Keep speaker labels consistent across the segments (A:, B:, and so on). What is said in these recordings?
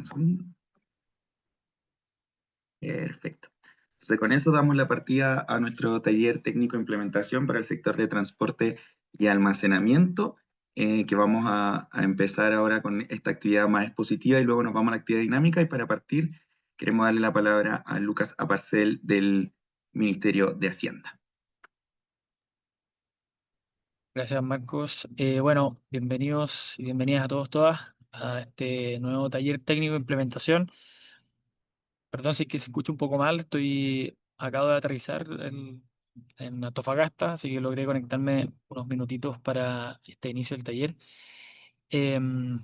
A: un segundo. Perfecto. Entonces, con eso damos la partida a nuestro taller técnico de implementación para el sector de transporte y almacenamiento, que vamos a empezar ahora con esta actividad más expositiva y luego nos vamos a la actividad dinámica. Y para partir, queremos darle la palabra a Lucas Aparcel del Ministerio de Hacienda.
B: Gracias, Marcos. Bueno, bienvenidos y bienvenidas a todos, todas, a este nuevo taller técnico de implementación. Perdón si es que se escucha un poco mal, acabo de aterrizar en Antofagasta, así que logré conectarme unos minutitos para este inicio del taller. Em,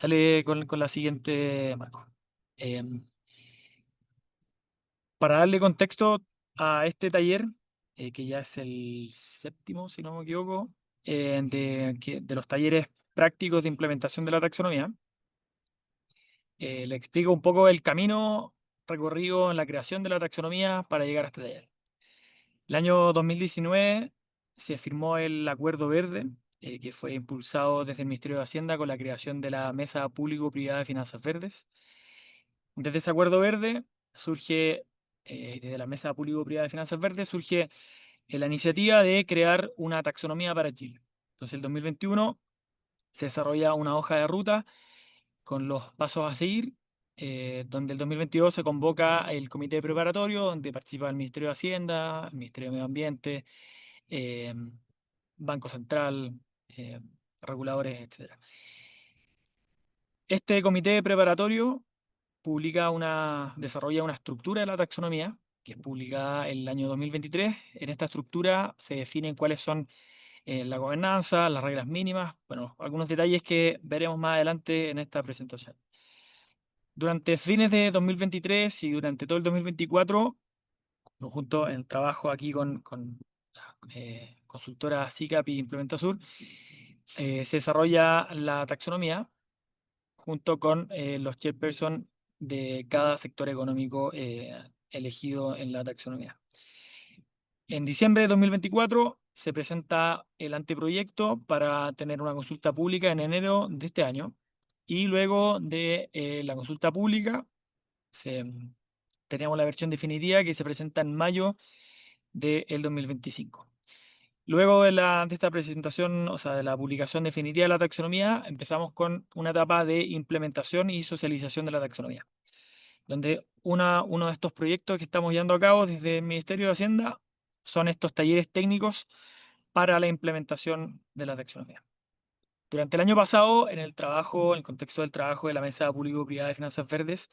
B: Dale con la siguiente, Marcos. Em, para darle contexto a este taller, que ya es el séptimo, si no me equivoco, de los talleres prácticos de implementación de la taxonomía, le explico un poco el camino recorrido en la creación de la taxonomía para llegar a este taller. El año 2019 se firmó el Acuerdo Verde, que fue impulsado desde el Ministerio de Hacienda con la creación de la Mesa Público-Privada de Finanzas Verdes. Desde ese Acuerdo Verde surge, desde la Mesa Público-Privada de Finanzas Verdes, surge la iniciativa de crear una taxonomía para Chile. Entonces, el 2021 se desarrolla una hoja de ruta con los pasos a seguir, donde el 2022 se convoca el comité preparatorio, donde participa el Ministerio de Hacienda, el Ministerio de Medio Ambiente, eh, Banco Central, eh, reguladores, etc. Este comité preparatorio desarrolla una estructura de la taxonomía, que es publicada el año 2023. En esta estructura se definen cuáles son la gobernanza, las reglas mínimas, bueno, algunos detalles que veremos más adelante en esta presentación. Durante fines de 2023 y durante todo el 2024, conjunto en trabajo aquí con la consultora SICAP y Implementasur, se desarrolla la taxonomía junto con los chairperson de cada sector económico elegido en la taxonomía. En diciembre de 2024 se presenta el anteproyecto para tener una consulta pública en enero de este año, y luego de la consulta pública tenemos la versión definitiva que se presenta en mayo del 2025. Luego de esta presentación, o sea, de la publicación definitiva de la taxonomía, empezamos con una etapa de implementación y socialización de la taxonomía, donde uno de estos proyectos que estamos llevando a cabo desde el Ministerio de Hacienda son estos talleres técnicos para la implementación de la taxonomía. Durante el año pasado, en el contexto del trabajo de la Mesa Público-Privada de Finanzas Verdes,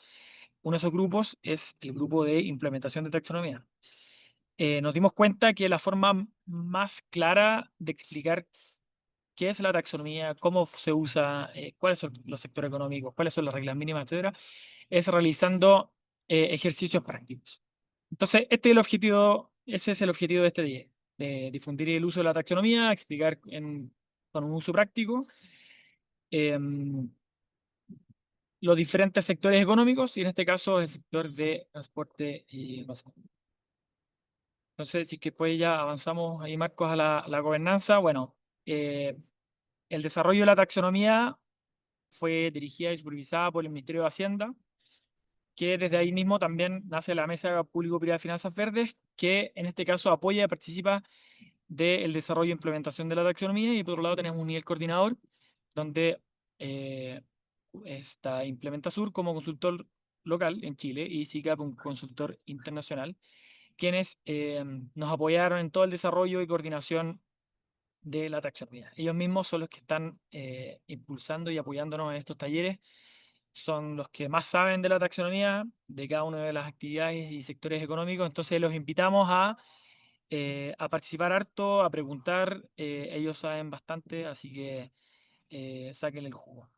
B: uno de esos grupos es el grupo de implementación de taxonomía. Nos dimos cuenta que la forma más clara de explicar qué es la taxonomía, cómo se usa, cuáles son los sectores económicos, cuáles son las reglas mínimas, etcétera, es realizando ejercicios prácticos. Entonces, ese es el objetivo de este día, de difundir el uso de la taxonomía, explicar con un uso práctico em, los diferentes sectores económicos, y en este caso el sector de transporte y almacenamiento. Entonces, si es que pues ya avanzamos ahí, Marcos, a la gobernanza. Bueno, el desarrollo de la taxonomía fue dirigida y supervisada por el Ministerio de Hacienda, que desde ahí mismo también nace la Mesa Público-Privada de Finanzas Verdes, que en este caso apoya y participa del desarrollo e implementación de la taxonomía. Y por otro lado tenemos un nivel coordinador, donde eh, está Implementasur como consultor local en Chile y SICAP un consultor internacional, quienes nos apoyaron en todo el desarrollo y coordinación de la taxonomía. Ellos mismos son los que están impulsando y apoyándonos en estos talleres, son los que más saben de la taxonomía, de cada una de las actividades y sectores económicos. Entonces los invitamos a participar harto, a preguntar. Ellos saben bastante, así que sáquenle el jugo.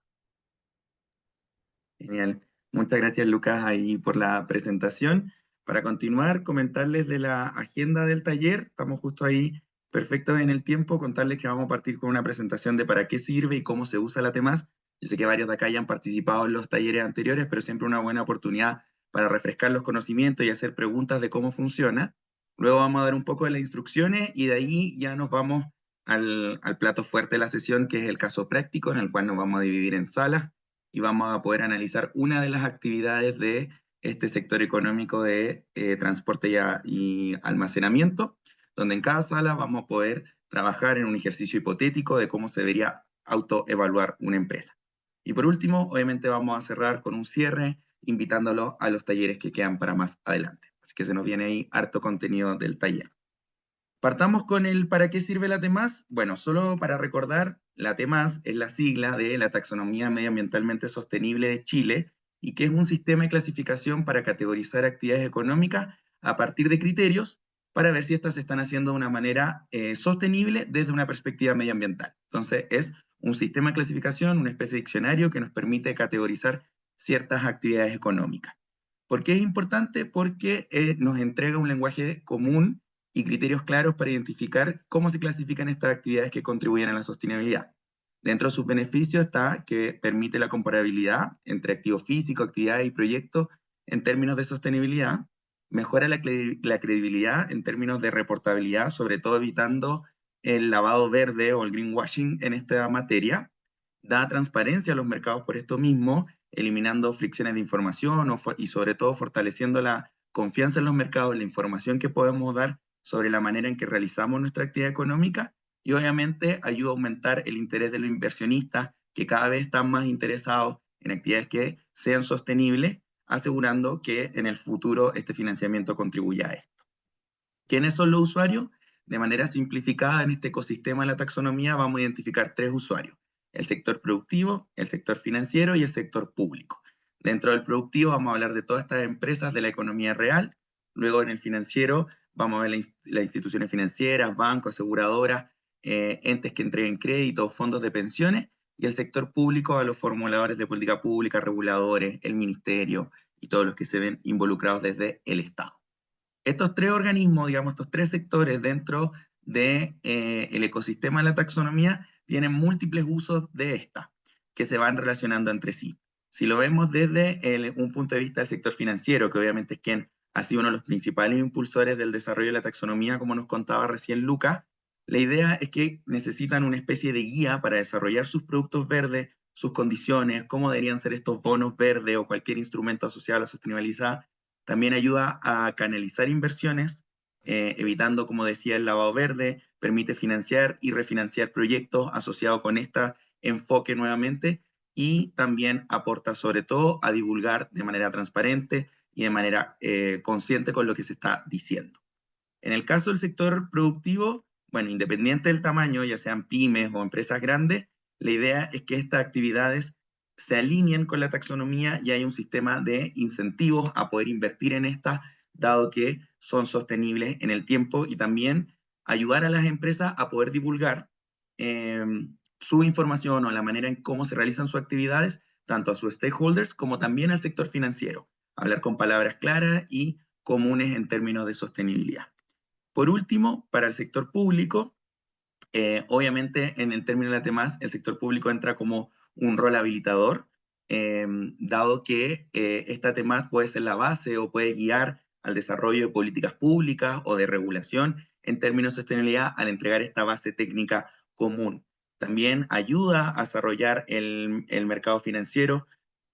A: Genial. Muchas gracias, Lucas, ahí por la presentación. Para continuar, comentarles de la agenda del taller. Estamos justo ahí, perfectos en el tiempo. Contarles que vamos a partir con una presentación de para qué sirve y cómo se usa la temas. Yo sé que varios de acá ya han participado en los talleres anteriores, pero siempre una buena oportunidad para refrescar los conocimientos y hacer preguntas de cómo funciona. Luego vamos a dar un poco de las instrucciones y de ahí ya nos vamos al plato fuerte de la sesión, que es el caso práctico, en el cual nos vamos a dividir en salas y vamos a poder analizar una de las actividades de este sector económico de transporte y almacenamiento, donde en cada sala vamos a poder trabajar en un ejercicio hipotético de cómo se debería autoevaluar una empresa. Y por último, obviamente vamos a cerrar con un cierre, invitándolo a los talleres que quedan para más adelante. Así que se nos viene ahí harto contenido del taller. Partamos con el ¿para qué sirve la TEMAS? Bueno, solo para recordar, la TEMAS es la sigla de la Taxonomía Medioambientalmente Sostenible de Chile y que es un sistema de clasificación para categorizar actividades económicas a partir de criterios para ver si estas se están haciendo de una manera sostenible desde una perspectiva medioambiental. Entonces, es un sistema de clasificación, una especie de diccionario que nos permite categorizar ciertas actividades económicas. ¿Por qué es importante? Porque nos entrega un lenguaje común y criterios claros para identificar cómo se clasifican estas actividades que contribuyen a la sostenibilidad. Dentro de sus beneficios está que permite la comparabilidad entre activos físicos, actividades y proyectos en términos de sostenibilidad, mejora la credibilidad en términos de reportabilidad, sobre todo evitando el lavado verde o el greenwashing en esta materia, da transparencia a los mercados por esto mismo, eliminando fricciones de información y sobre todo fortaleciendo la confianza en los mercados, en la información que podemos dar sobre la manera en que realizamos nuestra actividad económica y obviamente ayuda a aumentar el interés de los inversionistas que cada vez están más interesados en actividades que sean sostenibles, asegurando que en el futuro este financiamiento contribuya a esto. ¿Quiénes son los usuarios? De manera simplificada en este ecosistema de la taxonomía vamos a identificar tres usuarios: el sector productivo, el sector financiero y el sector público. Dentro del productivo vamos a hablar de todas estas empresas de la economía real. Luego en el financiero vamos a ver las instituciones financieras, bancos, aseguradoras, entes que entreguen créditos, fondos de pensiones, y el sector público a los formuladores de política pública, reguladores, el ministerio y todos los que se ven involucrados desde el Estado. Estos tres organismos, digamos, estos tres sectores dentro del el ecosistema de la taxonomía tienen múltiples usos de esta, que se van relacionando entre sí. Si lo vemos desde un punto de vista del sector financiero, que obviamente es quien ha sido uno de los principales impulsores del desarrollo de la taxonomía, como nos contaba recién Luca, la idea es que necesitan una especie de guía para desarrollar sus productos verdes, sus condiciones, cómo deberían ser estos bonos verdes o cualquier instrumento asociado a la sostenibilidad. También ayuda a canalizar inversiones, evitando, como decía, el lavado verde, permite financiar y refinanciar proyectos asociados con este enfoque nuevamente, y también aporta sobre todo a divulgar de manera transparente y de manera consciente con lo que se está diciendo. En el caso del sector productivo, bueno, independiente del tamaño, ya sean pymes o empresas grandes, la idea es que estas actividades se alineen con la taxonomía y hay un sistema de incentivos a poder invertir en estas, dado que son sostenibles en el tiempo, y también ayudar a las empresas a poder divulgar eh, su información o la manera en cómo se realizan sus actividades, tanto a sus stakeholders como también al sector financiero. Hablar con palabras claras y comunes en términos de sostenibilidad. Por último, para el sector público, obviamente en el término de la TEMAS, el sector público entra como un rol habilitador, dado que esta TEMAS puede ser la base o puede guiar al desarrollo de políticas públicas o de regulación en términos de sostenibilidad al entregar esta base técnica común. También ayuda a desarrollar el mercado financiero,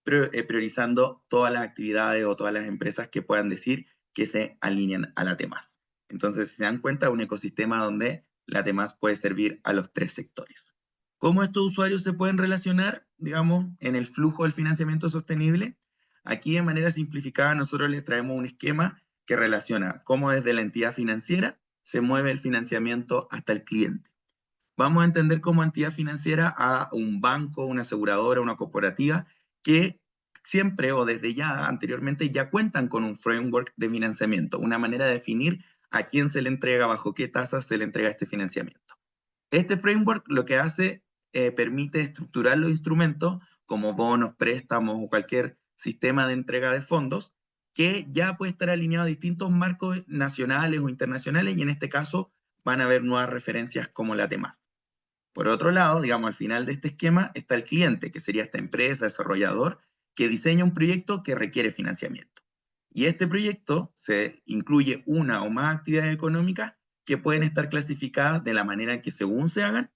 A: priorizando todas las actividades o todas las empresas que puedan decir que se alinean a la TEMAS. Entonces, si se dan cuenta, un ecosistema donde la TEMAS puede servir a los tres sectores. ¿Cómo estos usuarios se pueden relacionar, digamos, en el flujo del financiamiento sostenible? Aquí, de manera simplificada, nosotros les traemos un esquema que relaciona cómo desde la entidad financiera se mueve el financiamiento hasta el cliente. Vamos a entender como entidad financiera a un banco, una aseguradora, una cooperativa, que siempre o desde ya anteriormente ya cuentan con un framework de financiamiento, una manera de definir a quién se le entrega, bajo qué tasas se le entrega este financiamiento. Este framework lo que hace, permite estructurar los instrumentos como bonos, préstamos o cualquier sistema de entrega de fondos que ya puede estar alineado a distintos marcos nacionales o internacionales, y en este caso van a haber nuevas referencias como la TEMAS. Por otro lado, digamos, al final de este esquema está el cliente, que sería esta empresa, desarrollador, que diseña un proyecto que requiere financiamiento. Y este proyecto se incluye una o más actividades económicas que pueden estar clasificadas de la manera en que según se hagan,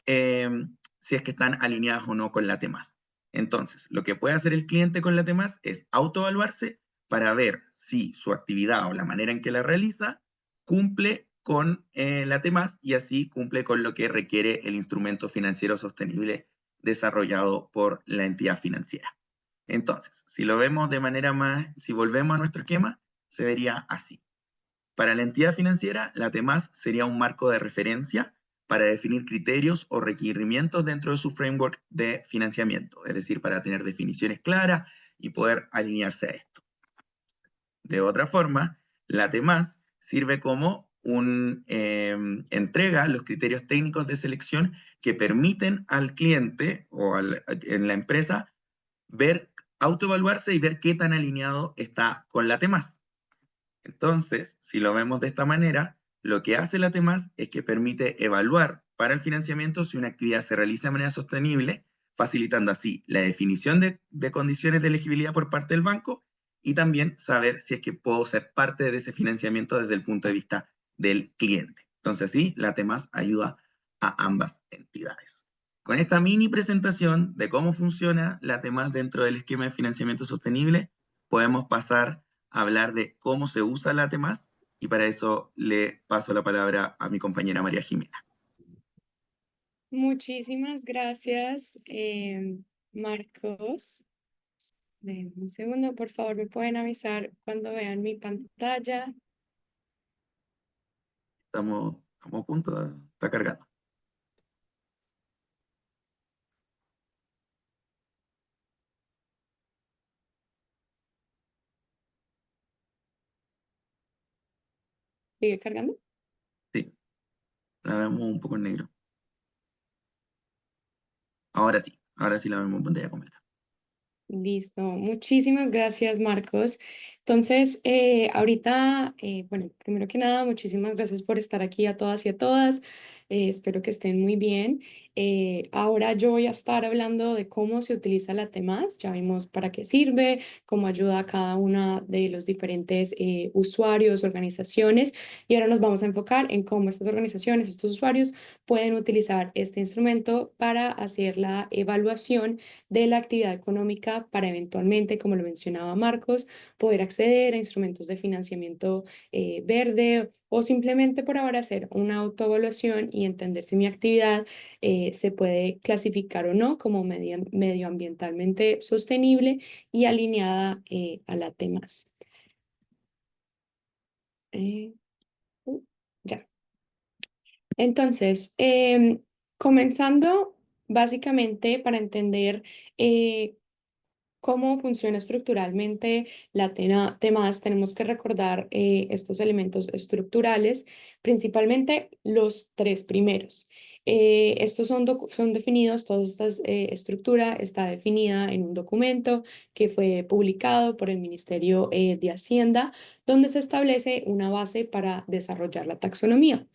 A: si es que están alineadas o no con la TEMAS. Entonces, lo que puede hacer el cliente con la Temas es autoevaluarse para ver si su actividad o la manera en que la realiza cumple con la Temas y así cumple con lo que requiere el instrumento financiero sostenible desarrollado por la entidad financiera. Entonces, si lo vemos de manera más, si volvemos a nuestro esquema, se vería así. Para la entidad financiera, la TEMAS sería un marco de referencia para definir criterios o requerimientos dentro de su framework de financiamiento, es decir, para tener definiciones claras y poder alinearse a esto. De otra forma, la TEMAS sirve como entrega los criterios técnicos de selección que permiten al cliente o en la empresa autoevaluarse y ver qué tan alineado está con la TEMAS. Entonces, si lo vemos de esta manera, lo que hace la TEMAS es que permite evaluar para el financiamiento si una actividad se realiza de manera sostenible, facilitando así la definición de condiciones de elegibilidad por parte del banco y también saber si es que puedo ser parte de ese financiamiento desde el punto de vista del cliente. Entonces, sí, la TEMAS ayuda a ambas entidades. Con esta mini presentación de cómo funciona la TEMAS dentro del esquema de financiamiento sostenible, podemos pasar hablar de cómo se usa la TEMAS y para eso le paso la palabra a mi compañera María Jimena.
C: Muchísimas gracias, Marcos. Denme un segundo, por favor, me pueden avisar cuando vean mi pantalla.
A: Estamos a punto, está cargando.
C: ¿Sigue cargando?
A: Sí, la vemos un poco en negro. Ahora sí la vemos en pantalla completa.
C: Listo, muchísimas gracias, Marcos. Entonces, ahorita, bueno, primero que nada, muchísimas gracias por estar aquí a todas y a todas. Espero que estén muy bien. Ahora yo voy a estar hablando de cómo se utiliza la TEMAS. Ya vimos para qué sirve, cómo ayuda a cada una de los diferentes usuarios, organizaciones. Y ahora nos vamos a enfocar en cómo estas organizaciones, estos usuarios, pueden utilizar este instrumento para hacer la evaluación de la actividad económica para eventualmente, como lo mencionaba Marcos, poder acceder a instrumentos de financiamiento verde o simplemente por ahora hacer una autoevaluación y entender si mi actividad se puede clasificar o no como medioambientalmente sostenible y alineada a la temas. Ya. Entonces, comenzando básicamente para entender cómo funciona estructuralmente la TEMAS, tenemos que recordar estos elementos estructurales, principalmente los tres primeros. Estos son definidos, toda esta estructura está definida en un documento que fue publicado por el Ministerio de Hacienda, donde se establece una base para desarrollar la taxonomía.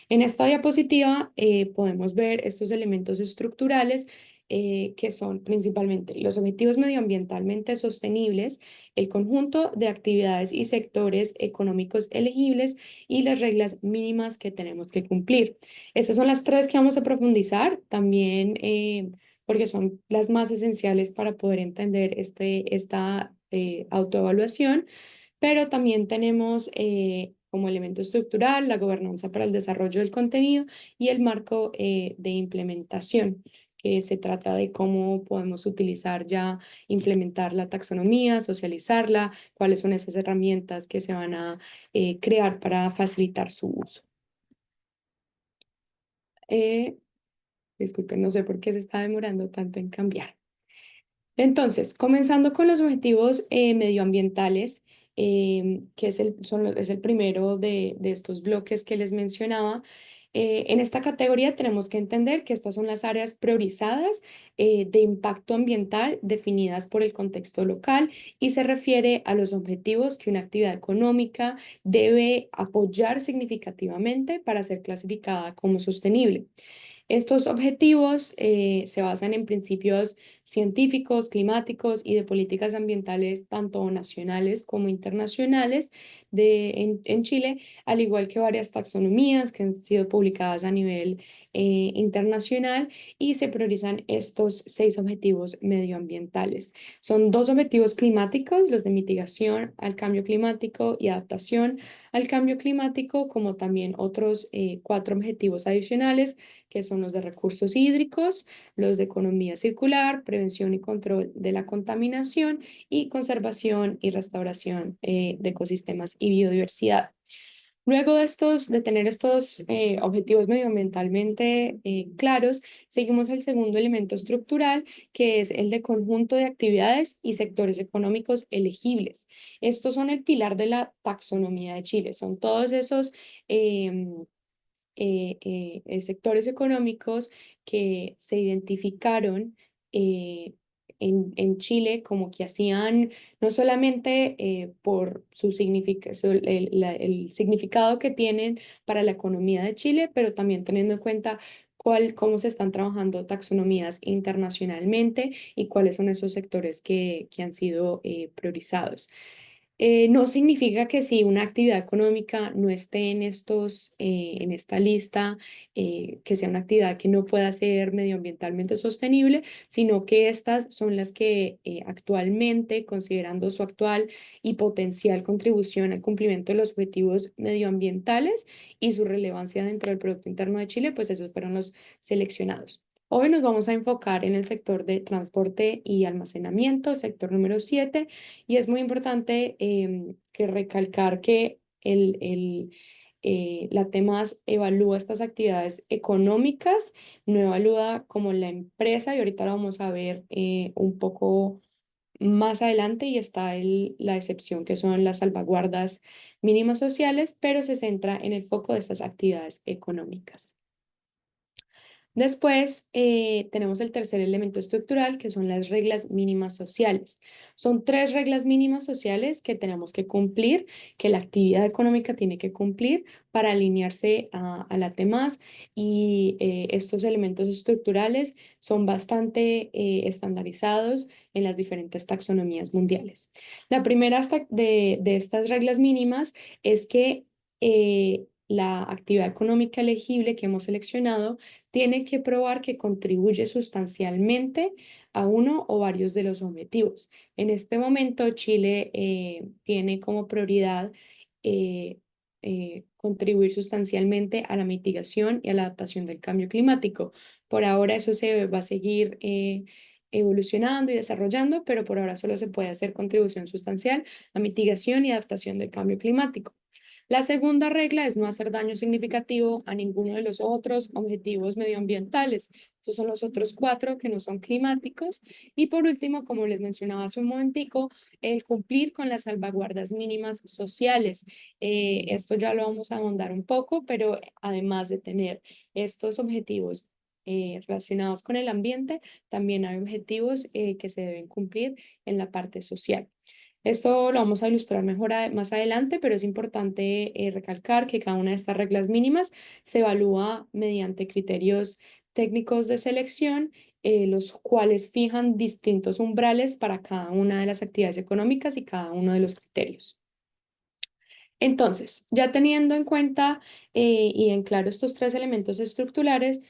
C: En esta diapositiva podemos ver estos elementos estructurales que son principalmente los objetivos medioambientalmente sostenibles, el conjunto de actividades y sectores económicos elegibles y las reglas mínimas que tenemos que cumplir. Estas son las tres que vamos a profundizar también porque son las más esenciales para poder entender esta autoevaluación, pero también tenemos como elemento estructural la gobernanza para el desarrollo del contenido y el marco de implementación, que se trata de cómo podemos utilizar ya, implementar la taxonomía, socializarla, cuáles son esas herramientas que se van a crear para facilitar su uso. Disculpen, no sé por qué se está demorando tanto en cambiar. Entonces, comenzando con los objetivos medioambientales, que es el primero de estos bloques que les mencionaba. En esta categoría tenemos que entender que estas son las áreas priorizadas de impacto ambiental definidas por el contexto local y se refiere a los objetivos que una actividad económica debe apoyar significativamente para ser clasificada como sostenible. Estos objetivos se basan en principios científicos, climáticos y de políticas ambientales, tanto nacionales como internacionales, en Chile, al igual que varias taxonomías que han sido publicadas a nivel internacional, y se priorizan estos 6 objetivos medioambientales. Son 2 objetivos climáticos, los de mitigación al cambio climático y adaptación al cambio climático, como también otros 4 objetivos adicionales, que son los de recursos hídricos, los de economía circular, prevención y control de la contaminación y conservación y restauración de ecosistemas y biodiversidad. Luego de tener estos objetivos medioambientalmente claros, seguimos el segundo elemento estructural, que es el de conjunto de actividades y sectores económicos elegibles. Estos son el pilar de la taxonomía de Chile. Son todos esos sectores económicos que se identificaron en Chile como que hacían no solamente por su el significado que tienen para la economía de Chile, pero también teniendo en cuenta cómo se están trabajando taxonomías internacionalmente y cuáles son esos sectores que han sido priorizados. No significa que si una actividad económica no esté en esta lista, que sea una actividad que no pueda ser medioambientalmente sostenible, sino que estas son las que actualmente, considerando su actual y potencial contribución al cumplimiento de los objetivos medioambientales y su relevancia dentro del Producto Interno de Chile, pues esos fueron los seleccionados. Hoy nos vamos a enfocar en el sector de transporte y almacenamiento, el sector número 7, y es muy importante que recalcar que la TEMAS evalúa estas actividades económicas, no evalúa como la empresa, y ahorita lo vamos a ver un poco más adelante, y está la excepción que son las salvaguardas mínimas sociales, pero se centra en el foco de estas actividades económicas. Después tenemos el tercer elemento estructural, que son las reglas mínimas sociales. Son 3 reglas mínimas sociales que tenemos que cumplir, que la actividad económica tiene que cumplir para alinearse a la TEMAS, y estos elementos estructurales son bastante estandarizados en las diferentes taxonomías mundiales. La primera de estas reglas mínimas es que la actividad económica elegible que hemos seleccionado tiene que probar que contribuye sustancialmente a uno o varios de los objetivos. En este momento, Chile tiene como prioridad contribuir sustancialmente a la mitigación y a la adaptación del cambio climático. Por ahora eso se va a seguir evolucionando y desarrollando, pero por ahora solo se puede hacer contribución sustancial a mitigación y adaptación del cambio climático. La segunda regla es no hacer daño significativo a ninguno de los otros objetivos medioambientales. Estos son los otros 4 que no son climáticos. Y por último, como les mencionaba hace un momentico, el cumplir con las salvaguardas mínimas sociales. Esto ya lo vamos a ahondar un poco, pero además de tener estos objetivos relacionados con el ambiente, también hay objetivos que se deben cumplir en la parte social. Esto lo vamos a ilustrar mejor más adelante, pero es importante recalcar que cada una de estas reglas mínimas se evalúa mediante criterios técnicos de selección, los cuales fijan distintos umbrales para cada una de las actividades económicas y cada uno de los criterios. Entonces, ya teniendo en cuenta y en claro estos 3 elementos estructurales,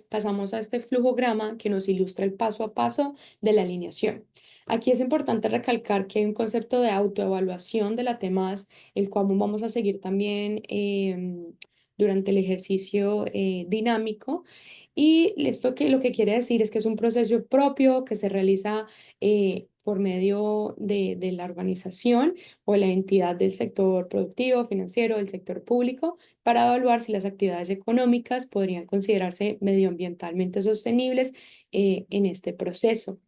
C: pasamos a este flujograma que nos ilustra el paso a paso de la alineación. Aquí es importante recalcar que hay un concepto de autoevaluación de la TEMAS, el cual vamos a seguir también durante el ejercicio dinámico. Y esto lo que quiere decir es que es un proceso propio que se realiza por medio de la organización o la entidad del sector productivo, financiero, del sector público, para evaluar si las actividades económicas podrían considerarse medioambientalmente sostenibles en este proceso.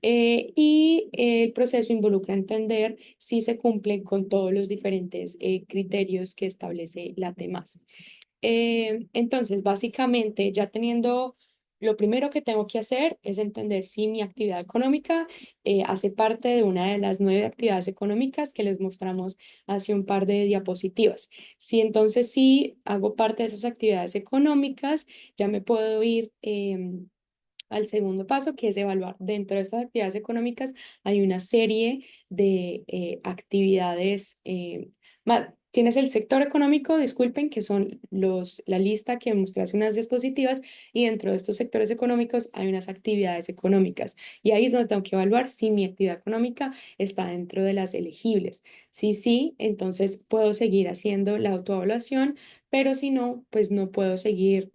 C: Y el proceso involucra entender si se cumplen con todos los diferentes criterios que establece la TEMAS. Entonces, básicamente, ya teniendo, lo primero que tengo que hacer es entender si mi actividad económica hace parte de una de las 9 actividades económicas que les mostramos hace un par de diapositivas. Si entonces sí hago parte de esas actividades económicas, ya me puedo ir al segundo paso, que es evaluar. Dentro de estas actividades económicas hay una serie de actividades. Tienes el sector económico, disculpen, que son la lista que mostré hace unas diapositivas, y dentro de estos sectores económicos hay unas actividades económicas. Y ahí es donde tengo que evaluar si mi actividad económica está dentro de las elegibles. Si sí, entonces puedo seguir haciendo la autoevaluación, pero si no, pues no puedo seguir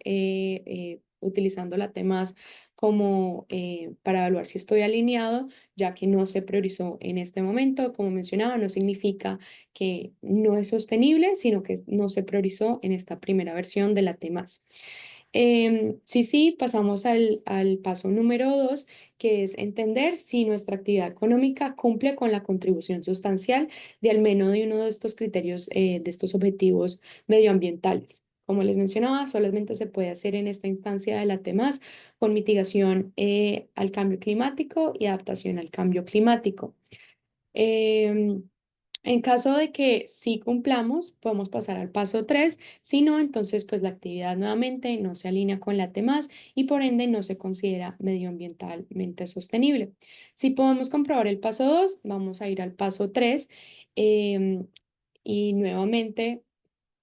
C: utilizando la temas como para evaluar si estoy alineado, ya que no se priorizó en este momento. Como mencionaba, no significa que no es sostenible, sino que no se priorizó en esta primera versión de la temas. Sí, pasamos al paso número 2, que es entender si nuestra actividad económica cumple con la contribución sustancial de al menos de uno de estos criterios, de estos objetivos medioambientales. Como les mencionaba, solamente se puede hacer en esta instancia de la temas con mitigación al cambio climático y adaptación al cambio climático. Em, en caso de que sí cumplamos, podemos pasar al paso 3. Si no, entonces pues la actividad nuevamente no se alinea con la temas y por ende no se considera medioambientalmente sostenible. Si podemos comprobar el paso 2, vamos a ir al paso 3, y nuevamente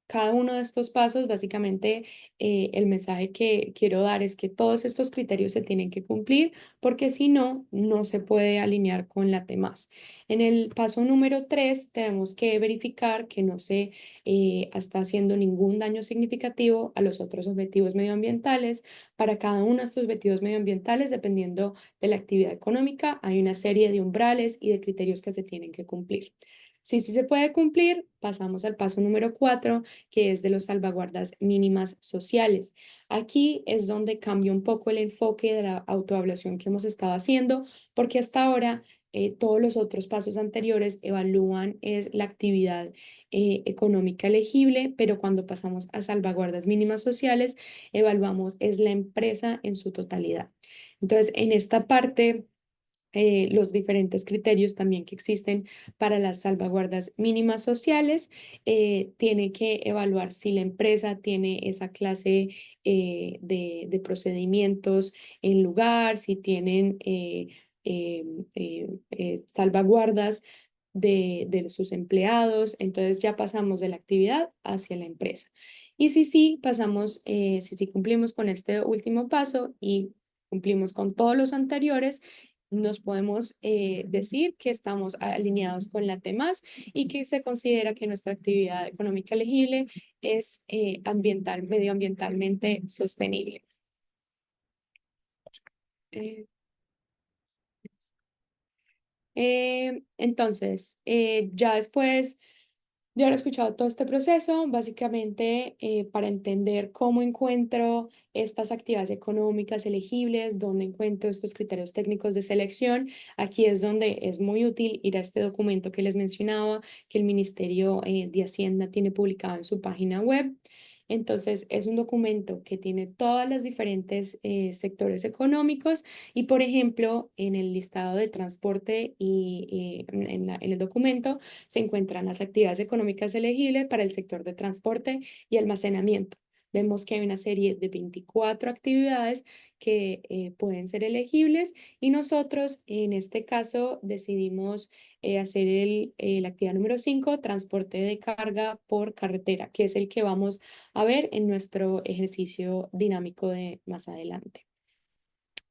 C: cada uno de estos pasos, básicamente, el mensaje que quiero dar es que todos estos criterios se tienen que cumplir, porque si no, no se puede alinear con la temas. En el paso número 3 tenemos que verificar que no se está haciendo ningún daño significativo a los otros objetivos medioambientales. Para cada uno de estos objetivos medioambientales, dependiendo de la actividad económica, hay una serie de umbrales y de criterios que se tienen que cumplir. Si sí se puede cumplir, pasamos al paso número 4, que es de los salvaguardas mínimas sociales. Aquí es donde cambia un poco el enfoque de la autoevaluación que hemos estado haciendo, porque hasta ahora todos los otros pasos anteriores evalúan la actividad económica elegible, pero cuando pasamos a salvaguardas mínimas sociales, evaluamos es la empresa en su totalidad. Entonces, en esta parte los diferentes criterios también que existen para las salvaguardas mínimas sociales. Tiene que evaluar si la empresa tiene esa clase de procedimientos en lugar, si tienen salvaguardas de sus empleados. Entonces ya pasamos de la actividad hacia la empresa. Y si sí, pasamos, si sí cumplimos con este último paso y cumplimos con todos los anteriores, nos podemos decir que estamos alineados con la temas y que se considera que nuestra actividad económica elegible es medioambientalmente sostenible. Eh, entonces, ya después de haber escuchado todo este proceso, básicamente para entender cómo encuentro estas actividades económicas elegibles, dónde encuentro estos criterios técnicos de selección, aquí es donde es muy útil ir a este documento que les mencionaba, que el Ministerio de Hacienda tiene publicado en su página web. Entonces, es un documento que tiene todas las diferentes sectores económicos y, por ejemplo, en el listado de transporte y en el documento se encuentran las actividades económicas elegibles para el sector de transporte y almacenamiento. Vemos que hay una serie de 24 actividades que pueden ser elegibles y nosotros en este caso decidimos hacer la actividad número 5, transporte de carga por carretera, que es el que vamos a ver en nuestro ejercicio dinámico de más adelante.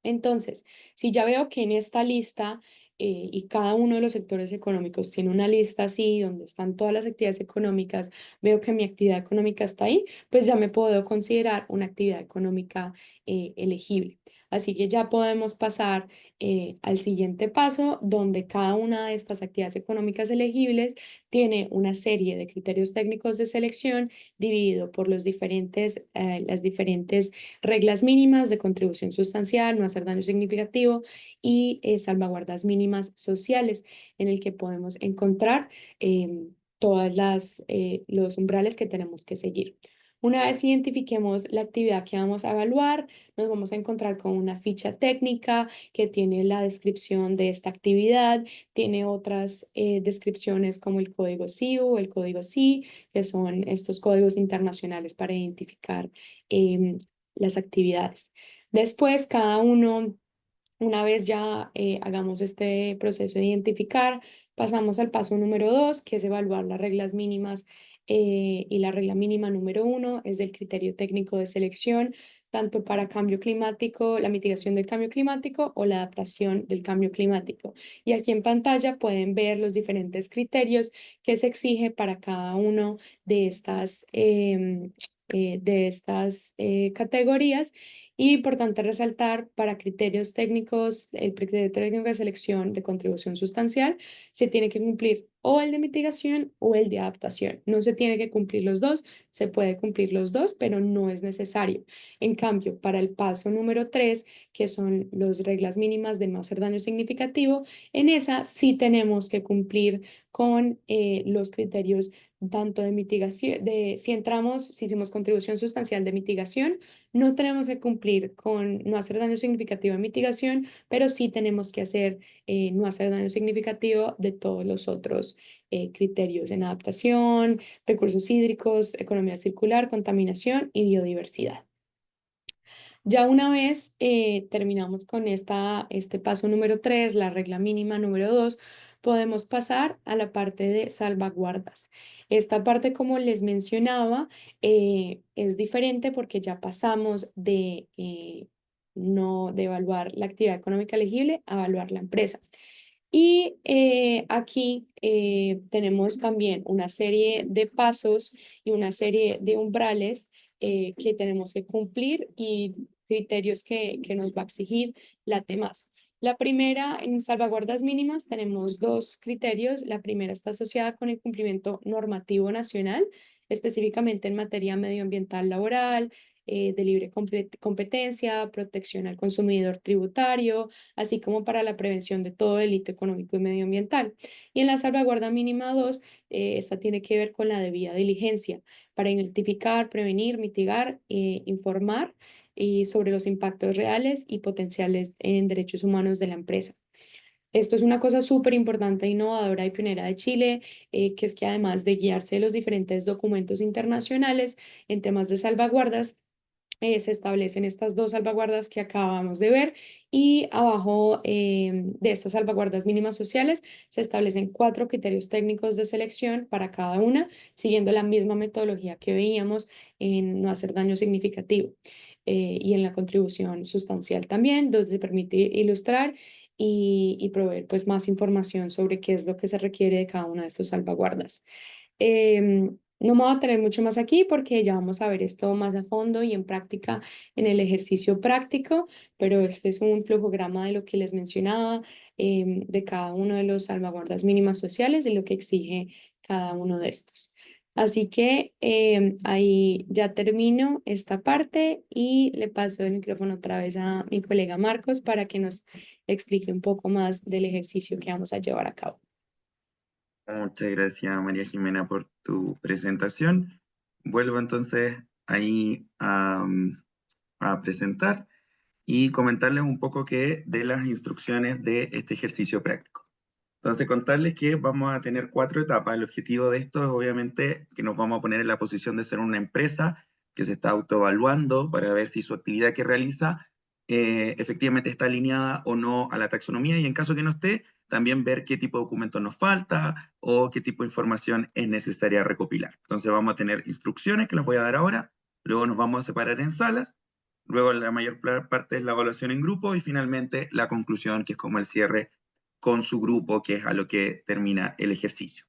C: Entonces, si ya veo que en esta lista y cada uno de los sectores económicos tiene una lista así, donde están todas las actividades económicas, veo que mi actividad económica está ahí, pues ya me puedo considerar una actividad económica elegible. Así que ya podemos pasar al siguiente paso, donde cada una de estas actividades económicas elegibles tiene una serie de criterios técnicos de selección dividido por las diferentes reglas mínimas de contribución sustancial, no hacer daño significativo y salvaguardas mínimas sociales, en el que podemos encontrar todas los umbrales que tenemos que seguir. Una vez identifiquemos la actividad que vamos a evaluar, nos vamos a encontrar con una ficha técnica que tiene la descripción de esta actividad, tiene otras descripciones como el código CIU, el código SI, que son estos códigos internacionales para identificar las actividades. Después, cada uno, una vez ya hagamos este proceso de identificar, pasamos al paso número 2, que es evaluar las reglas mínimas. Y la regla mínima número 1 es del criterio técnico de selección, tanto para cambio climático, la mitigación del cambio climático o la adaptación del cambio climático. Y aquí en pantalla pueden ver los diferentes criterios que se exige para cada uno de estas categorías. Y importante resaltar, para criterios técnicos, el criterio técnico de selección de contribución sustancial, se tiene que cumplir o el de mitigación o el de adaptación. No se tiene que cumplir los dos, se puede cumplir los dos, pero no es necesario. En cambio, para el paso número 3, que son las reglas mínimas de no hacer daño significativo, en esa sí tenemos que cumplir con los criterios tanto de mitigación, si hicimos contribución sustancial de mitigación, no tenemos que cumplir con no hacer daño significativo en mitigación, pero sí tenemos que hacer no hacer daño significativo de todos los otros criterios en adaptación, recursos hídricos, economía circular, contaminación y biodiversidad. Ya una vez terminamos con este paso número 3, la regla mínima número 2, podemos pasar a la parte de salvaguardas. Esta parte, como les mencionaba, es diferente porque ya pasamos de evaluar la actividad económica elegible a evaluar la empresa. Y aquí tenemos también una serie de pasos y una serie de umbrales que tenemos que cumplir y criterios que nos va a exigir la TEMAS. La primera, en salvaguardas mínimas, tenemos dos criterios. La primera está asociada con el cumplimiento normativo nacional, específicamente en materia medioambiental laboral, de libre competencia, protección al consumidor tributario, así como para la prevención de todo delito económico y medioambiental. Y en la salvaguarda mínima 2, esta tiene que ver con la debida diligencia para identificar, prevenir, mitigar, informar sobre los impactos reales y potenciales en derechos humanos de la empresa. Esto es una cosa súper importante, innovadora y pionera de Chile, que es que además de guiarse de los diferentes documentos internacionales en temas de salvaguardas, se establecen estas dos salvaguardas que acabamos de ver, y abajo de estas salvaguardas mínimas sociales se establecen 4 criterios técnicos de selección para cada una, siguiendo la misma metodología que veíamos en no hacer daño significativo y en la contribución sustancial también, donde se permite ilustrar y proveer pues más información sobre qué es lo que se requiere de cada una de estas salvaguardas. No me voy a tener mucho más aquí porque ya vamos a ver esto más a fondo y en práctica en el ejercicio práctico, pero este es un flujograma de lo que les mencionaba, de cada uno de los salvaguardas mínimas sociales y lo que exige cada uno de estos. Así que ahí ya termino esta parte y le paso el micrófono otra vez a mi colega Marcos para que nos explique un poco más del ejercicio que vamos a llevar a cabo.
A: Muchas gracias, María Jimena, por tu presentación. Vuelvo entonces ahí a presentar y comentarles un poco de las instrucciones de este ejercicio práctico. Entonces, contarles que vamos a tener 4 etapas. El objetivo de esto es obviamente que nos vamos a poner en la posición de ser una empresa que se está autoevaluando para ver si su actividad que realiza efectivamente está alineada o no a la taxonomía, y en caso que no esté, también ver qué tipo de documentos nos falta o qué tipo de información es necesaria recopilar. Entonces vamos a tener instrucciones que las voy a dar ahora, luego nos vamos a separar en salas, luego la mayor parte es la evaluación en grupo y finalmente la conclusión, que es como el cierre con su grupo, que es a lo que termina el ejercicio.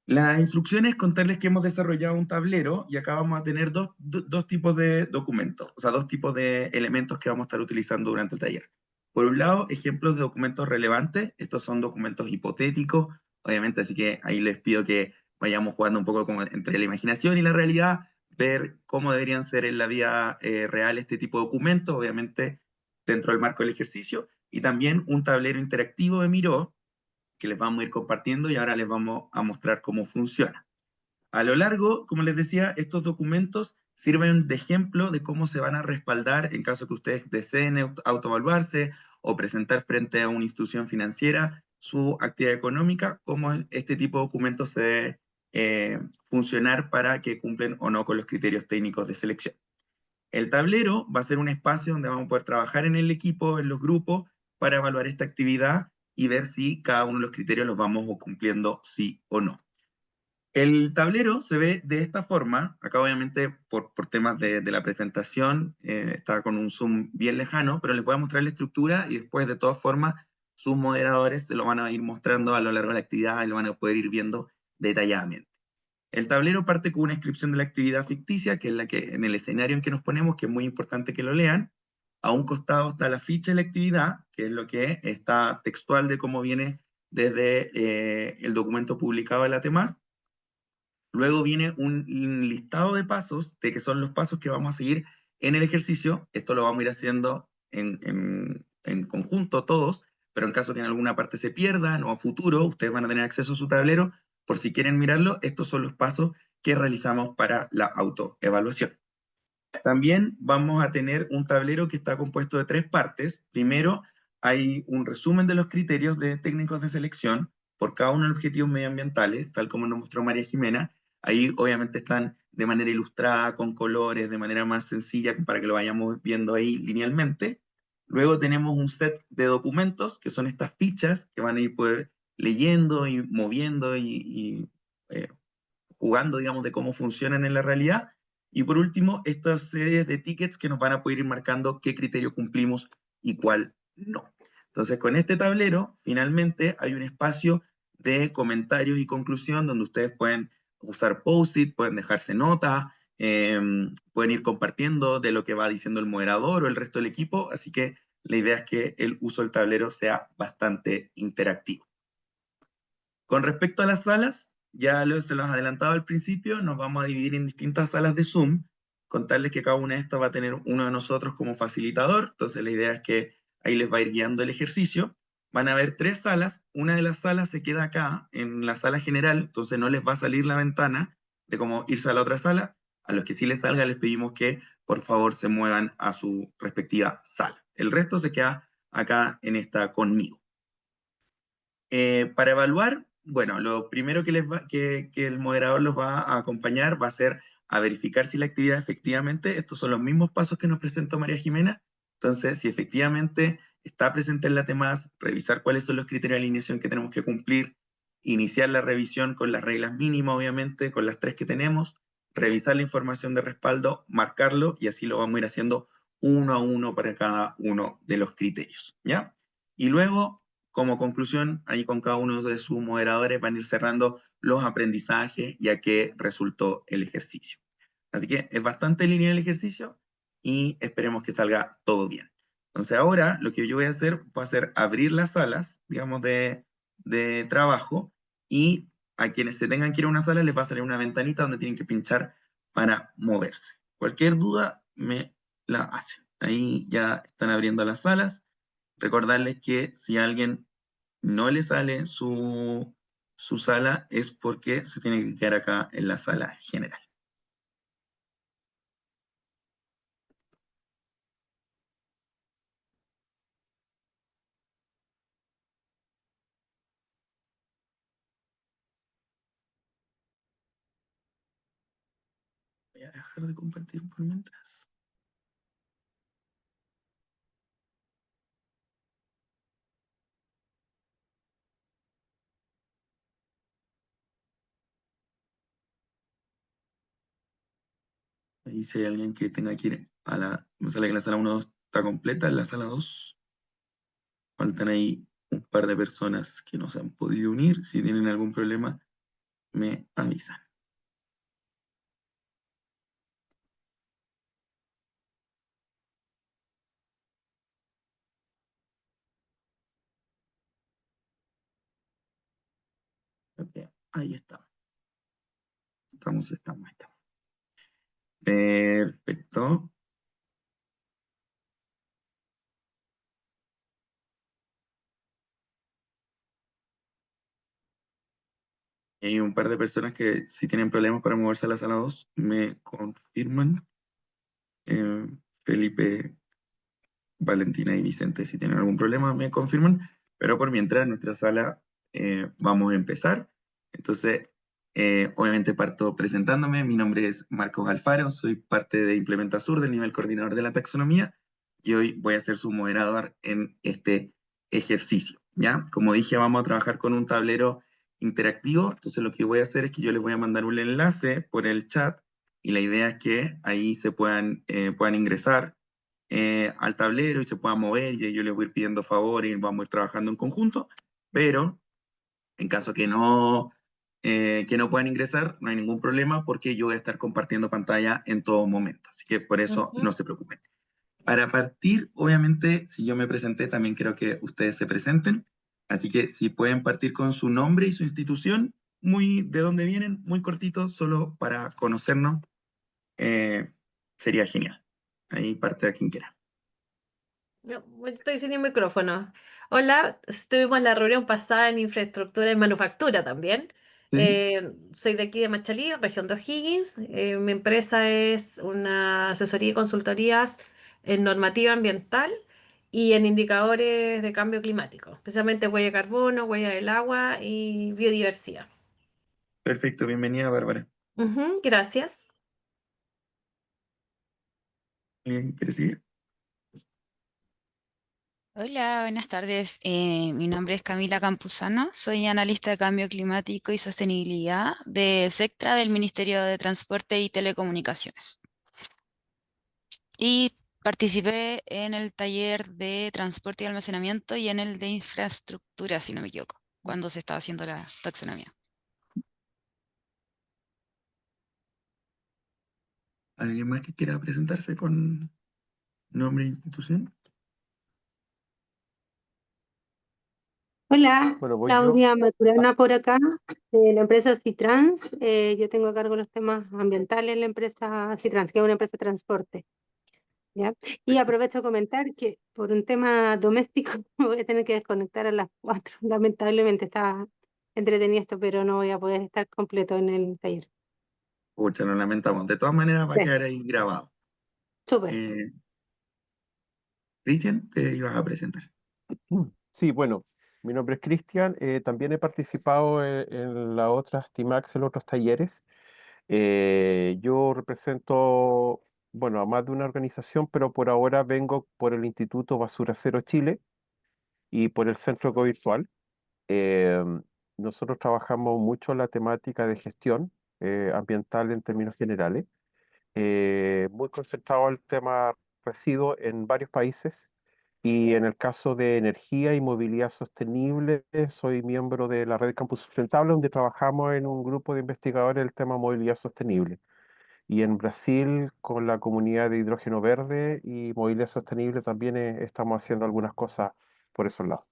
A: Las instrucciones, contarles que hemos desarrollado un tablero y acá vamos a tener dos tipos de documentos, o sea, 2 tipos de elementos que vamos a estar utilizando durante el taller. Por un lado, ejemplos de documentos relevantes. Estos son documentos hipotéticos, obviamente, así que ahí les pido que vayamos jugando un poco como entre la imaginación y la realidad, ver cómo deberían ser en la vida real este tipo de documentos, obviamente dentro del marco del ejercicio, y también un tablero interactivo de Miro, que les vamos a ir compartiendo y ahora les vamos a mostrar cómo funciona. A lo largo, como les decía, estos documentos sirven de ejemplo de cómo se van a respaldar en caso que ustedes deseen autoevaluarse o presentar frente a una institución financiera su actividad económica, cómo este tipo de documentos se debe funcionar para que cumplen o no con los criterios técnicos de selección. El tablero va a ser un espacio donde vamos a poder trabajar en el equipo, en los grupos, para evaluar esta actividad y ver si cada uno de los criterios los vamos cumpliendo sí o no. El tablero se ve de esta forma. Acá obviamente por temas de la presentación está con un zoom bien lejano, pero les voy a mostrar la estructura y después de todas formas sus moderadores se lo van a ir mostrando a lo largo de la actividad y lo van a poder ir viendo detalladamente. El tablero parte con una descripción de la actividad ficticia, que es la que en el escenario en que nos ponemos, que es muy importante que lo lean. A un costado está la ficha de la actividad, que es lo que está textual de cómo viene desde el documento publicado de la TEMAS. Luego viene un listado de pasos, de que son los pasos que vamos a seguir en el ejercicio. Esto lo vamos a ir haciendo en conjunto todos, pero en caso que en alguna parte se pierdan o a futuro, ustedes van a tener acceso a su tablero. Por si quieren mirarlo, estos son los pasos que realizamos para la autoevaluación. También vamos a tener un tablero que está compuesto de 3 partes. Primero, hay un resumen de los criterios de técnicos de selección por cada uno de los objetivos medioambientales, tal como nos mostró María Jimena. Ahí obviamente están de manera ilustrada, con colores, de manera más sencilla, para que lo vayamos viendo ahí linealmente. Luego tenemos un set de documentos, que son estas fichas que van a ir poder leyendo y moviendo y jugando, digamos, de cómo funcionan en la realidad. Y por último, estas series de tickets que nos van a poder ir marcando qué criterio cumplimos y cuál no. Entonces, con este tablero, finalmente hay un espacio de comentarios y conclusión donde ustedes pueden usar post-it, pueden dejarse notas, pueden ir compartiendo de lo que va diciendo el moderador o el resto del equipo, así que la idea es que el uso del tablero sea bastante interactivo. Con respecto a las salas, ya se los adelantaba al principio, nos vamos a dividir en distintas salas de Zoom, contarles que cada una de estas va a tener uno de nosotros como facilitador, entonces la idea es que ahí les va a ir guiando el ejercicio. Van a haber 3 salas, una de las salas se queda acá, en la sala general, entonces no les va a salir la ventana de cómo irse a la otra sala. A los que sí les salga les pedimos que por favor se muevan a su respectiva sala. El resto se queda acá en esta conmigo. Para evaluar, bueno, lo primero que el moderador los va a acompañar va a ser a verificar si la actividad efectivamente, estos son los mismos pasos que nos presentó María Jimena, entonces si efectivamente está presente en la TEMAS, revisar cuáles son los criterios de alineación que tenemos que cumplir, iniciar la revisión con las reglas mínimas, obviamente, con las 3 que tenemos, revisar la información de respaldo, marcarlo, y así lo vamos a ir haciendo uno a uno para cada uno de los criterios, ¿ya? Y luego, como conclusión, ahí con cada uno de sus moderadores van a ir cerrando los aprendizajes y a qué resultó el ejercicio. Así que es bastante lineal el ejercicio y esperemos que salga todo bien. Entonces ahora lo que yo voy a hacer va a ser abrir las salas, digamos, de trabajo, y a quienes se tengan que ir a una sala les va a salir una ventanita donde tienen que pinchar para moverse. Cualquier duda me la hacen. Ahí ya están abriendo las salas. Recordarles que si a alguien no le sale su sala es porque se tiene que quedar acá en la sala general. Voy a dejar de compartir por mientras. Ahí si hay alguien que tenga que ir a me sale que la sala 1 está completa, en la sala 2 faltan ahí un par de personas que no se han podido unir. Si tienen algún problema, me avisan. Okay, ahí está. Estamos. Perfecto. Hay un par de personas que si tienen problemas para moverse a la sala 2, me confirman. Felipe, Valentina y Vicente, si tienen algún problema, me confirman. Pero por mientras, en nuestra sala vamos a empezar. Entonces, Obviamente parto presentándome, mi nombre es Marcos Alfaro, soy parte de Implementa Sur del nivel coordinador de la taxonomía y hoy voy a ser su moderador en este ejercicio, ¿ya? Como dije, vamos a trabajar con un tablero interactivo, entonces lo que voy a hacer es que yo les voy a mandar un enlace por el chat y la idea es que ahí se puedan ingresar al tablero y se puedan mover y yo les voy a ir pidiendo favores y vamos a ir trabajando en conjunto, pero en caso que no puedan ingresar, no hay ningún problema porque yo voy a estar compartiendo pantalla en todo momento, así que por eso no se preocupen. Para partir, obviamente, si yo me presenté, también quiero que ustedes se presenten, así que si pueden partir con su nombre y su institución, de dónde vienen, muy cortito, solo para conocernos, sería genial. Ahí parte a quien quiera.
D: No, estoy sin el micrófono. Hola, estuvimos en la reunión pasada en infraestructura y manufactura también.
A: ¿Sí?
D: Soy de aquí de Machalí, región de O'Higgins. Mi empresa es una asesoría y consultorías en normativa ambiental y en indicadores de cambio climático, especialmente huella de carbono, huella del agua y biodiversidad.
A: Perfecto, bienvenida, Bárbara.
D: Ujú, gracias.
A: ¿Alguien quiere seguir?
E: Hola, buenas tardes. Mi nombre es Camila Campuzano, soy analista de cambio climático y sostenibilidad de SECTRA del Ministerio de Transporte y Telecomunicaciones. Y participé en el taller de transporte y almacenamiento y en el de infraestructura, si no me equivoco, cuando se estaba haciendo la taxonomía.
A: ¿Alguien más que quiera presentarse con nombre e institución?
F: Hola,
G: Bueno, voy yo.
F: Claudia Maturana por acá, de la empresa Citrans. Yo tengo a cargo los temas ambientales en la empresa Citrans, que es una empresa de transporte. ¿Ya? Y aprovecho a comentar que por un tema doméstico me voy a tener que desconectar a las 4. Lamentablemente está entretenido esto, pero no voy a poder estar completo en el taller.
A: Pucha, lo lamentamos. De todas maneras va a
F: Sí,
A: quedar ahí grabado.
F: súper.
A: Cristian, te ibas a presentar.
G: Sí, bueno, mi nombre es Cristian. También he participado en las otras TIMAX, en otros talleres. Yo represento, bueno, a más de una organización, pero por ahora vengo por el Instituto Basura Cero Chile y por el Centro Ecovirtual. Nosotros trabajamos mucho la temática de gestión ambiental en términos generales, muy concentrado al tema residuos en varios países. Y en el caso de energía y movilidad sostenible, soy miembro de la Red Campus Sustentable, donde trabajamos en un grupo de investigadores del tema movilidad sostenible. Y en Brasil, con la comunidad de hidrógeno verde y movilidad sostenible, también estamos haciendo algunas cosas por esos lados.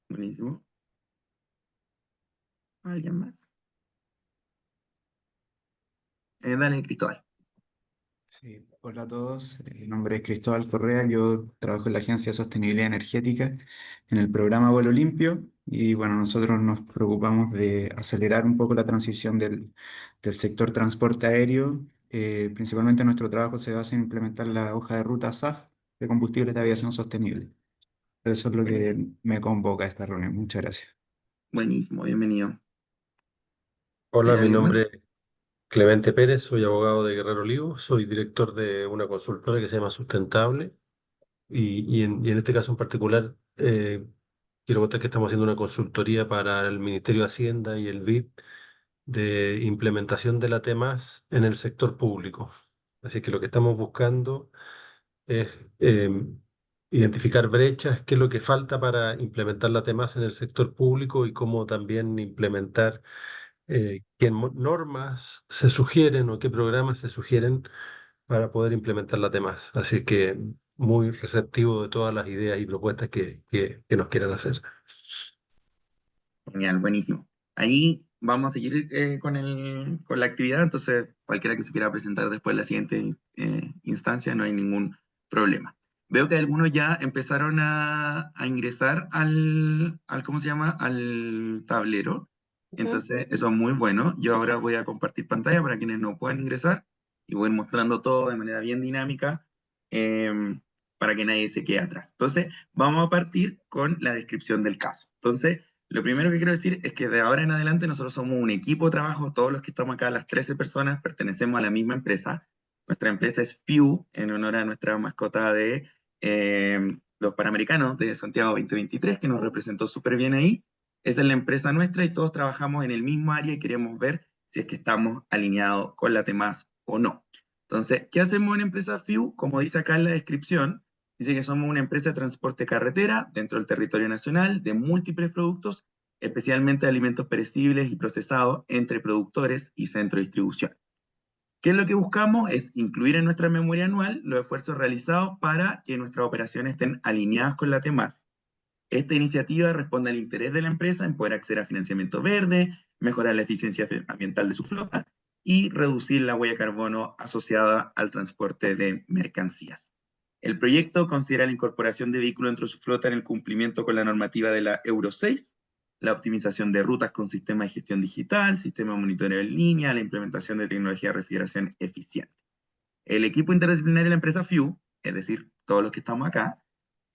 A: Buenísimo. ¿Alguien más? Dale, Cristóbal.
H: Sí, hola a todos. Mi nombre es Cristóbal Correa. Yo trabajo en la Agencia de Sostenibilidad Energética en el programa Vuelo Limpio. Y bueno, nosotros nos preocupamos de acelerar un poco la transición del sector transporte aéreo. Principalmente nuestro trabajo se basa en implementar la hoja de ruta SAF de combustible de aviación sostenible. Eso es lo que me convoca a esta reunión. Muchas gracias.
A: Buenísimo, bienvenido.
I: Hola, mi
A: ¿Alguien
I: nombre
A: más?
I: es Clemente Pérez, soy abogado de Guerrero Olivo, soy director de una consultora que se llama Sustentable y en este caso en particular quiero contar que estamos haciendo una consultoría para el Ministerio de Hacienda y el BID de implementación de la T+, en el sector público. Así que lo que estamos buscando es identificar brechas, qué es lo que falta para implementar la T+ en el sector público y cómo también implementar qué normas se sugieren o qué programas se sugieren para poder implementar la temas. Así que muy receptivo de todas las ideas y propuestas que nos quieran hacer.
A: Genial, buenísimo. Ahí vamos a seguir con la actividad, entonces cualquiera que se quiera presentar después de la siguiente instancia, no hay ningún problema. Veo que algunos ya empezaron a ingresar ¿cómo se llama? Al tablero. Entonces, eso es muy bueno. Yo ahora voy a compartir pantalla para quienes no puedan ingresar y voy a ir mostrando todo de manera bien dinámica para que nadie se quede atrás. Entonces, vamos a partir con la descripción del caso. Entonces, lo primero que quiero decir es que de ahora en adelante nosotros somos un equipo de trabajo, todos los que estamos acá, las 13 personas, pertenecemos a la misma empresa. Nuestra empresa es FIU, en honor a nuestra mascota de los Panamericanos de Santiago 2023, que nos representó súper bien ahí. Esa es la empresa nuestra y todos trabajamos en el mismo área y queremos ver si es que estamos alineados con la TEMAS o no. Entonces, ¿qué hacemos en empresa FIU? Como dice acá en la descripción, dice que somos una empresa de transporte carretera dentro del territorio nacional de múltiples productos, especialmente de alimentos perecibles y procesados entre productores y centro de distribución. ¿Qué es lo que buscamos? Es incluir en nuestra memoria anual los esfuerzos realizados para que nuestras operaciones estén alineadas con la TEMAS. Esta iniciativa responde al interés de la empresa en poder acceder a financiamiento verde, mejorar la eficiencia ambiental de su flota y reducir la huella de carbono asociada al transporte de mercancías. El proyecto considera la incorporación de vehículos dentro de su flota en el cumplimiento con la normativa de la Euro 6, la optimización de rutas con sistema de gestión digital, sistema de monitoreo en línea, la implementación de tecnología de refrigeración eficiente. El equipo interdisciplinario de la empresa FIU, es decir, todos los que estamos acá,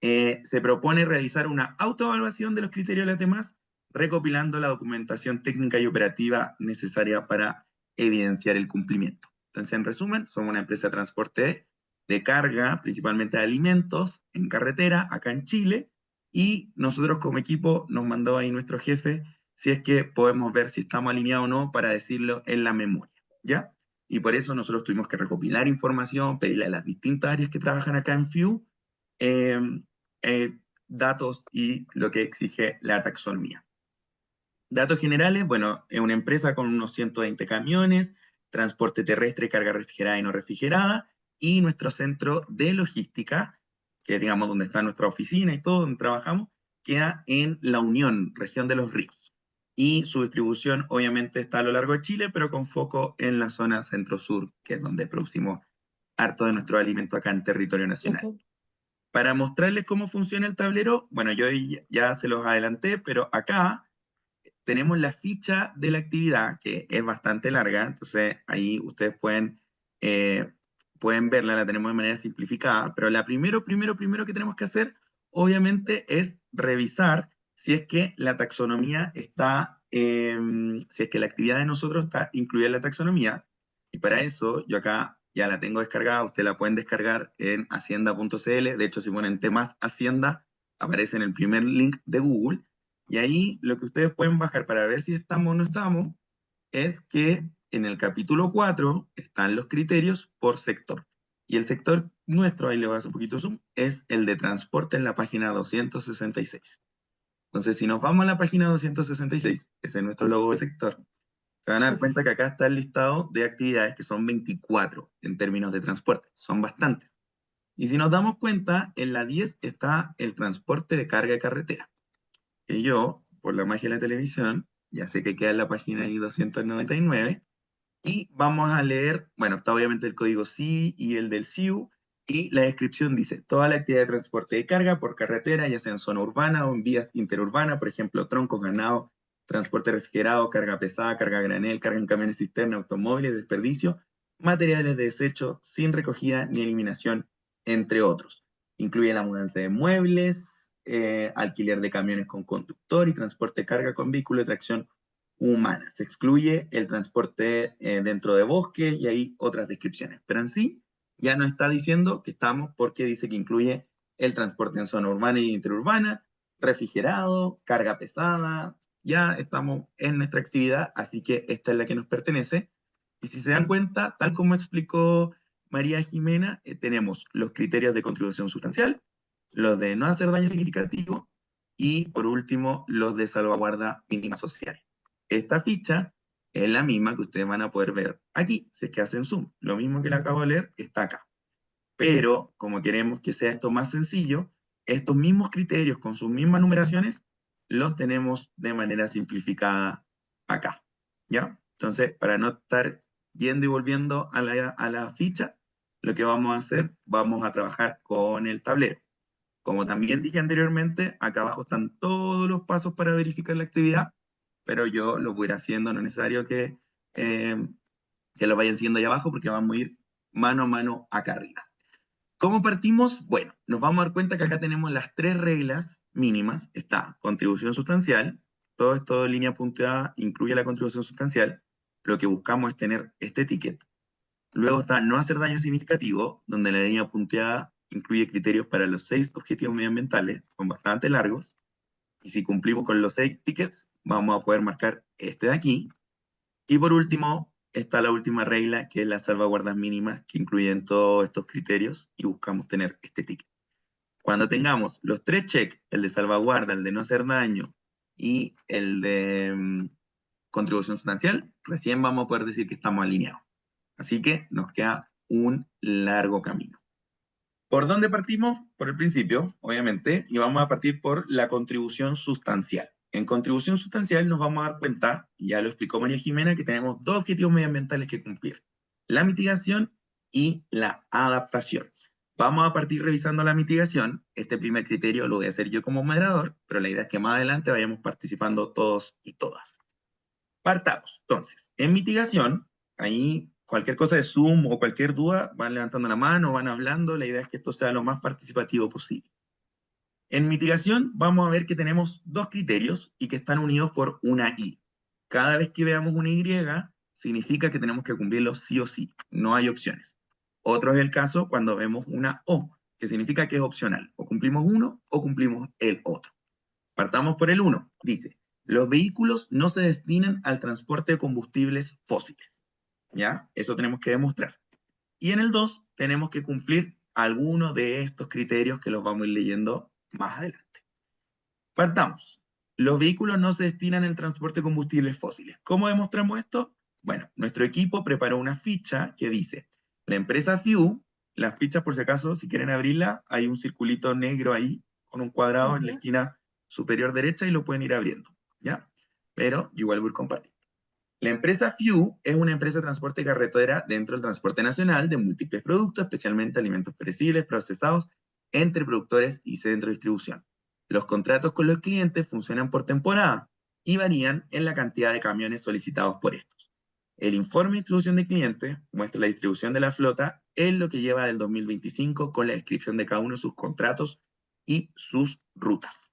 A: se propone realizar una autoevaluación de los criterios de la TEMAS, recopilando la documentación técnica y operativa necesaria para evidenciar el cumplimiento. Entonces, en resumen, somos una empresa de transporte de carga, principalmente de alimentos, en carretera, acá en Chile, y nosotros como equipo nos mandó ahí nuestro jefe si es que podemos ver si estamos alineados o no para decirlo en la memoria, ¿ya? Y por eso nosotros tuvimos que recopilar información, pedirle a las distintas áreas que trabajan acá en FIU, datos y lo que exige la taxonomía. Datos generales, bueno, es una empresa con unos 120 camiones, transporte terrestre, carga refrigerada y no refrigerada, y nuestro centro de logística, que es, digamos, donde está nuestra oficina y todo, donde trabajamos, queda en La Unión, región de Los Ríos. Y su distribución, obviamente, está a lo largo de Chile, pero con foco en la zona centro-sur, que es donde producimos harto de nuestro alimento acá en territorio nacional. Para mostrarles cómo funciona el tablero, bueno, yo ya se los adelanté, pero acá tenemos la ficha de la actividad, que es bastante larga, entonces ahí ustedes pueden verla, la tenemos de manera simplificada, pero la primero que tenemos que hacer, obviamente, es revisar si es que la taxonomía está, si es que la actividad de nosotros está incluida en la taxonomía, y para eso yo acá ya la tengo descargada, ustedes la pueden descargar en hacienda.cl, de hecho si ponen temas Hacienda, aparece en el primer link de Google, y ahí lo que ustedes pueden bajar para ver si estamos o no estamos, es que en el capítulo 4 están los criterios por sector. Y el sector nuestro, ahí le voy a hacer un poquito zoom, es el de transporte en la página 266. Entonces, si nos vamos a la página 266, ese es nuestro logo de sector, se van a dar cuenta que acá está el listado de actividades, que son 24 en términos de transporte, son bastantes. Y si nos damos cuenta, en la 10 está el transporte de carga de carretera, que yo, por la magia de la televisión, ya sé que queda en la página ahí 299, y vamos a leer, bueno, está obviamente el código SI y el del SIU, y la descripción dice, toda la actividad de transporte de carga por carretera, ya sea en zona urbana o en vías interurbanas, por ejemplo, troncos, ganado, transporte refrigerado, carga pesada, carga a granel, carga en camiones cisterna, automóviles, desperdicio, materiales de desecho sin recogida ni eliminación, entre otros. Incluye la mudanza de muebles, alquiler de camiones con conductor y transporte de carga con vehículo de tracción humana. Se excluye el transporte dentro de bosques y hay otras descripciones. Pero en sí, ya nos está diciendo que estamos porque dice que incluye el transporte en zona urbana y interurbana, refrigerado, carga pesada. Ya estamos en nuestra actividad, así que esta es la que nos pertenece. Y si se dan cuenta, tal como explicó María Jimena, tenemos los criterios de contribución sustancial, los de no hacer daño significativo y, por último, los de salvaguarda mínima social. Esta ficha es la misma que ustedes van a poder ver aquí, si es que hacen zoom. Lo mismo que le acabo de leer está acá. Pero, como queremos que sea esto más sencillo, estos mismos criterios con sus mismas numeraciones los tenemos de manera simplificada acá, ¿ya? Entonces, para no estar yendo y volviendo a la ficha, lo que vamos a hacer, vamos a trabajar con el tablero. Como también dije anteriormente, acá abajo están todos los pasos para verificar la actividad, pero yo lo voy a ir haciendo, no es necesario que lo vayan siguiendo ahí abajo, porque vamos a ir mano a mano acá arriba. ¿Cómo partimos? Bueno, nos vamos a dar cuenta que acá tenemos las 3 reglas mínimas. Está contribución sustancial, todo esto en línea punteada incluye la contribución sustancial, lo que buscamos es tener este ticket. Luego está no hacer daño significativo, donde la línea punteada incluye criterios para los 6 objetivos medioambientales, son bastante largos, y si cumplimos con los 6 tickets, vamos a poder marcar este de aquí. Y por último, está la última regla, que es las salvaguardas mínimas, que incluyen todos estos criterios, y buscamos tener este ticket. Cuando tengamos los 3 checks, el de salvaguarda, el de no hacer daño, y el de contribución sustancial, recién vamos a poder decir que estamos alineados. Así que nos queda un largo camino. ¿Por dónde partimos? Por el principio, obviamente, y vamos a partir por la contribución sustancial. En contribución sustancial nos vamos a dar cuenta, y ya lo explicó María Jimena, que tenemos 2 objetivos medioambientales que cumplir: la mitigación y la adaptación. Vamos a partir revisando la mitigación. Este primer criterio lo voy a hacer yo como moderador, pero la idea es que más adelante vayamos participando todos y todas. Partamos. Entonces, en mitigación, ahí cualquier cosa de Zoom o cualquier duda, van levantando la mano, van hablando. La idea es que esto sea lo más participativo posible. En mitigación vamos a ver que tenemos 2 criterios y que están unidos por una I. Cada vez que veamos una Y, significa que tenemos que cumplirlo sí o sí, no hay opciones. Otro es el caso cuando vemos una O, que significa que es opcional. O cumplimos uno o cumplimos el otro. Partamos por el 1. Dice: los vehículos no se destinan al transporte de combustibles fósiles. ¿Ya? Eso tenemos que demostrar. Y en el 2 tenemos que cumplir alguno de estos criterios que los vamos a ir leyendo más adelante. Partamos. Los vehículos no se destinan al transporte de combustibles fósiles. ¿Cómo demostramos esto? Bueno, nuestro equipo preparó una ficha que dice: la empresa FIU, las fichas por si acaso, si quieren abrirla, hay un circulito negro ahí, con un cuadrado en la esquina superior derecha y lo pueden ir abriendo, ¿ya? Pero igual voy a compartir. La empresa FIU es una empresa de transporte carretera dentro del transporte nacional de múltiples productos, especialmente alimentos perecibles, procesados, entre productores y centro de distribución. Los contratos con los clientes funcionan por temporada y varían en la cantidad de camiones solicitados por estos. El informe de distribución de clientes muestra la distribución de la flota en lo que lleva del 2025 con la descripción de cada uno de sus contratos y sus rutas.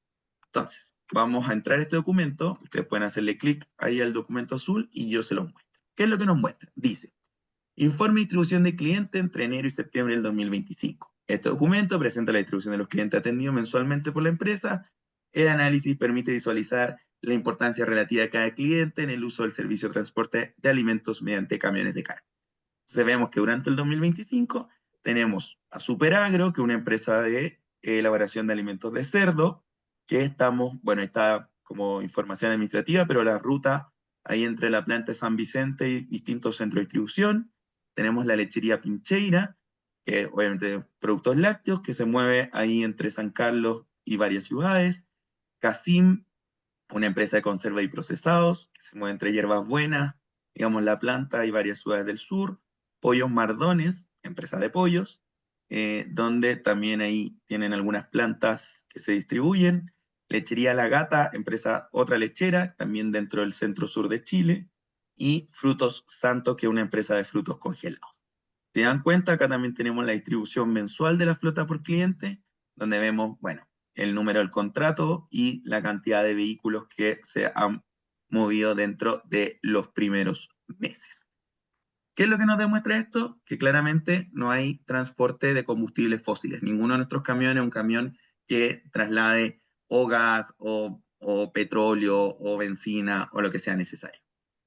A: Entonces, vamos a entrar a este documento. Ustedes pueden hacerle clic ahí al documento azul y yo se lo muestro. ¿Qué es lo que nos muestra? Dice: informe de distribución de clientes entre enero y septiembre del 2025. Este documento presenta la distribución de los clientes atendidos mensualmente por la empresa. El análisis permite visualizar la importancia relativa de cada cliente en el uso del servicio de transporte de alimentos mediante camiones de carga. Entonces vemos que durante el 2025 tenemos a Superagro, que es una empresa de elaboración de alimentos de cerdo, que estamos, bueno, está como información administrativa, pero la ruta ahí entre la planta de San Vicente y distintos centros de distribución. Tenemos la lechería Pincheira, que obviamente productos lácteos, que se mueve ahí entre San Carlos y varias ciudades. Casim, una empresa de conserva y procesados, que se mueve entre Hierbas Buenas, digamos, la planta y varias ciudades del sur. Pollos Mardones, empresa de pollos, donde también ahí tienen algunas plantas que se distribuyen. Lechería La Gata, empresa otra lechera, también dentro del centro sur de Chile. Y Frutos Santos, que es una empresa de frutos congelados. ¿Se dan cuenta? Acá también tenemos la distribución mensual de la flota por cliente, donde vemos, bueno, el número del contrato y la cantidad de vehículos que se han movido dentro de los primeros meses. ¿Qué es lo que nos demuestra esto? Que claramente no hay transporte de combustibles fósiles. Ninguno de nuestros camiones es un camión que traslade o gas o petróleo o benzina o lo que sea necesario.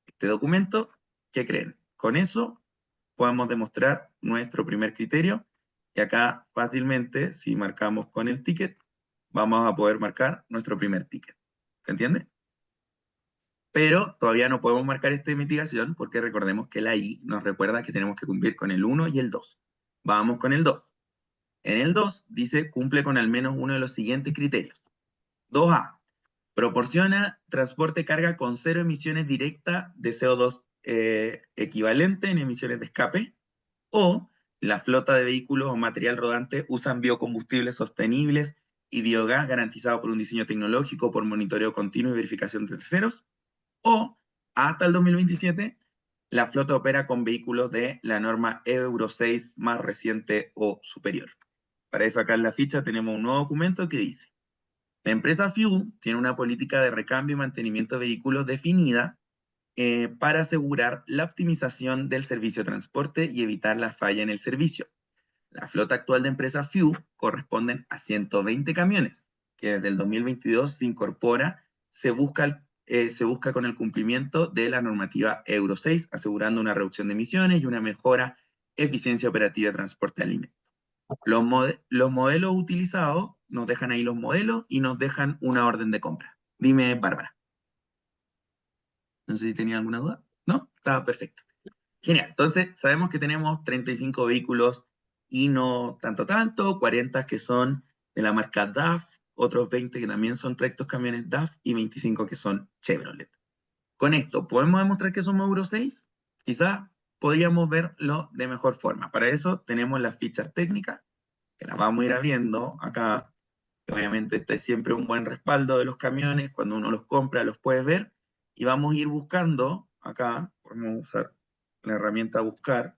A: Este documento, ¿qué creen? Con eso podemos demostrar nuestro primer criterio, y acá fácilmente, si marcamos con el ticket, vamos a poder marcar nuestro primer ticket. ¿Se entiende? Pero todavía no podemos marcar esta mitigación porque recordemos que la I nos recuerda que tenemos que cumplir con el 1 y el 2. Vamos con el 2. En el 2 dice: cumple con al menos uno de los siguientes criterios. 2A. Proporciona transporte carga con 0 emisiones directas de CO2 equivalente en emisiones de escape. O la flota de vehículos o material rodante usan biocombustibles sostenibles y biogás garantizado por un diseño tecnológico, por monitoreo continuo y verificación de terceros. O hasta el 2027 la flota opera con vehículos de la norma Euro 6 más reciente o superior. Para eso acá en la ficha tenemos un nuevo documento que dice: La empresa Fuel tiene una política de recambio y mantenimiento de vehículos definida para asegurar la optimización del servicio de transporte y evitar la falla en el servicio. La flota actual de empresa Fuel corresponden a 120 camiones, que desde el 2022 se incorpora, se busca con el cumplimiento de la normativa Euro 6, asegurando una reducción de emisiones y una mejora eficiencia operativa de transporte de alimentos. Los modelos utilizados, nos dejan ahí los modelos y nos dejan una orden de compra. Dime, Bárbara. No sé si tenía alguna duda. ¿No? Está perfecto. Genial. Entonces, sabemos que tenemos 35 vehículos y no tanto, 40 que son de la marca DAF, otros 20 que también son tractos camiones DAF y 25 que son Chevrolet. Con esto, ¿podemos demostrar que somos Euro 6? Quizás podríamos verlo de mejor forma. Para eso tenemos las fichas técnicas, que las vamos a ir viendo acá. Obviamente este es siempre un buen respaldo de los camiones, cuando uno los compra los puedes ver, y vamos a ir buscando, acá podemos usar la herramienta buscar,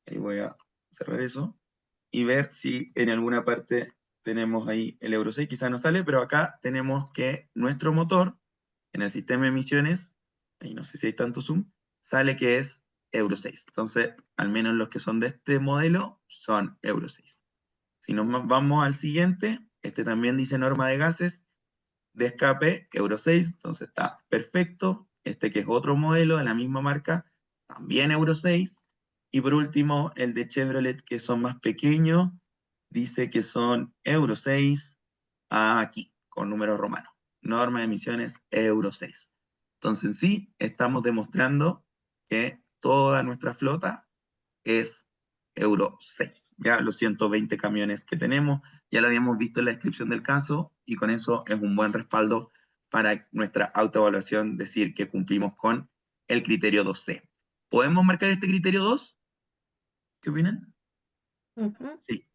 A: ahí voy a cerrar eso, y ver si en alguna parte tenemos ahí el Euro 6, quizás no sale, pero acá tenemos que nuestro motor, en el sistema de emisiones, ahí no sé si hay tanto zoom, sale que es Euro 6. Entonces, al menos los que son de este modelo son Euro 6. Si nos vamos al siguiente, este también dice norma de gases de escape Euro 6, entonces está perfecto. Este que es otro modelo de la misma marca, también Euro 6. Y por último, el de Chevrolet, que son más pequeños, dice que son Euro 6 aquí, con números romanos. Norma de emisiones Euro 6. Entonces sí, estamos demostrando que toda nuestra flota es Euro 6. Ya los 120 camiones que tenemos, ya lo habíamos visto en la descripción del caso, y con eso es un buen respaldo para nuestra autoevaluación, decir que cumplimos con el criterio 2C. ¿Podemos marcar este criterio 2? ¿Qué opinan? Sí.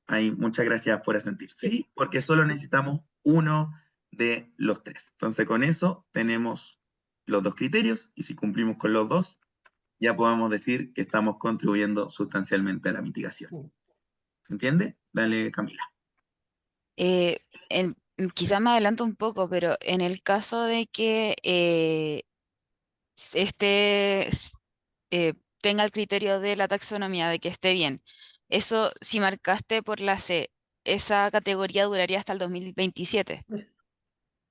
A: Ahí, muchas gracias por asentir. Sí, porque solo necesitamos uno de los tres. Entonces, con eso tenemos los dos criterios, y si cumplimos con los dos, ya podemos decir que estamos contribuyendo sustancialmente a la mitigación. ¿Se entiende? Dale, Camila.
E: Quizás me adelanto un poco, pero en el caso de que tenga el criterio de la taxonomía, de que esté bien, eso si marcaste por la C, esa categoría duraría hasta el 2027.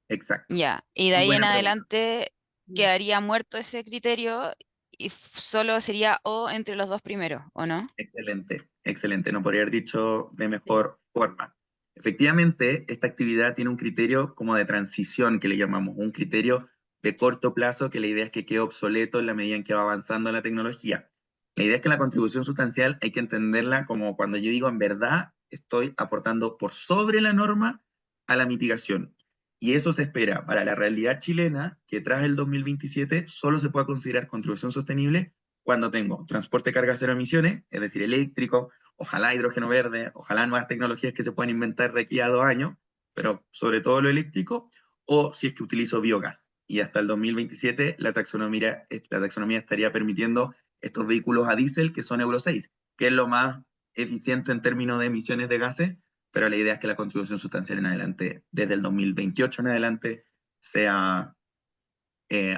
A: Exacto.
E: Ya, y de
A: Muy
E: ahí en
A: buena pregunta.
E: adelante quedaría muerto ese criterio y solo sería O entre los dos primeros, ¿o no?
A: Excelente, excelente. No podría haber dicho de mejor forma. Efectivamente, esta actividad tiene un criterio como de transición, que le llamamos, un criterio de corto plazo, que la idea es que quede obsoleto en la medida en que va avanzando la tecnología. La idea es que la contribución sustancial hay que entenderla como cuando yo digo en verdad estoy aportando por sobre la norma a la mitigación. Y eso se espera para la realidad chilena, que tras el 2027 solo se puede considerar contribución sostenible cuando tengo transporte de carga cero emisiones, es decir, eléctrico, ojalá hidrógeno verde, ojalá nuevas tecnologías que se puedan inventar de aquí a 2 años, pero sobre todo lo eléctrico, o si es que utilizo biogás. Y hasta el 2027 la taxonomía estaría permitiendo estos vehículos a diésel que son Euro 6, que es lo más eficiente en términos de emisiones de gases, pero la idea es que la contribución sustancial en adelante, desde el 2028 en adelante, sea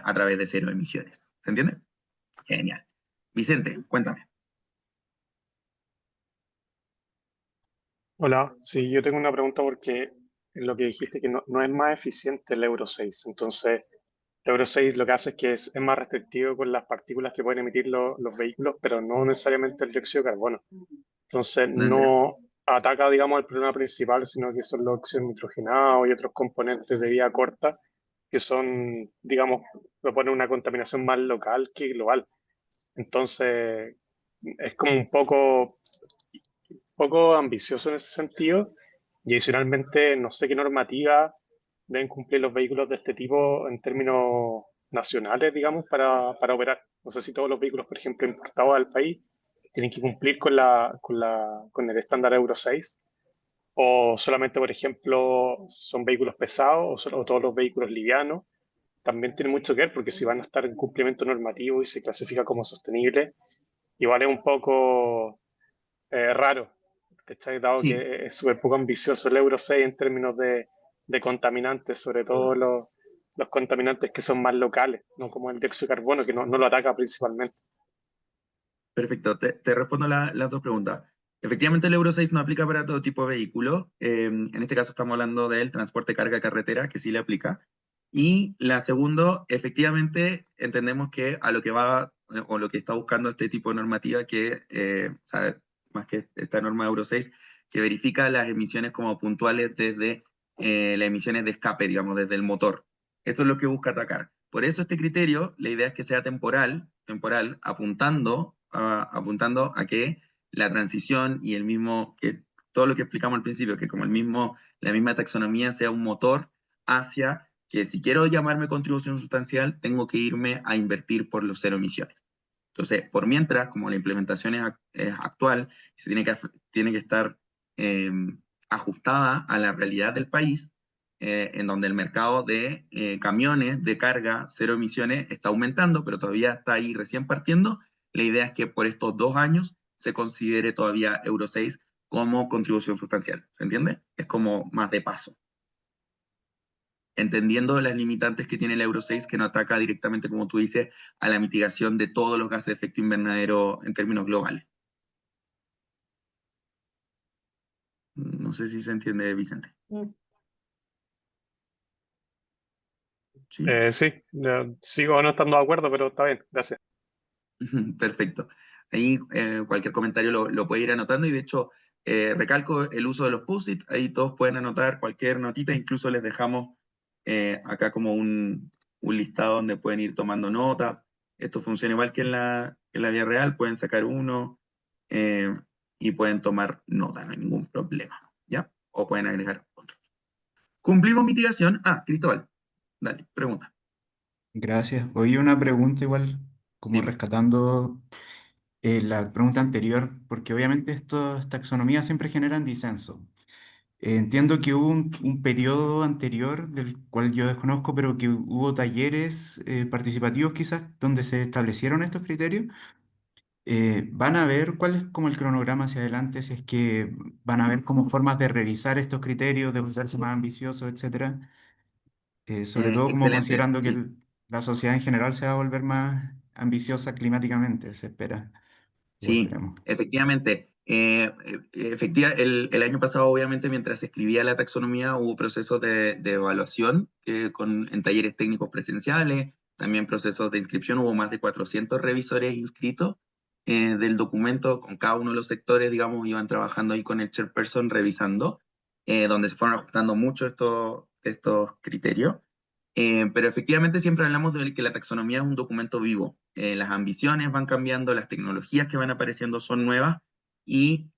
A: a través de cero emisiones. ¿Se entiende? Genial. Vicente, cuéntame.
J: Hola, sí, yo tengo una pregunta porque en lo que dijiste que no es más eficiente el Euro 6. Entonces, el Euro 6 lo que hace es que es más restrictivo con las partículas que pueden emitir los vehículos, pero no necesariamente el dióxido de carbono. Entonces, no ataca, digamos, el problema principal, sino que son los óxidos nitrogenados y otros componentes de vida corta que son, digamos, proponen una contaminación más local que global. Entonces, es como un poco ambicioso en ese sentido, y adicionalmente no sé qué normativa deben cumplir los vehículos de este tipo en términos nacionales, digamos, para operar. No sé si todos los vehículos, por ejemplo, importados al país tienen que cumplir con el estándar Euro 6, o solamente, por ejemplo, son vehículos pesados, o todos los vehículos livianos. También tiene mucho que ver, porque si van a estar en cumplimiento normativo y se clasifica como sostenible, igual es un poco raro, ¿cachai? Dado
A: Sí.
J: que es súper poco ambicioso el Euro 6 en términos de contaminantes, sobre todo los contaminantes que son más locales, ¿no? Como el dióxido de carbono, que no lo ataca principalmente.
A: Perfecto, te respondo las dos preguntas. Efectivamente, el Euro 6 no aplica para todo tipo de vehículo. En este caso estamos hablando del transporte carga carretera, que sí le aplica. Y la segunda, efectivamente, entendemos que a lo que va o lo que está buscando este tipo de normativa, que, o sea, más que esta norma Euro 6, que verifica las emisiones como puntuales desde las emisiones de escape, digamos, desde el motor. Eso es lo que busca atacar. Por eso este criterio, la idea es que sea temporal, apuntando a que la transición y el mismo, que todo lo que explicamos al principio, que como la misma taxonomía sea un motor hacia que si quiero llamarme contribución sustancial, tengo que irme a invertir por los cero emisiones. Entonces, por mientras, como la implementación es actual, se tiene que estar ajustada a la realidad del país, en donde el mercado de camiones de carga cero emisiones está aumentando, pero todavía está ahí recién partiendo. La idea es que por estos 2 años se considere todavía Euro 6 como contribución sustancial. ¿Se entiende? Es como más de paso. Entendiendo las limitantes que tiene el Euro 6, que no ataca directamente, como tú dices, a la mitigación de todos los gases de efecto invernadero en términos globales. No sé si se entiende, Vicente. ¿Sí?
J: Sí, sigo no estando de acuerdo, pero está bien, gracias.
A: Perfecto. Ahí cualquier comentario lo puede ir anotando y de hecho recalco el uso de los post-its, ahí todos pueden anotar cualquier notita, incluso les dejamos acá como un listado donde pueden ir tomando nota. Esto funciona igual que en la vida real, pueden sacar uno y pueden tomar nota, no hay ningún problema, ¿ya? O pueden agregar otro. ¿Cumplimos mitigación? Ah, Cristóbal, dale, pregunta.
H: Gracias. Oí una pregunta igual, como
A: Dime.
H: rescatando la pregunta anterior, porque obviamente estas taxonomías siempre generan disenso. Entiendo que hubo un periodo anterior del cual yo desconozco, pero que hubo talleres participativos quizás donde se establecieron estos criterios. ¿Van a ver cuál es como el cronograma hacia adelante? Si es que van a ver como formas de revisar estos criterios, de volverse más ambiciosos, etcétera. Sobre todo como
A: Excelente,
H: considerando que
A: sí.
H: la sociedad en general se va a volver más ambiciosa climáticamente, se espera, o
A: Sí,
H: esperemos.
A: efectivamente. El año pasado, obviamente, mientras se escribía la taxonomía, hubo procesos de evaluación en talleres técnicos presenciales, también procesos de inscripción, hubo más de 400 revisores inscritos del documento, con cada uno de los sectores, digamos, iban trabajando ahí con el chairperson revisando, donde se fueron ajustando mucho estos criterios. Pero efectivamente siempre hablamos de que la taxonomía es un documento vivo. Las ambiciones van cambiando, las tecnologías que van apareciendo son nuevas y,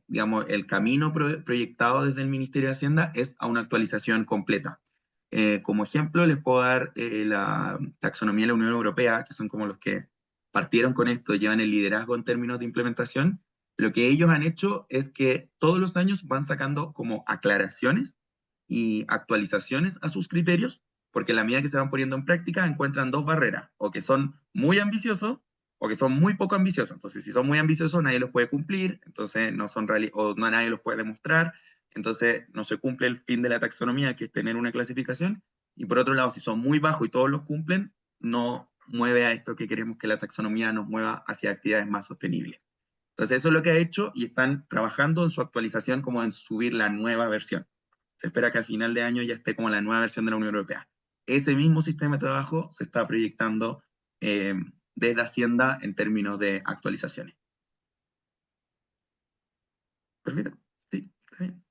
A: digamos, el camino proyectado desde el Ministerio de Hacienda es a una actualización completa. Como ejemplo, les puedo dar la taxonomía de la Unión Europea, que son como los que partieron con esto, llevan el liderazgo en términos de implementación. Lo que ellos han hecho es que todos los años van sacando como aclaraciones y actualizaciones a sus criterios, porque a la medida que se van poniendo en práctica encuentran dos barreras, o que son muy ambiciosos o que son muy poco ambiciosos. Entonces, si son muy ambiciosos, nadie los puede cumplir, entonces no son o no nadie los puede demostrar, entonces no se cumple el fin de la taxonomía, que es tener una clasificación, y por otro lado, si son muy bajos y todos los cumplen, no mueve a esto que queremos que la taxonomía nos mueva hacia actividades más sostenibles. Entonces, eso es lo que ha hecho y están trabajando en su actualización como en subir la nueva versión. Se espera que a final de año ya esté como la nueva versión de la Unión Europea. Ese mismo sistema de trabajo se está proyectando desde Hacienda en términos de actualizaciones. Perfecto. Sí, está bien.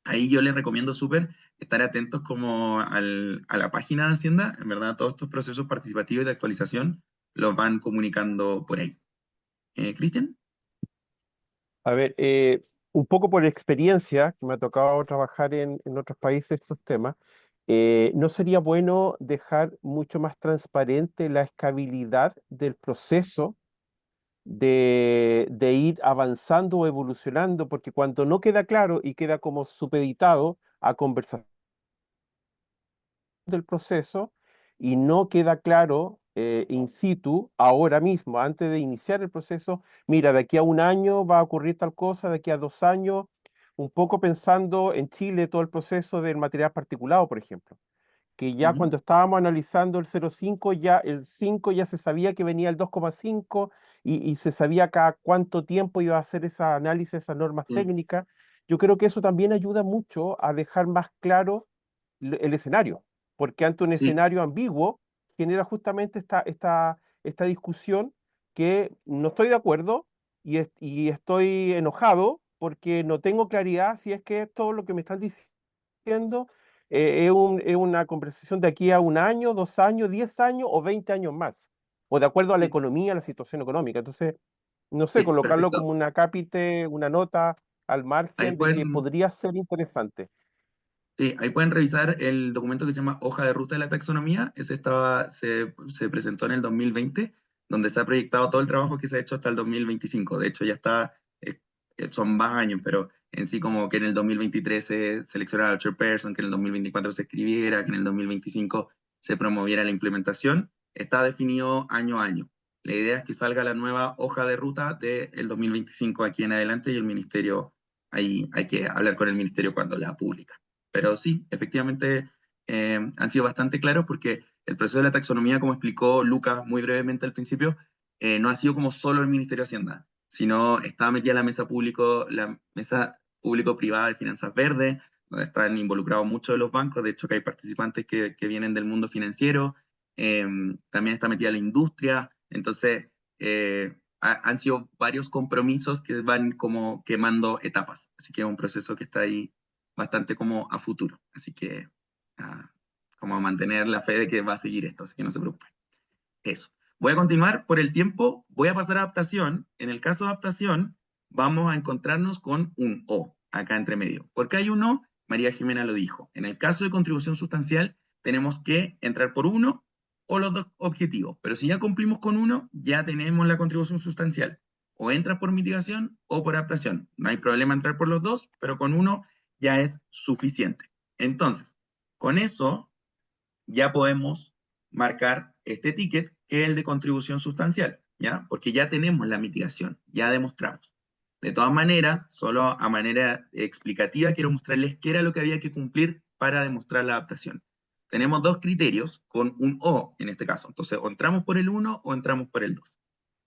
A: Ahí yo les recomiendo súper estar atentos como a la página de Hacienda. En verdad, todos estos procesos participativos de actualización los van comunicando por ahí. ¿Cristian?
G: A ver, un poco por experiencia, que me ha tocado trabajar en otros países estos temas, ¿no sería bueno dejar mucho más transparente la escalabilidad del proceso de ir avanzando o evolucionando? Porque cuando no queda claro y queda como supeditado a conversación del proceso y no queda claro in situ, ahora mismo, antes de iniciar el proceso, mira, de aquí a un año va a ocurrir tal cosa, de aquí a 2 años un poco pensando en Chile todo el proceso del material particulado, por ejemplo, que ya
A: Ujú.
G: cuando estábamos analizando el 0,5, ya el 5 ya se sabía que venía el 2,5 y se sabía cada cuánto tiempo iba a hacer esa análisis, esas normas
A: Mm,
G: técnicas. Yo creo que eso también ayuda mucho a dejar más claro el escenario, porque ante un
A: sí,
G: escenario ambiguo genera justamente esta discusión que no estoy de acuerdo y estoy enojado porque no tengo claridad si es que todo lo que me están diciendo es una conversación de aquí a 1 año, 2 años, 10 años o 20 años más, o de acuerdo a la
A: sí,
G: economía, a la situación económica. Entonces, no sé,
A: sí,
G: colocarlo
A: perfecto.
G: como una cápite, una nota al
A: Ahí
G: margen de que
A: pueden,
G: podría ser interesante.
A: sí, ahí pueden revisar el documento que se llama Hoja de Ruta de la Taxonomía. Se presentó en el 2020, donde se ha proyectado todo el trabajo que se ha hecho hasta el 2025. De hecho, ya está, son más años, pero en sí como que en el 2023 se seleccionara el chairperson, que en el 2024 se escribiera, que en el 2025 se promoviera la implementación. Está definido año a año. La idea es que salga la nueva hoja de ruta del 2025 aquí en adelante y el ministerio, ahí hay que hablar con el ministerio cuando la publica. Pero sí, efectivamente han sido bastante claros porque el proceso de la taxonomía, como explicó Lucas muy brevemente al principio, no ha sido como solo el Ministerio de Hacienda, sino estaba metida la mesa público-privada de finanzas verdes, donde están involucrados muchos de los bancos, de hecho que hay participantes que vienen del mundo financiero, también está metida la industria, entonces han sido varios compromisos que van como quemando etapas, así que es un proceso que está ahí bastante como a futuro. Así que, como mantener la fe de que va a seguir esto, así que no se preocupen. Eso. Voy a continuar por el tiempo, voy a pasar a adaptación. En el caso de adaptación, vamos a encontrarnos con un O, acá entre medio. ¿Por qué hay un O? María Jimena lo dijo. En el caso de contribución sustancial, tenemos que entrar por uno o los dos objetivos. Pero si ya cumplimos con uno, ya tenemos la contribución sustancial. O entras por mitigación o por adaptación. No hay problema entrar por los dos, pero con uno ya es suficiente. Entonces, con eso ya podemos marcar este ticket, que es el de contribución sustancial, ¿ya? Porque ya tenemos la mitigación, ya demostramos. De todas maneras, solo a manera explicativa, quiero mostrarles qué era lo que había que cumplir para demostrar la adaptación. Tenemos dos criterios con un O en este caso. Entonces, o entramos por el 1 o entramos por el 2.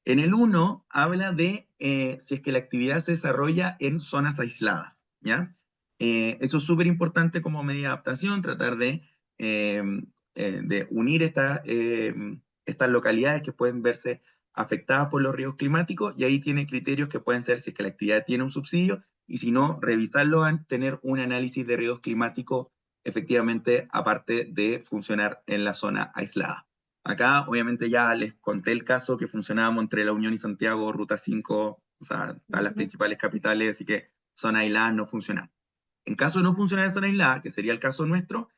A: En el 1 habla de si es que la actividad se desarrolla en zonas aisladas, ¿ya? Eso es súper importante como medida de adaptación, tratar de unir estas localidades que pueden verse afectadas por los riesgos climáticos, y ahí tiene criterios que pueden ser si es que la actividad tiene un subsidio, y si no, revisarlo antes, tener un análisis de riesgos climáticos efectivamente, aparte de funcionar en la zona aislada. Acá, obviamente, ya les conté el caso que funcionábamos entre La Unión y Santiago, Ruta 5, o sea, a las principales capitales, así que zona aislada no funciona. En caso de no funcionar en zona aislada, que sería el caso nuestro,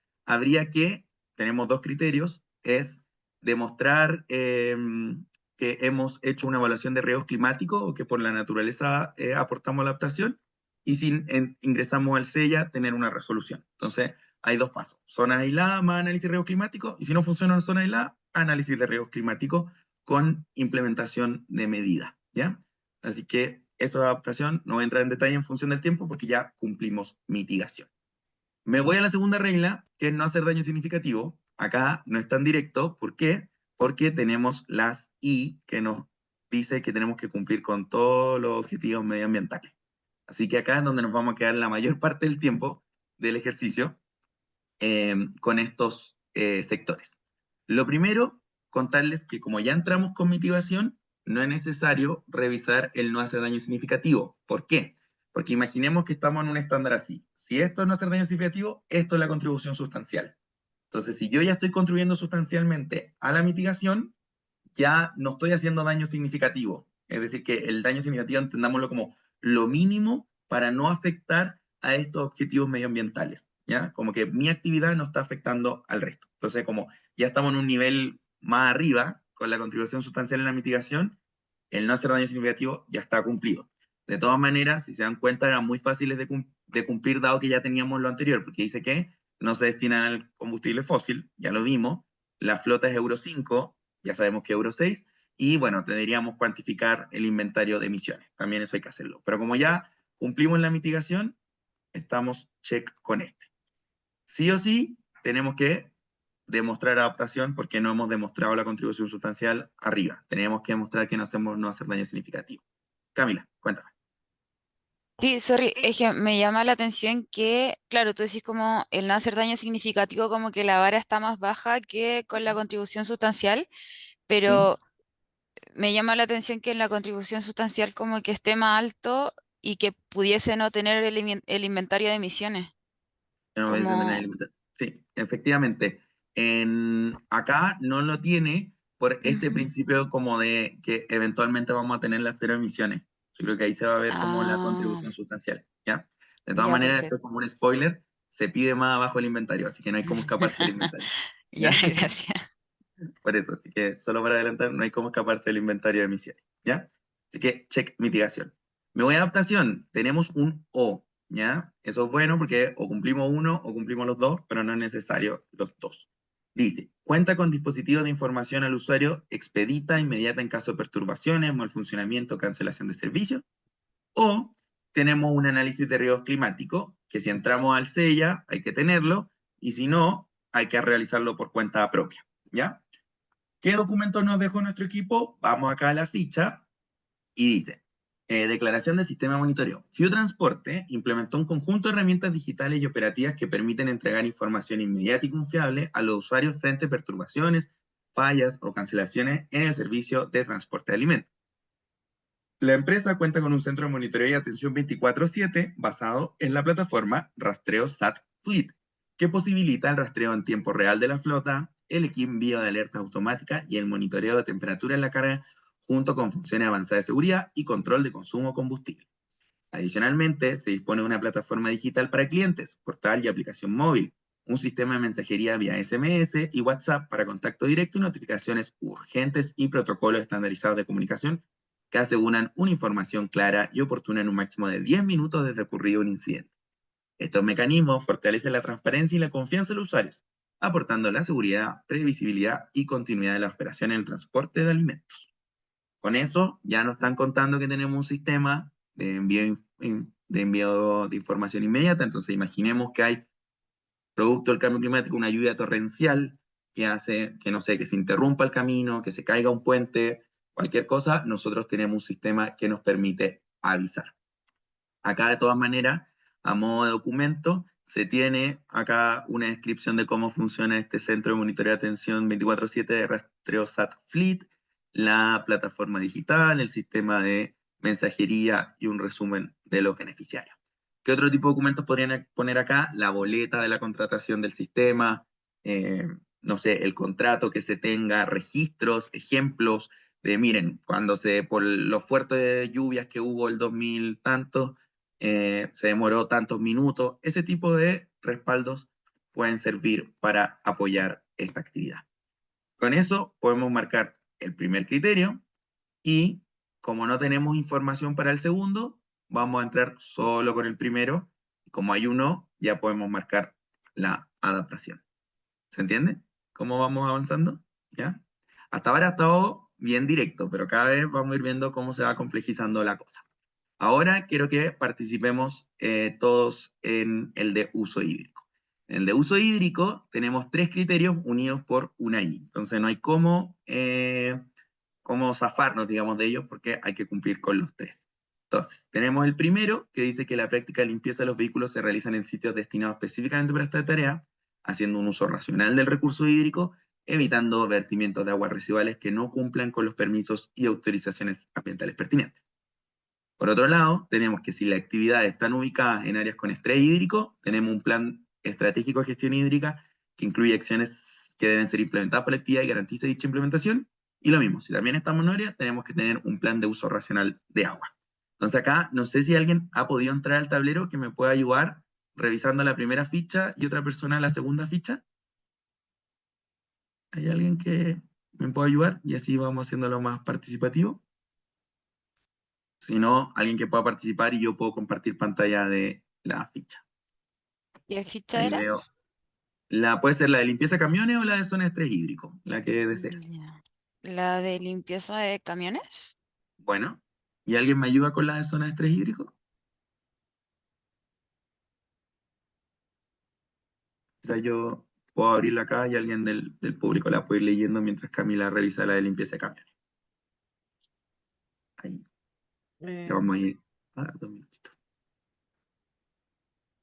A: tenemos dos criterios, es demostrar que hemos hecho una evaluación de riesgos climáticos o que por la naturaleza aportamos la adaptación, y si ingresamos al SEIA, tener una resolución. Entonces, hay dos pasos: zona aislada más análisis de riesgos climáticos, y si no funciona en zona aislada, análisis de riesgos climáticos con implementación de medidas, ¿ya? Así que esto de adaptación no voy a entrar en detalle en función del tiempo porque ya cumplimos mitigación. Me voy a la segunda regla, que es no hacer daño significativo. Acá no es tan directo. ¿Por qué? Porque tenemos las I, que nos dice que tenemos que cumplir con todos los objetivos medioambientales. Así que acá es donde nos vamos a quedar la mayor parte del tiempo del ejercicio con estos sectores. Lo primero, contarles que como ya entramos con mitigación, no es necesario revisar el no hacer daño significativo. ¿Por qué? Porque imaginemos que estamos en un estándar así. Si esto es no hacer daño significativo, esto es la contribución sustancial. Entonces, si yo ya estoy contribuyendo sustancialmente a la mitigación, ya no estoy haciendo daño significativo. Es decir, que el daño significativo entendámoslo como lo mínimo para no afectar a estos objetivos medioambientales, ¿ya? Como que mi actividad no está afectando al resto. Entonces, como ya estamos en un nivel más arriba con la contribución sustancial en la mitigación, el no hacer daño significativo ya está cumplido. De todas maneras, si se dan cuenta, eran muy fáciles de cumplir dado que ya teníamos lo anterior, porque dice que no se destinan al combustible fósil, ya lo vimos, la flota es Euro 5, ya sabemos que Euro 6, y bueno, deberíamos cuantificar el inventario de emisiones, también eso hay que hacerlo. Pero como ya cumplimos la mitigación, estamos check con este. Sí o sí, tenemos que demostrar adaptación porque no hemos demostrado la contribución sustancial arriba. Tenemos que demostrar que no hacer daño significativo. Camila, cuéntame.
E: Sí, sorry, es que me llama la atención que, claro, tú decís como el no hacer daño significativo, como que la vara está más baja que con la contribución sustancial,
A: ¿Sí?
E: pero me llama la atención que en la contribución sustancial como que esté más alto y que pudiese no tener el inventario de emisiones.
A: Que no pudiese tener
E: Como,
A: sí, efectivamente. Acá no lo tiene por este
E: ujú.
A: principio como de que eventualmente vamos a tener las cero emisiones. Yo creo que ahí se va a ver como la
E: Ah,
A: contribución sustancial, ¿ya? De todas
E: ya,
A: maneras, esto es
E: perfecto.
A: como un spoiler, se pide más abajo el inventario, así que no hay cómo escaparse del inventario,
E: Ya,
A: ¿ya?
E: gracias.
A: Por eso, así que solo para adelantar, no hay cómo escaparse del inventario de emisiones, ¿ya? Así que check mitigación. Me voy a adaptación, tenemos un O, ¿ya? Eso es bueno porque o cumplimos uno o cumplimos los dos, pero no es necesario los dos. Dice, cuenta con dispositivos de información al usuario expedita, inmediata en caso de perturbaciones, mal funcionamiento, cancelación de servicio. O tenemos un análisis de riesgos climáticos, que si entramos al SEIA hay que tenerlo, y si no, hay que realizarlo por cuenta propia, ¿ya? ¿Qué documentos nos dejó nuestro equipo? Vamos acá a la ficha y dice, declaración de sistema de monitoreo. FIU Transporte implementó un conjunto de herramientas digitales y operativas que permiten entregar información inmediata y confiable a los usuarios frente a perturbaciones, fallas o cancelaciones en el servicio de transporte de alimentos. La empresa cuenta con un centro de monitoreo y atención 24/7 basado en la plataforma Rastreo SAT Fleet, que posibilita el rastreo en tiempo real de la flota, el envío de alertas automáticas y el monitoreo de temperatura en la carga, junto con funciones avanzadas de seguridad y control de consumo de combustible. Adicionalmente, se dispone de una plataforma digital para clientes, portal y aplicación móvil, un sistema de mensajería vía SMS y WhatsApp para contacto directo y notificaciones urgentes y protocolos estandarizados de comunicación que aseguran una información clara y oportuna en un máximo de 10 minutos desde ocurrido un incidente. Estos mecanismos fortalecen la transparencia y la confianza de los usuarios, aportando la seguridad, previsibilidad y continuidad de la operación en el transporte de alimentos. Con eso ya nos están contando que tenemos un sistema de envío de información inmediata, entonces imaginemos que hay, producto del cambio climático, una lluvia torrencial que hace que, no sé, que se interrumpa el camino, que se caiga un puente, cualquier cosa, nosotros tenemos un sistema que nos permite avisar. Acá, de todas maneras, a modo de documento, se tiene acá una descripción de cómo funciona este centro de monitoreo de atención 24/7 de rastreo SAT Fleet, la plataforma digital, el sistema de mensajería y un resumen de los beneficiarios. ¿Qué otro tipo de documentos podrían poner acá? La boleta de la contratación del sistema, no sé, el contrato que se tenga, registros, ejemplos de, miren, por los fuertes lluvias que hubo el 2000 tanto, se demoró tantos minutos. Ese tipo de respaldos pueden servir para apoyar esta actividad. Con eso podemos marcar el primer criterio y como no tenemos información para el segundo, vamos a entrar solo con el primero. Como hay uno, ya podemos marcar la adaptación. ¿Se entiende? ¿Cómo vamos avanzando? ¿Ya? Hasta ahora ha estado bien directo, pero cada vez vamos a ir viendo cómo se va complejizando la cosa. Ahora quiero que participemos todos en el de uso hídrico. En el de uso hídrico tenemos 3 criterios unidos por una I. Entonces no hay cómo zafarnos, digamos, de ellos porque hay que cumplir con los 3. Entonces, tenemos el primero que dice que la práctica de limpieza de los vehículos se realizan en sitios destinados específicamente para esta tarea, haciendo un uso racional del recurso hídrico, evitando vertimientos de aguas residuales que no cumplan con los permisos y autorizaciones ambientales pertinentes. Por otro lado, tenemos que si las actividades están ubicadas en áreas con estrés hídrico, tenemos un plan estratégico de gestión hídrica que incluye acciones que deben ser implementadas por la actividad y garantiza dicha implementación. Y lo mismo, si también estamos en área, tenemos que tener un plan de uso racional de agua. Entonces acá, no sé si alguien ha podido entrar al tablero que me pueda ayudar revisando la primera ficha y otra persona la segunda ficha. ¿Hay alguien que me pueda ayudar? Y así vamos haciéndolo más participativo. Si no, alguien que pueda participar y yo puedo compartir pantalla de la ficha.
E: ¿Y la ficha
A: Ahí
E: era?
A: veo. Puede ser la de limpieza de camiones o la de zona de estrés hídrico, la que desees.
E: Ya. ¿La de limpieza de camiones?
A: Bueno, ¿y alguien me ayuda con la de zona de estrés hídrico? Quizás yo puedo abrirla acá y alguien del público la puede ir leyendo mientras Camila revisa la de limpieza de camiones. Ahí, ya vamos a ir a 2 minutitos.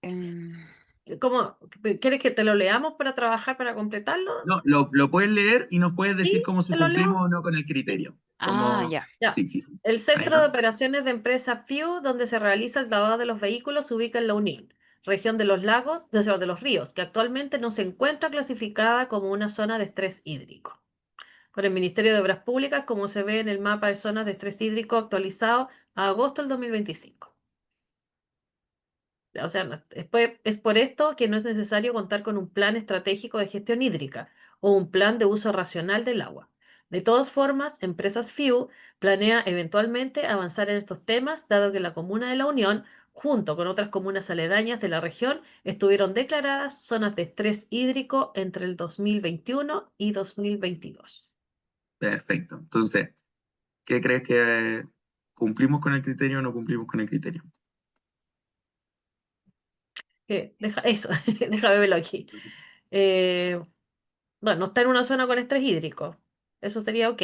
E: Em,
D: ¿Cómo? ¿Quieres que te lo leamos para trabajar, para completarlo?
A: No, lo puedes leer y nos puedes decir
D: Sí,
A: como si
D: te lo leo.
A: cumplimos o no con el criterio. Como...
E: ya.
D: Ya.
A: Sí, sí, sí.
D: El
A: Ahí
D: Centro de
A: va.
D: Operaciones de Empresa FIU, donde se realiza el lavado de los vehículos, se ubica en La Unión, región de los lagos, de los ríos, que actualmente no se encuentra clasificada como una zona de estrés hídrico por el Ministerio de Obras Públicas, como se ve en el mapa de zonas de estrés hídrico actualizado a agosto del 2025. O sea, es por esto que no es necesario contar con un plan estratégico de gestión hídrica o un plan de uso racional del agua. De todas formas, Empresas FIU planea eventualmente avanzar en estos temas, dado que la Comuna de La Unión, junto con otras comunas aledañas de la región, estuvieron declaradas zonas de estrés hídrico entre el 2021 y 2022.
A: Perfecto. Entonces, ¿qué crees que cumplimos con el criterio o no cumplimos con el criterio?
D: Eso, déjame verlo aquí. Bueno, está en una zona con estrés hídrico. Eso sería ok.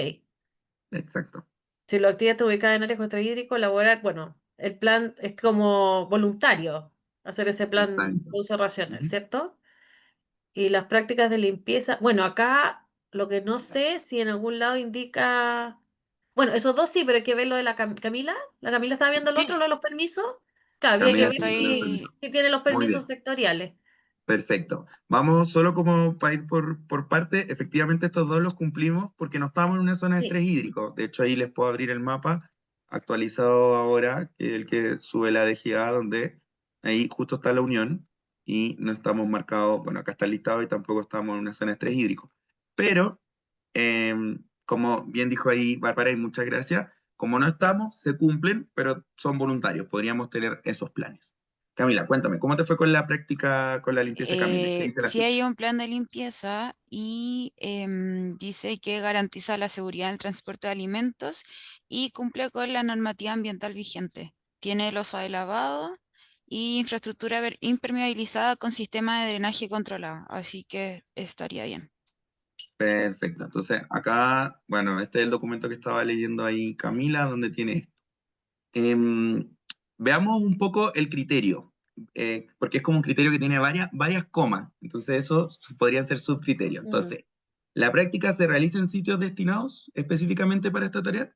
A: Exacto.
D: Si la actividad está ubicada en áreas con estrés hídrico, elaborar, bueno, el plan es como voluntario, hacer ese plan
A: Exacto.
D: de uso racional,
A: Ujú.
D: ¿cierto? Y las prácticas de limpieza, bueno, acá lo que no sé si en algún lado indica, bueno, esos dos sí, pero hay que ver lo de Camila. La Camila estaba viendo el
E: Sí,
D: otro, lo de los permisos. Claro,
E: sí,
D: habría
E: yo
D: que
A: Camila,
D: ver
A: sí, con el
E: estoy.
A: permiso.
D: si tiene los
A: Muy
D: permisos
A: bien.
D: sectoriales.
A: Perfecto. Vamos solo como para ir por parte. Efectivamente, estos dos los cumplimos porque no estamos en una zona de
D: Sí.
A: estrés hídrico. De hecho, ahí les puedo abrir el mapa actualizado ahora, que es el que sube la DGA, donde ahí justo está la Unión y no estamos marcados, bueno, acá está el listado y tampoco estamos en una zona de estrés hídrico. Pero, como bien dijo ahí Bárbara, y muchas gracias, como no estamos, se cumplen, pero son voluntarios. Podríamos tener esos planes. Camila, cuéntame, ¿cómo te fue con la práctica con la limpieza de camiones? ¿Qué dice la
E: Sí hay
A: ficha?
E: un plan de limpieza y dice que garantiza la seguridad en el transporte de alimentos y cumple con la normativa ambiental vigente. Tiene losa de lavado y infraestructura impermeabilizada con sistema de drenaje controlado, así que estaría bien.
A: Perfecto. Entonces, acá, bueno, este es el documento que estaba leyendo ahí Camila, donde tiene esto. Veamos un poco el criterio, porque es como un criterio que tiene varias comas, entonces eso podrían ser subcriterios. Entonces, ¿la práctica se realiza en sitios destinados específicamente para esta tarea?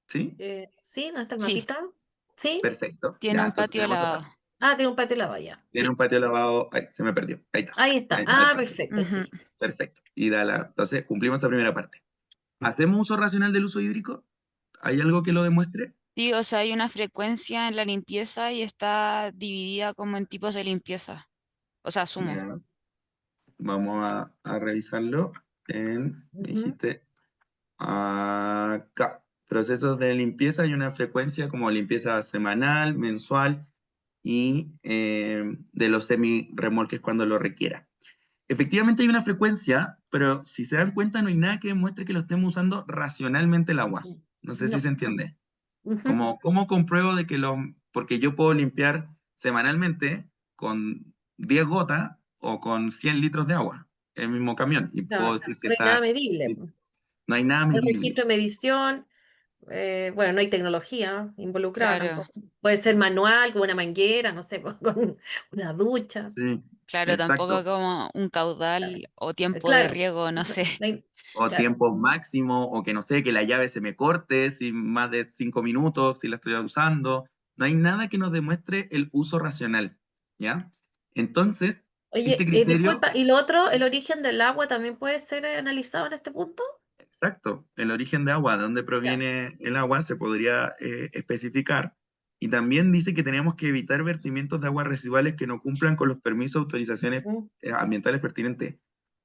A: ¿Sí?
D: ¿Sí? ¿No está el
E: Sí,
D: mapita? ¿Sí?
A: Perfecto.
E: tiene
A: Ya,
E: un
A: entonces
E: patio de
A: tenemos esa
E: lavado.
A: parte.
D: Ah, tiene un patio de lava ya.
A: Tiene
E: Sí.
A: un patio lavado, ay, se me perdió. Ahí está.
D: Ahí está.
A: Ahí está el
D: Ah,
A: patio.
D: perfecto,
E: Ujú.
D: sí.
A: Perfecto. Entonces, cumplimos esa primera parte. ¿Hacemos uso racional del uso hídrico? ¿Hay algo que lo demuestre?
E: Sí, o sea, hay una frecuencia en la limpieza y está dividida como en tipos de limpieza. O sea, asumo.
A: Ya, vamos a revisarlo me
D: Ujú.
A: dijiste, acá. Procesos de limpieza, hay una frecuencia como limpieza semanal, mensual y de los semi-remolques cuando lo requiera. Efectivamente hay una frecuencia, pero si se dan cuenta no hay nada que demuestre que lo estemos usando racionalmente el agua. No sé si
D: No.
A: se entiende.
D: Ujú.
A: Como, ¿cómo compruebo de que porque yo puedo limpiar semanalmente con 10 gotas o con 100 litros de agua en el mismo camión? Y puedo
D: No,
A: decir si
D: no hay nada
A: está,
D: medible.
A: si no hay nada
D: El
A: medible.
D: registro de medición, bueno, no hay tecnología involucrada
E: Claro,
D: tampoco. Puede ser manual, con una manguera, no sé, con una ducha.
A: Sí,
E: claro, tampoco
A: exacto.
E: como un caudal o tiempo de
D: Claro,
E: riego, no sé.
A: O
D: claro.
A: tiempos máximos, o que no sé, que la llave se me corte si más de 5 minutos, si la estoy usando. No hay nada que nos demuestre el uso racional, ¿ya? Entonces, este
D: Oye,
A: criterio,
D: disculpa, ¿y lo otro, el origen del agua también puede ser analizado en este punto?
A: exacto, el origen de agua, de dónde
D: Ya.
A: proviene el agua, se podría especificar. Y también dice que tenemos que evitar vertimientos de aguas residuales que no cumplan con los permisos o autorizaciones
D: Ujú.
A: ambientales pertinentes.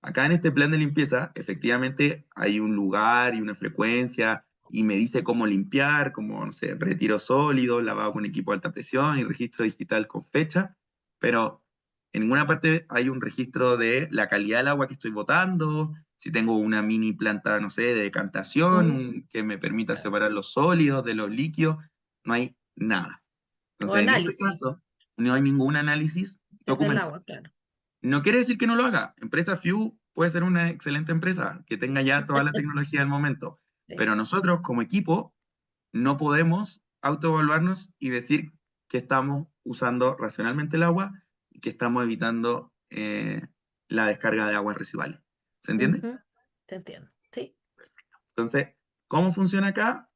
A: Acá en este plan de limpieza, efectivamente, hay un lugar y una frecuencia, y me dice cómo limpiar, como, no sé, retiro sólido, lavado con equipo de alta presión y registro digital con fecha, pero en ninguna parte hay un registro de la calidad del agua que estoy botando, si tengo una mini planta, no sé, de
D: Ujú.
A: decantación que me permita
D: Claro.
A: separar los sólidos de los líquidos, no hay nada.
D: O
A: Entonces, en este
D: análisis
A: caso, no hay ningún análisis
D: del
A: documento.
D: agua, claro.
A: No quiere decir que no lo haga. Empresa Few puede ser una excelente empresa, que tenga ya toda la tecnología del momento.
D: Sí.
A: Pero nosotros, como equipo, no podemos autoevaluarnos y decir que estamos usando racionalmente el agua y que estamos evitando la descarga de aguas residuales. ¿Se entiende?
D: Ujú, te entiendo. Sí.
A: Entonces, ¿cómo funciona acá?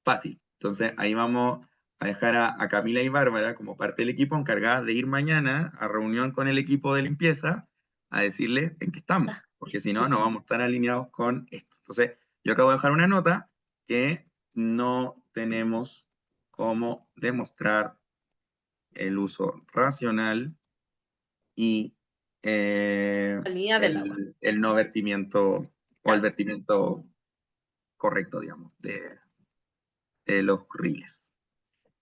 A: Fácil. Entonces, ahí vamos a dejar a Camila y Bárbara como parte del equipo encargadas de ir mañana a reunión con el equipo de limpieza a decirles en qué estamos, porque si no, no vamos a estar alineados con esto. Entonces, yo acabo de dejar una nota que no tenemos cómo demostrar el uso racional y
D: Calidad del agua.
A: el no vertimiento o el
D: Ya.
A: vertimiento correcto, digamos, de los riles,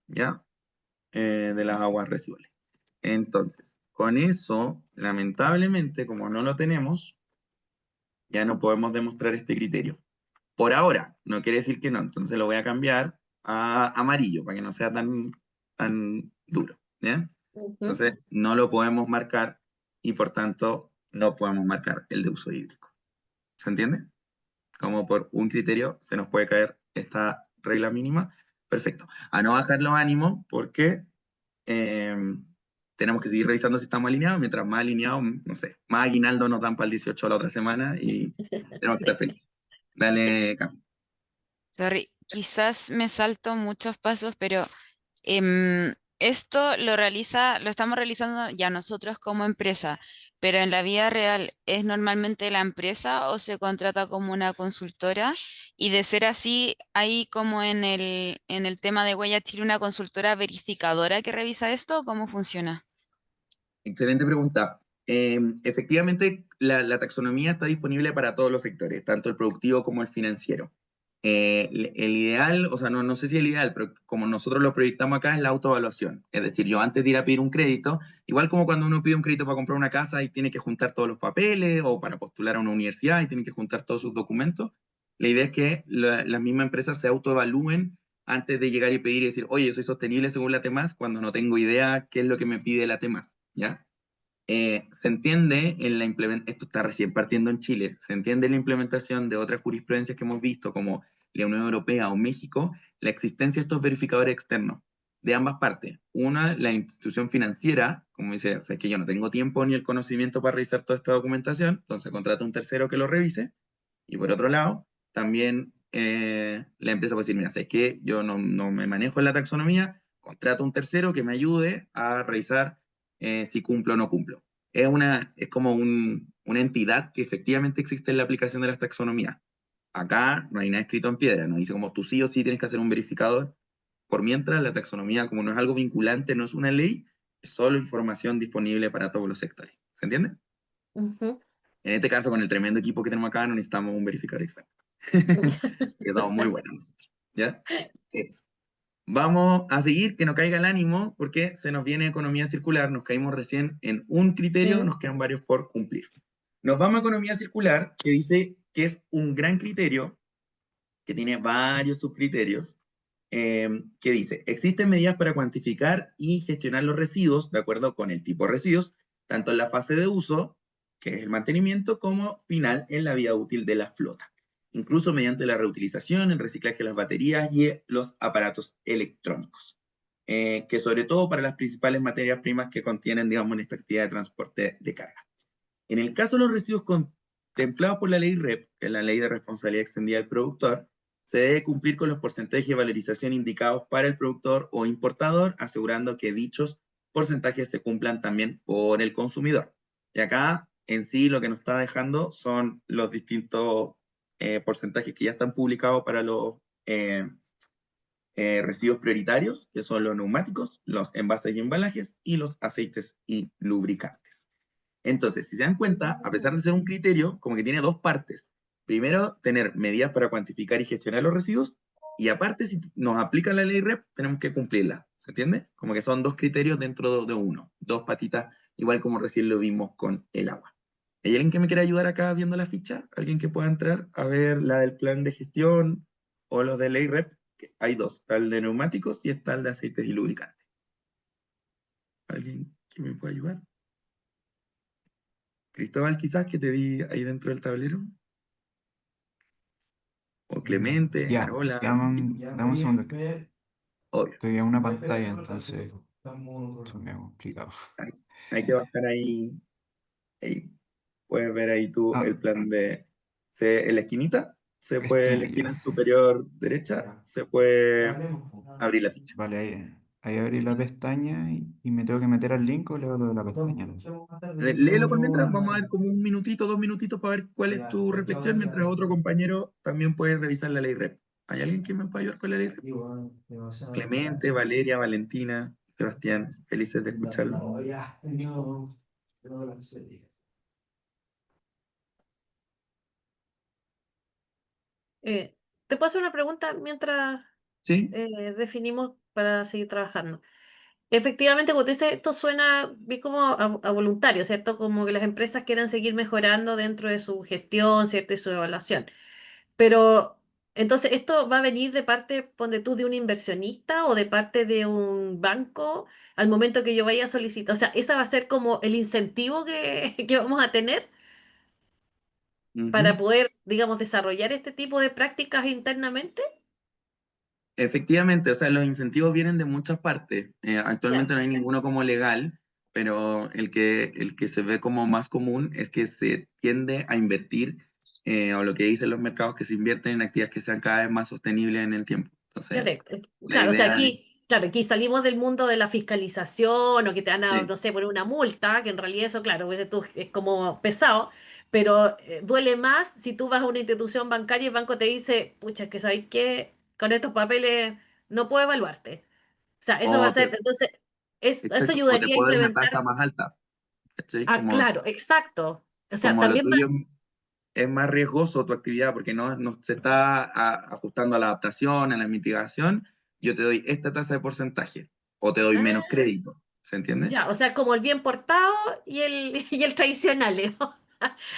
A: ¿ya? De las aguas residuales. Entonces, con eso, lamentablemente, como no lo tenemos, ya no podemos demostrar este criterio. Por ahora, no quiere decir que no, entonces lo voy a cambiar a amarillo para que no sea tan duro, ¿ya?
D: Ujú.
A: Entonces, no lo podemos marcar y por tanto no podemos marcar el de uso hídrico. ¿Se entiende? Como por un criterio se nos puede caer esta regla mínima. Perfecto. A no bajar los ánimos porque tenemos que seguir revisando si estamos alineados. Mientras más alineados, no sé, más aguinaldo nos dan para el 18 la otra semana y tenemos que estar felices. Dale, Cami.
E: Sorry, quizás me salto muchos pasos, pero esto lo estamos realizando ya nosotros como empresa, pero en la vida real, ¿es normalmente la empresa o se contrata como una consultora? Y de ser así, ¿hay como en el tema de Huella Chile una consultora verificadora que revisa esto o cómo funciona?
A: Excelente pregunta. Efectivamente, la taxonomía está disponible para todos los sectores, tanto el productivo como el financiero. El ideal, o sea, no sé si el ideal, pero como nosotros lo proyectamos acá, es la autoevaluación. Es decir, yo antes de ir a pedir un crédito, igual como cuando uno pide un crédito para comprar una casa y tiene que juntar todos los papeles, o para postular a una universidad y tiene que juntar todos sus documentos, la idea es que las mismas empresas se autoevalúen antes de llegar y pedir y decir, oye, yo soy sostenible según la TEMAS, cuando no tengo idea qué es lo que me pide la TEMAS, ¿ya? Se entiende en la implementación, esto está recién partiendo en Chile, se entiende en la implementación de otras jurisprudencias que hemos visto, como la Unión Europea o México, la existencia de estos verificadores externos, de ambas partes. Una, la institución financiera, como dice, o sea, es que yo no tengo tiempo ni el conocimiento para revisar toda esta documentación, entonces contrata un tercero que lo revise, y por otro lado, también la empresa puede decir, mira, sé que yo no me manejo en la taxonomía, contrato un tercero que me ayude a revisar si cumplo o no cumplo. Es como una entidad que efectivamente existe en la aplicación de las taxonomías. Acá no hay nada escrito en piedra, no dice como tú sí o sí tienes que hacer un verificador. Por mientras, la taxonomía, como no es algo vinculante, no es una ley, es solo información disponible para todos los sectores. ¿Se entiende?
D: Ujú.
A: En este caso, con el tremendo equipo que tenemos acá, no necesitamos un verificador externo. Que somos muy buenos nosotros. ¿Ya? Eso. Vamos a seguir, que no caiga el ánimo, porque se nos viene economía circular, nos caímos recién en un criterio, nos quedan varios por cumplir. Nos vamos a economía circular, que dice que es un gran criterio, que tiene varios subcriterios, que dice, existen medidas para cuantificar y gestionar los residuos, de acuerdo con el tipo de residuos, tanto en la fase de uso, que es el mantenimiento, como final en la vida útil de la flota, incluso mediante la reutilización, el reciclaje de las baterías y los aparatos electrónicos, que sobre todo para las principales materias primas que contienen, digamos, en esta actividad de transporte de carga. En el caso de los residuos contemplados por la ley REP, que es la Ley de Responsabilidad Extendida del Productor, se debe cumplir con los porcentajes de valorización indicados para el productor o importador, asegurando que dichos porcentajes se cumplan también por el consumidor. Y acá, en sí, lo que nos está dejando son los distintos porcentajes que ya están publicados para los residuos prioritarios, que son los neumáticos, los envases y embalajes, y los aceites y lubricantes. Entonces, si se dan cuenta, a pesar de ser un criterio, como que tiene dos partes. Primero, tener medidas para cuantificar y gestionar los residuos, y aparte, si nos aplica la ley REP, tenemos que cumplirla. ¿Se entiende? Como que son dos criterios dentro de uno, dos patitas, igual como recién lo vimos con el agua. ¿Hay alguien que me quiera ayudar acá viendo la ficha? ¿Alguien que pueda entrar a ver la del plan de gestión o los de ley REP? Hay dos, está el de neumáticos y está el de aceites y lubricantes. ¿Alguien que me pueda ayudar? Cristóbal, quizás que te vi ahí dentro del tablero. O Clemente,
H: Ya,
A: Carola,
H: dame un segundo.
A: obvio.
H: Estoy a una pantalla, entonces esto me ha complicado.
A: Hay que bajar ahí. Puedes ver ahí tú
H: Ah,
A: el plan en la esquinita, se puede, en la esquina
H: ya.
A: superior derecha, se puede abrir la ficha.
H: Vale, ahí abrí la pestaña y me tengo que meter al link o leo lo de la pestaña.
A: Léelo por mientras, vamos a ver como 1 minutito, 2 minutitos para ver cuál es tu reflexión, mientras otro compañero también puede revisar la ley REP. ¿Hay alguien que me pueda ayudar con la ley REP? Clemente, Valeria, Valentina, Sebastián, felices de escucharlo.
D: ¿Te puedo hacer una pregunta mientras
A: ¿Sí?
D: definimos para seguir trabajando? Efectivamente, como tú dices, esto suena bien como a voluntario, ¿cierto? Como que las empresas quieren seguir mejorando dentro de su gestión, ¿cierto? Y su evaluación. Pero, entonces, ¿esto va a venir de parte, ponte tú, de un inversionista o de parte de un banco al momento que yo vaya a solicitar? O sea, ¿esa va a ser como el incentivo que, que vamos a tener para
A: Ujú.
D: poder, digamos, desarrollar este tipo de prácticas internamente?
A: Efectivamente, o sea, los incentivos vienen de muchas partes.
D: Ya,
A: Actualmente no hay ninguno como legal, pero el que se ve como más común es que se tiende a invertir, o lo que dicen los mercados, que se invierten en actividades que sean cada vez más sostenibles en el tiempo. Entonces,
D: correcto.
A: la
D: Claro, o sea,
A: idea es,
D: aquí salimos del mundo de la fiscalización o que te van a,
A: sí,
D: no sé, poner una multa, que en realidad eso, claro, pues, es como pesado, pero duele más si tú vas a una institución bancaria y el banco te dice, pucha, es que sabéis que con estos papeles no puedo evaluarte. O sea, eso va a
A: o
D: ser,
A: te,
D: entonces, eso
A: exacto, o te
D: ayudaría a
A: puedo dar una tasa
D: implementar.
A: más alta, ¿cachai?
D: Ah, claro, exacto. O sea,
A: Como lo
D: también va.
A: tuyo es más riesgoso tu actividad porque no se está ajustando a la adaptación, a la mitigación, yo te doy esta tasa de porcentaje o te doy menos
D: Ah,
A: crédito, ¿se entiende?
D: ya, o sea, como el bien portado y el, y el tradicional, ¿no?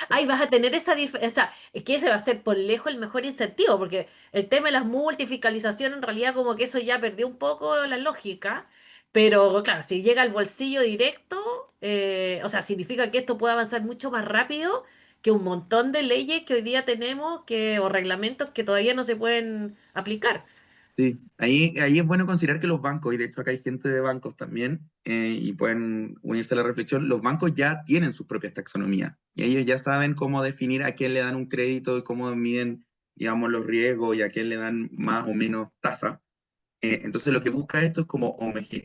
D: Ahí
A: Exacto.
D: vas a tener esa diferencia. O sea, es que ese va a ser por lejos el mejor incentivo, porque el tema de las multifiscalizaciones, en realidad, como que eso ya perdió un poco la lógica. Pero claro, si llega al bolsillo directo, o sea, significa que esto puede avanzar mucho más rápido que un montón de leyes que hoy día tenemos o reglamentos que todavía no se pueden aplicar.
A: Sí, ahí es bueno considerar que los bancos, y de hecho acá hay gente de bancos también, y pueden unirse a la reflexión, los bancos ya tienen sus propias taxonomías, y ellos ya saben cómo definir a quién le dan un crédito y cómo miden, digamos, los riesgos y a quién le dan más o menos tasa. Entonces lo que busca esto es como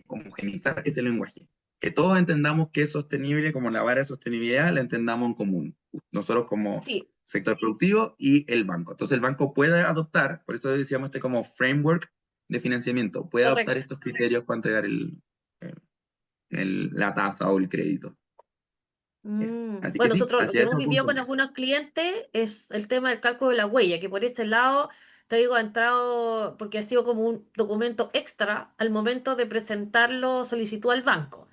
A: homogeneizar ese lenguaje, que todos entendamos que es sostenible, como la vara de sostenibilidad la entendamos en común, nosotros como
D: Sí,
A: sector productivo y el banco. Entonces el banco puede adoptar, por eso decíamos como framework de financiamiento, puede adoptar
D: correcto.
A: estos criterios para entregar la tasa o el crédito. Eso. Así que
D: Bueno,
A: sí,
D: nosotros lo que
A: hacia eso
D: hemos vivido con
A: apuntamos.
D: algunos clientes es el tema del cálculo de la huella, que por ese lado, te digo, ha entrado porque ha sido como un documento extra al momento de presentarlo solicitud al banco.
A: Ujú.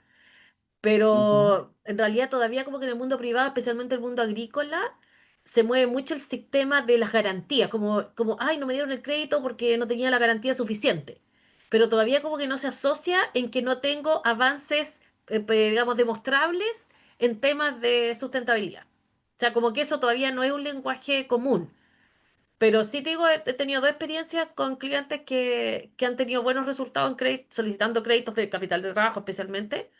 D: Pero en realidad todavía como que en el mundo privado, especialmente el mundo agrícola, se mueve mucho el sistema de las garantías, como, ay, no me dieron el crédito porque no tenía la garantía suficiente. Pero todavía como que no se asocia en que no tengo avances, digamos, demostrables en temas de sustentabilidad. O sea, como que eso todavía no es un lenguaje común. Pero sí te digo, he tenido dos experiencias con clientes que han tenido buenos resultados en solicitando créditos de capital de trabajo especialmente,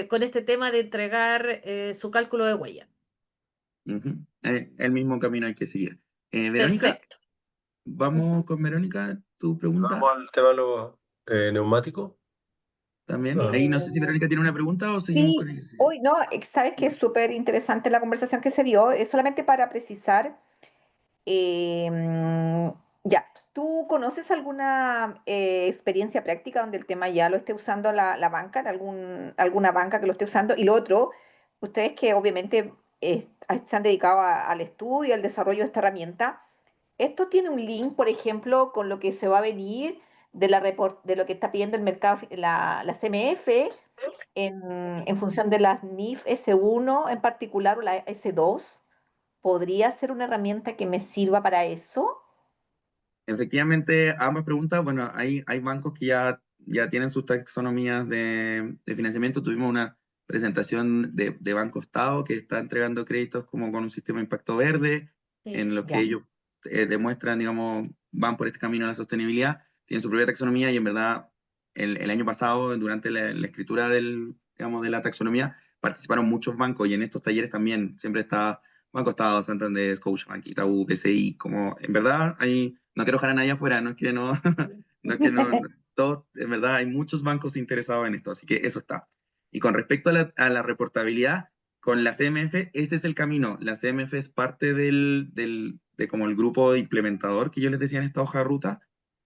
D: con este tema de entregar su cálculo de huella.
A: Ujú. El mismo camino hay que seguir. Verónica,
D: Perfecto.
A: vamos con Verónica, tu pregunta.
I: Vamos al tema de los neumáticos.
A: También.
I: Ah,
A: Ahí no sé si Verónica tiene una pregunta o seguimos con
K: Sí,
A: el ejercicio.
K: hoy no, sabes que es súper interesante la conversación que se dio. Es solamente para precisar, mm, ya, ¿tú conoces alguna experiencia práctica donde el tema ya lo esté usando la banca, en alguna banca que lo esté usando? Y lo otro, ustedes que obviamente se han dedicado al estudio, al desarrollo de esta herramienta, ¿esto tiene un link, por ejemplo, con lo que se va a venir de lo que está pidiendo el mercado, la CMF? En función de las NIF S1 en particular o la S2, ¿podría ser una herramienta que me sirva para eso?
A: Efectivamente, ambas preguntas, bueno, hay bancos que ya tienen sus taxonomías de financiamiento. Tuvimos una presentación de Banco Estado, que está entregando créditos como con un sistema de impacto verde, en lo que
K: Ya.
A: ellos demuestran, digamos, van por este camino a la sostenibilidad, tienen su propia taxonomía y en verdad el año pasado, durante la escritura digamos, de la taxonomía, participaron muchos bancos y en estos talleres también siempre está Banco Estado, Santander, Scotiabank, Itaú, BCI, como en verdad hay, no quiero dejar a nadie afuera, no es que no, no es que no, todos, en verdad hay muchos bancos interesados en esto, así que eso está. Y con respecto a la reportabilidad, con la CMF, este es el camino. La CMF es parte de como el grupo implementador que yo les decía en esta hoja de ruta,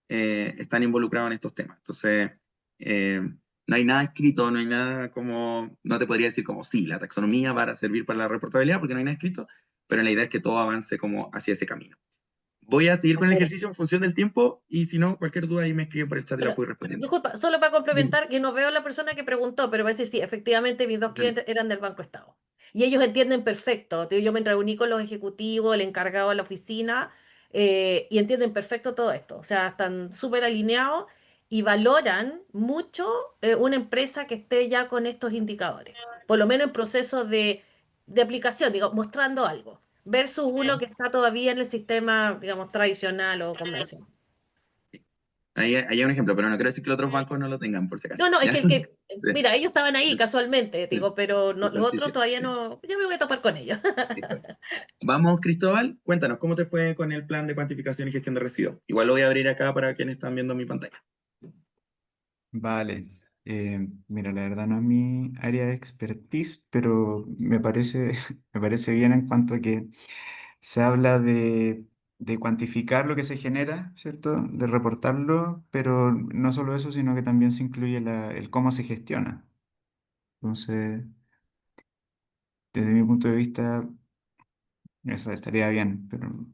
A: están involucrados en estos temas. Entonces, no hay nada escrito, no hay nada como, no te podría decir como, sí, la taxonomía va a servir para la reportabilidad, porque no hay nada escrito, pero la idea es que todo avance como hacia ese camino. Voy a seguir con el ejercicio en función del tiempo y si no, cualquier duda ahí me escriben por el chat y la
D: Bueno,
A: puedo ir respondiendo.
D: disculpa, solo para complementar, que no veo a la persona que preguntó, pero va a decir, sí, efectivamente mis dos clientes eran del Banco Estado. Y ellos entienden perfecto. Yo me reuní con los ejecutivos, el encargado de la oficina, y entienden perfecto todo esto. O sea, están súper alineados y valoran mucho una empresa que esté ya con estos indicadores. Por lo menos en proceso de aplicación, digo, mostrando algo. Versus uno que está todavía en el sistema, digamos, tradicional o convencional.
A: Ahí hay un ejemplo, pero no quiero decir que los otros bancos no lo tengan, por si acaso.
D: No, es
A: ¿Ya?
D: que
A: Sí,
D: mira, ellos estaban ahí
A: sí,
D: casualmente,
A: sí,
D: digo, pero
A: súper,
D: los
A: sí,
D: otros
A: sí,
D: todavía
A: sí,
D: no, yo me voy a topar con ellos.
A: exacto. Vamos, Cristóbal, cuéntanos, ¿cómo te fue con el plan de cuantificación y gestión de residuos? Igual lo voy a abrir acá para quienes están viendo mi pantalla.
H: Vale. Mira, la verdad no es mi área de expertise, pero me parece, me parece bien en cuanto a que se habla de cuantificar lo que se genera, ¿cierto? De reportarlo, pero no solo eso, sino que también se incluye el cómo se gestiona. Entonces, desde mi punto de vista, eso estaría bien, pero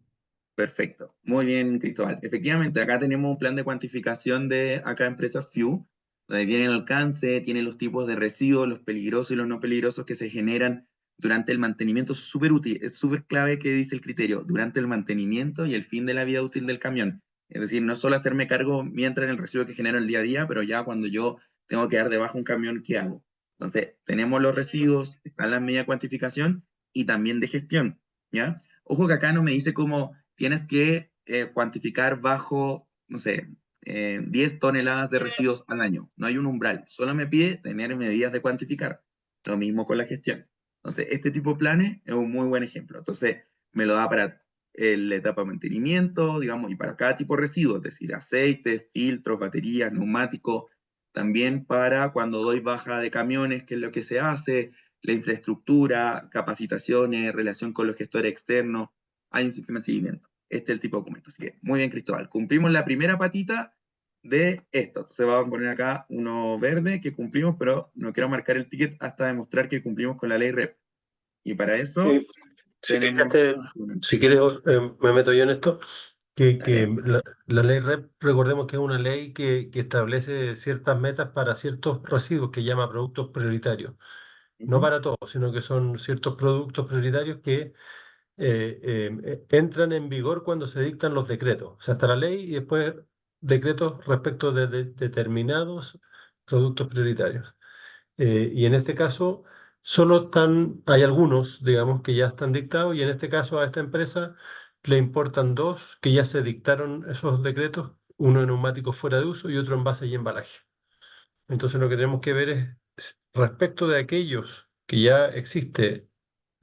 A: Perfecto, muy bien, Cristóbal. Efectivamente, acá tenemos un plan de cuantificación de acá Empresas FIU, donde tiene el alcance, tiene los tipos de residuos, los peligrosos y los no peligrosos que se generan durante el mantenimiento. Es súper útil, es súper clave que dice el criterio, durante el mantenimiento y el fin de la vida útil del camión. Es decir, no solo hacerme cargo mientras en el residuo que genero el día a día, pero ya cuando yo tengo que dar debajo un camión, ¿qué hago? Entonces, tenemos los residuos, están las medidas de cuantificación y también de gestión, ¿ya? Ojo que acá no me dice cómo tienes que cuantificar bajo, no sé, 10 toneladas de residuos al año. No hay un umbral, solo me pide tener medidas de cuantificar. Lo mismo con la gestión. Entonces, este tipo de planes es un muy buen ejemplo. Entonces, me lo da para la etapa de mantenimiento, digamos, y para cada tipo de residuos, es decir, aceites, filtros, baterías, neumáticos, también para cuando doy baja de camiones, qué es lo que se hace, la infraestructura, capacitaciones, relación con los gestores externos, hay un sistema de seguimiento. Este es el tipo de documento. Así que, muy bien, Cristóbal. Cumplimos la primera patita de esto. Entonces vamos a poner acá uno verde que cumplimos, pero no quiero marcar el ticket hasta demostrar que cumplimos con la ley REP. Y para eso
I: Si te
A: tenemos...
I: fijaste, si quieres, me meto yo en esto, que
A: Dale.
I: la ley REP, recordemos que es una ley que establece ciertas metas para ciertos residuos que llama productos prioritarios. No para todos, sino que son ciertos productos prioritarios que entran en vigor cuando se dictan los decretos. O sea, está la ley y después decretos respecto de determinados productos prioritarios. Y en este caso, hay algunos, digamos, que ya están dictados y en este caso a esta empresa le importan dos que ya se dictaron esos decretos, uno en neumáticos fuera de uso y otro en base y embalaje. Entonces lo que tenemos que ver es respecto de aquellos que ya existe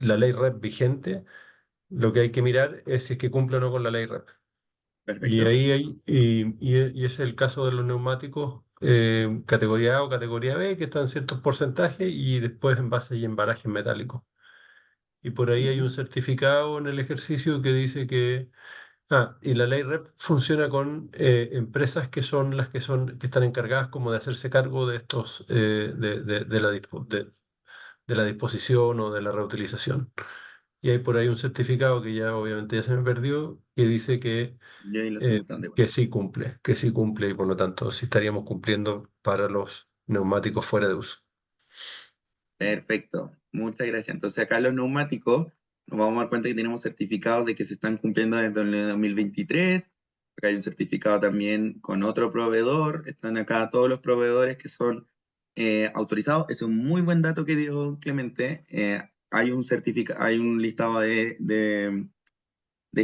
I: la ley REP vigente, lo que hay que mirar es si es que cumple o no con la ley REP. Y
A: Perfecto.
I: ahí y es el caso de los neumáticos categoría A o categoría B, que están en ciertos porcentajes, y después envases y embalajes metálicos. Y por ahí hay un certificado en el ejercicio que dice que... Ah, y la ley REP funciona con empresas que son las que están encargadas como de hacerse cargo de estos, de la disposición o de la reutilización. Y hay por ahí un certificado que ya obviamente ya se me perdió, que dice
A: Yo ahí lo estoy buscando igual.
I: que sí cumple y por lo tanto sí estaríamos cumpliendo para los neumáticos fuera de uso.
A: Perfecto. Muchas gracias. Entonces acá los neumáticos nos vamos a dar cuenta que tenemos certificados de que se están cumpliendo desde el 2023. Acá hay un certificado también con otro proveedor. Están acá todos los proveedores que son autorizado. Ese es un muy buen dato que dio Clemente. Hay un listado de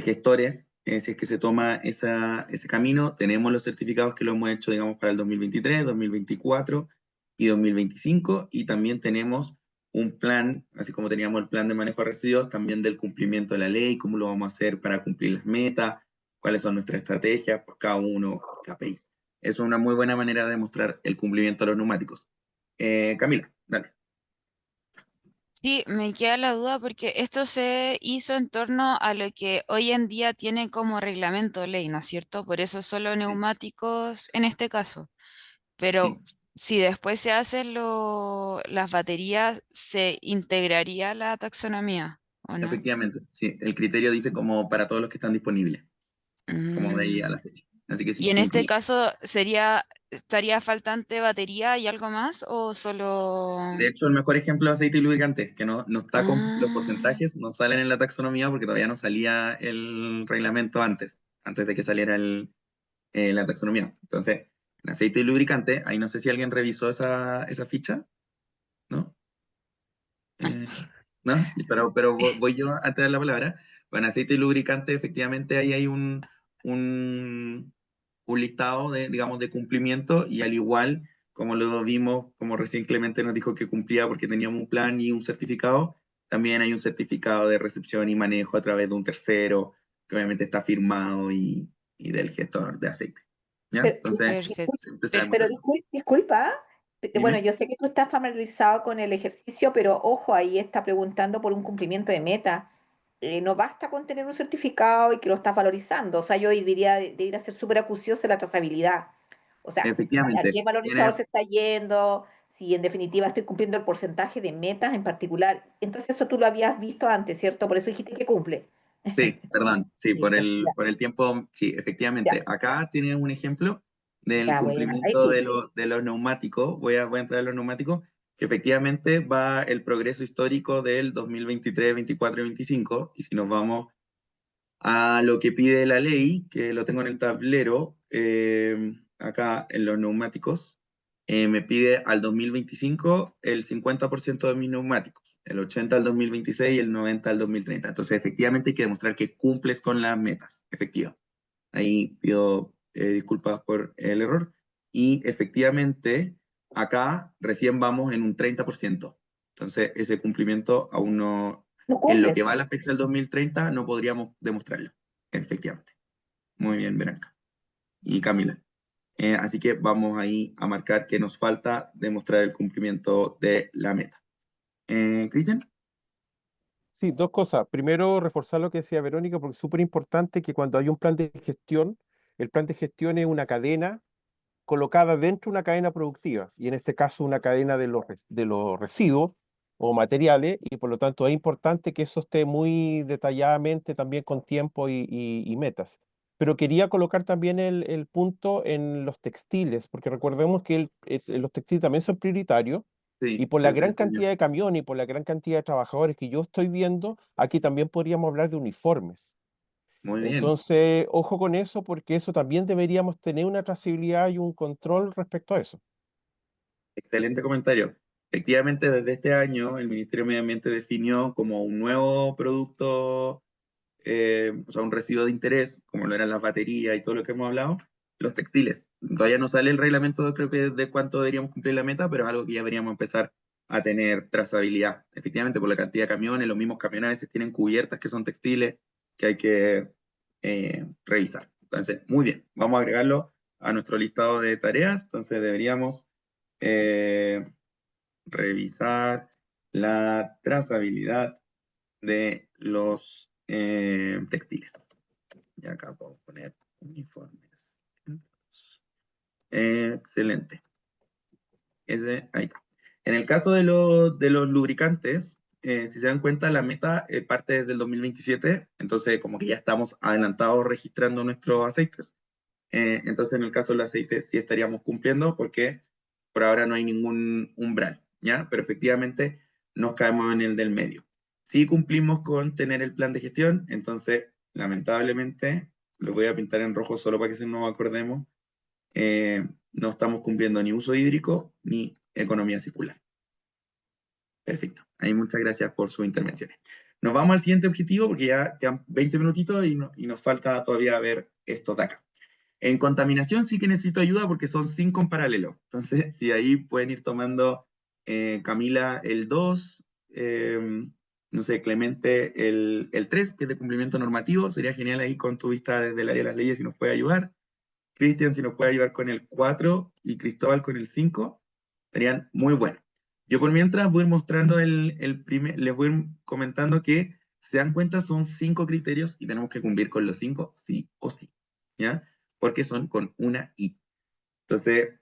A: gestores, si es que se toma ese camino. Tenemos los certificados que lo hemos hecho, digamos, para el 2023, 2024 y 2025, y también tenemos un plan, así como teníamos el plan de manejo de residuos, también del cumplimiento de la ley, cómo lo vamos a hacer para cumplir las metas, cuáles son nuestras estrategias por cada uno, KPIs. Eso es una muy buena manera de demostrar el cumplimiento de los neumáticos. Camila, dale.
E: Sí, me queda la duda porque esto se hizo en torno a lo que hoy en día tiene como reglamento ley, ¿no es cierto? Por eso solo neumáticos en este caso. Pero
A: Sí,
E: si después se hacen las baterías, ¿se integraría la taxonomía o no?
A: efectivamente, sí. El criterio dice como para todos los que están disponibles, como de ahí a
E: Mm.
A: la fecha. Así que sí,
E: Y en
A: se
E: este
A: incluye.
E: caso, ¿estaría faltante batería y algo más o solo...
A: De hecho, el mejor ejemplo es aceite y lubricante, que no está con los
E: Ah,
A: porcentajes, no salen en la taxonomía porque todavía no salía el reglamento antes de que saliera la taxonomía. Entonces, en aceite y lubricante, ahí no sé si alguien revisó esa ficha, ¿no? Eh, ¿No? Pero voy yo antes de dar la palabra. Bueno, aceite y lubricante, efectivamente, ahí hay un, un listado digamos, de cumplimiento, y al igual como lo vimos, como recién Clemente nos dijo que cumplía porque teníamos un plan y un certificado, también hay un certificado de recepción y manejo a través de un tercero, que obviamente está firmado y del gestor de aceite. ¿Ya?
K: Pero,
A: Entonces,
E: perfecto.
A: siempre
E: Per-
A: sabemos eso.
K: disculpa, bueno,
A: Dime.
K: yo sé que tú estás familiarizado con el ejercicio, pero ojo, ahí está preguntando por un cumplimiento de meta. No basta con tener un certificado y que lo estás valorizando. O sea, yo diría de ir a ser súper acucioso en la trazabilidad. O sea, ¿a
A: Efectivamente,
K: qué valorizador
A: tiene,
K: se está yendo? Si en definitiva estoy cumpliendo el porcentaje de metas en particular. Entonces eso tú lo habías visto antes, ¿cierto? Por eso dijiste que cumple.
A: sí, perdón, sí,
K: Listo, ya,
A: por el tiempo, sí,
K: ya,
A: efectivamente. Acá tienes un ejemplo del
K: ya, buena. Ahí
A: cumplimiento
K: sí.
A: de los neumáticos. Voy a entrar en los neumáticos, que efectivamente va el progreso histórico del 2023, 24 y 25. Y si nos vamos a lo que pide la ley, que lo tengo en el tablero, acá en los neumáticos, me pide al 2025 el 50% de mis neumáticos, el 80% al 2026 y el 90% al 2030. Entonces, efectivamente, hay que demostrar que cumples con las metas, efectivo. Ahí pido disculpas por el error. Y efectivamente, acá recién vamos en un 30%. Entonces, ese cumplimiento aún no,
K: No
A: en lo
K: cumples.
A: que va a la fecha del 2030, no podríamos demostrarlo, efectivamente. Muy bien, Veranca. Y Camila. Así que vamos ahí a marcar que nos falta demostrar el cumplimiento de la meta. Cristian.
G: Sí, dos cosas. Primero, reforzar lo que decía Verónica, porque es súper importante que cuando hay un plan de gestión, el plan de gestión es una cadena colocada dentro de una cadena productiva, y en este caso una cadena de los residuos o materiales, y por lo tanto es importante que eso esté muy detalladamente también con tiempo y metas. Pero quería colocar también el punto en los textiles, porque recordemos que los textiles también son prioritarios, y
A: Sí,
G: por la
A: el
G: gran
A: tercer.
G: cantidad de camiones y por la gran cantidad de trabajadores que yo estoy viendo, aquí también podríamos hablar de uniformes.
A: Muy bien.
G: Entonces, ojo con eso, porque eso también deberíamos tener una trazabilidad y un control respecto a eso.
A: Excelente comentario. Efectivamente, desde este año, el Ministerio de Medio Ambiente definió como un nuevo producto, o sea, un residuo de interés, como lo eran las baterías y todo lo que hemos hablado, los textiles. Todavía no sale el reglamento, creo que de cuánto deberíamos cumplir la meta, pero es algo que ya deberíamos empezar a tener trazabilidad. Efectivamente, por la cantidad de camiones, los mismos camiones a veces tienen cubiertas que son textiles que hay que revisar. Entonces, muy bien, vamos a agregarlo a nuestro listado de tareas. Entonces, deberíamos eh, revisar la trazabilidad de los textiles. Y acá puedo poner uniformes. Excelente. Ahí está. En el caso de los lubricantes, si se dan cuenta, la meta parte desde el 2027, entonces como que ya estamos adelantados registrando nuestros aceites. Entonces, en el caso del aceite sí estaríamos cumpliendo porque por ahora no hay ningún umbral, ¿ya? Pero efectivamente nos caemos en el del medio. Sí cumplimos con tener el plan de gestión, entonces, lamentablemente, lo voy a pintar en rojo solo para que se nos acordemos, no estamos cumpliendo ni uso hídrico ni economía circular. Perfecto. Ahí muchas gracias por sus intervenciones. Nos vamos al siguiente objetivo porque ya quedan 20 minutitos y nos falta todavía ver esto de acá. En contaminación sí que necesito ayuda porque son 5 en paralelo. Entonces, si ahí pueden ir tomando, Camila, el 2, no sé, Clemente, el 3, que es de cumplimiento normativo. Sería genial ahí con tu vista desde el área de las leyes si nos puede ayudar. Cristian, si nos puede ayudar con el 4 y Cristóbal con el 5, serían muy buenos. Yo por mientras voy a ir mostrando les voy a ir comentando que, se dan cuenta, son 5 criterios y tenemos que cumplir con los 5 sí o sí, ¿ya? Porque son con una I. Entonces,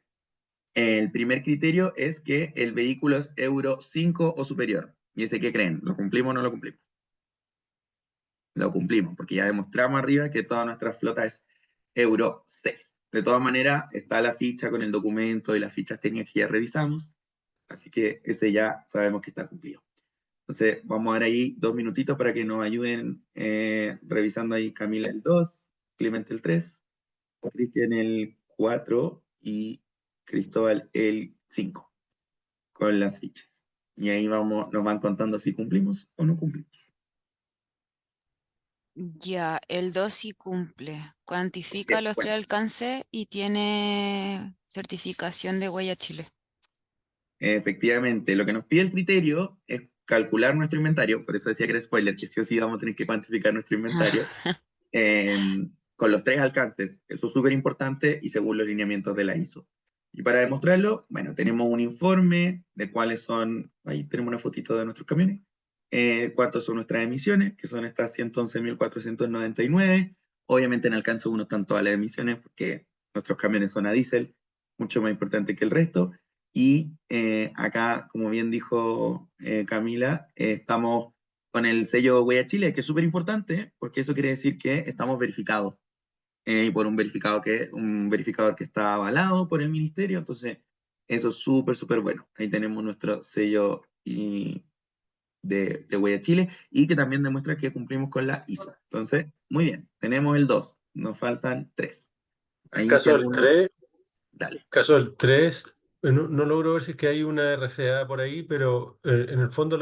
A: el primer criterio es que el vehículo es Euro 5 o superior. ¿Y ese qué creen? ¿Lo cumplimos o no lo cumplimos? Lo cumplimos, porque ya demostramos arriba que toda nuestra flota es Euro 6. De todas maneras, está la ficha con el documento y las fichas técnicas que ya revisamos, así que ese ya sabemos que está cumplido. Entonces, vamos a dar ahí 2 minutitos para que nos ayuden, revisando ahí Camila el 2, Clemente el 3, Cristian el 4 y Cristóbal el 5, con las fichas. Y ahí nos van contando si cumplimos o no cumplimos.
E: Ya, el 2 sí cumple. Cuantifica
A: Bien,
E: los 3
A: bueno.
E: alcances y tiene certificación de Huella Chile.
A: Efectivamente, lo que nos pide el criterio es calcular nuestro inventario, por eso decía que era spoiler, que sí o sí vamos a tener que cuantificar nuestro inventario, con los 3 alcances. Eso es súper importante y según los lineamientos de la ISO. Y para demostrarlo, bueno, tenemos un informe de cuáles son, ahí tenemos una fotito de nuestros camiones, cuántas son nuestras emisiones, que son estas 111.499. Obviamente en alcance 1 están todas las emisiones, porque nuestros camiones son a diésel, mucho más importante que el resto. Y acá, como bien dijo, Camila, estamos con el sello Huella Chile, que es súper importante, porque eso quiere decir que estamos verificados, y por un verificador que está avalado por el ministerio. Entonces eso es súper, súper bueno. Ahí tenemos nuestro sello de Huella Chile, y que también demuestra que cumplimos con la ISO. Entonces, muy bien, tenemos el 2, nos faltan 3. Ahí si
I: Caso del
A: alguno,
I: 3,
A: dale.
I: caso del 3, no logro ver si es que hay una RCA por ahí, pero en el fondo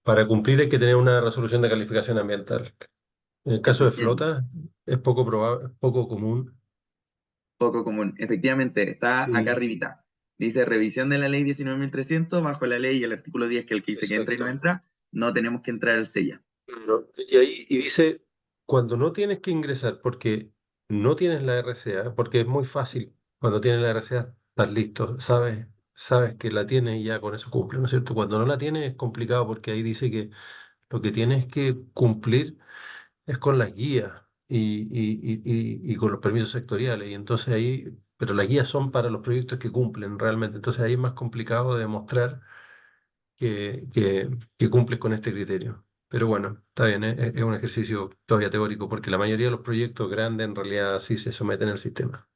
I: para cumplir hay que tener una resolución de calificación ambiental. En el caso de
A: Efectivamente.
I: flota es poco probable, poco común.
A: Poco común. Efectivamente, está acá
I: Y,
A: arribita. Dice revisión de la ley 19.300 bajo la ley y el artículo 10, que es el que dice que entra y no
I: exacto.
A: entra, no tenemos que entrar al SEIA.
I: Y dice, cuando no tienes que ingresar porque no tienes la RCA, porque es muy fácil, cuando tienes la RCA, estás listo, sabes que la tienes y ya con eso cumple, ¿no es cierto? Cuando no la tienes es complicado porque ahí dice que lo que tienes que cumplir es con las guías y con los permisos sectoriales. Y entonces ahí, pero las guías son para los proyectos que cumplen realmente. Entonces ahí es más complicado de demostrar que cumples con este criterio. Pero bueno, está bien, es un ejercicio todavía teórico porque la mayoría de los proyectos grandes en realidad sí se someten al sistema.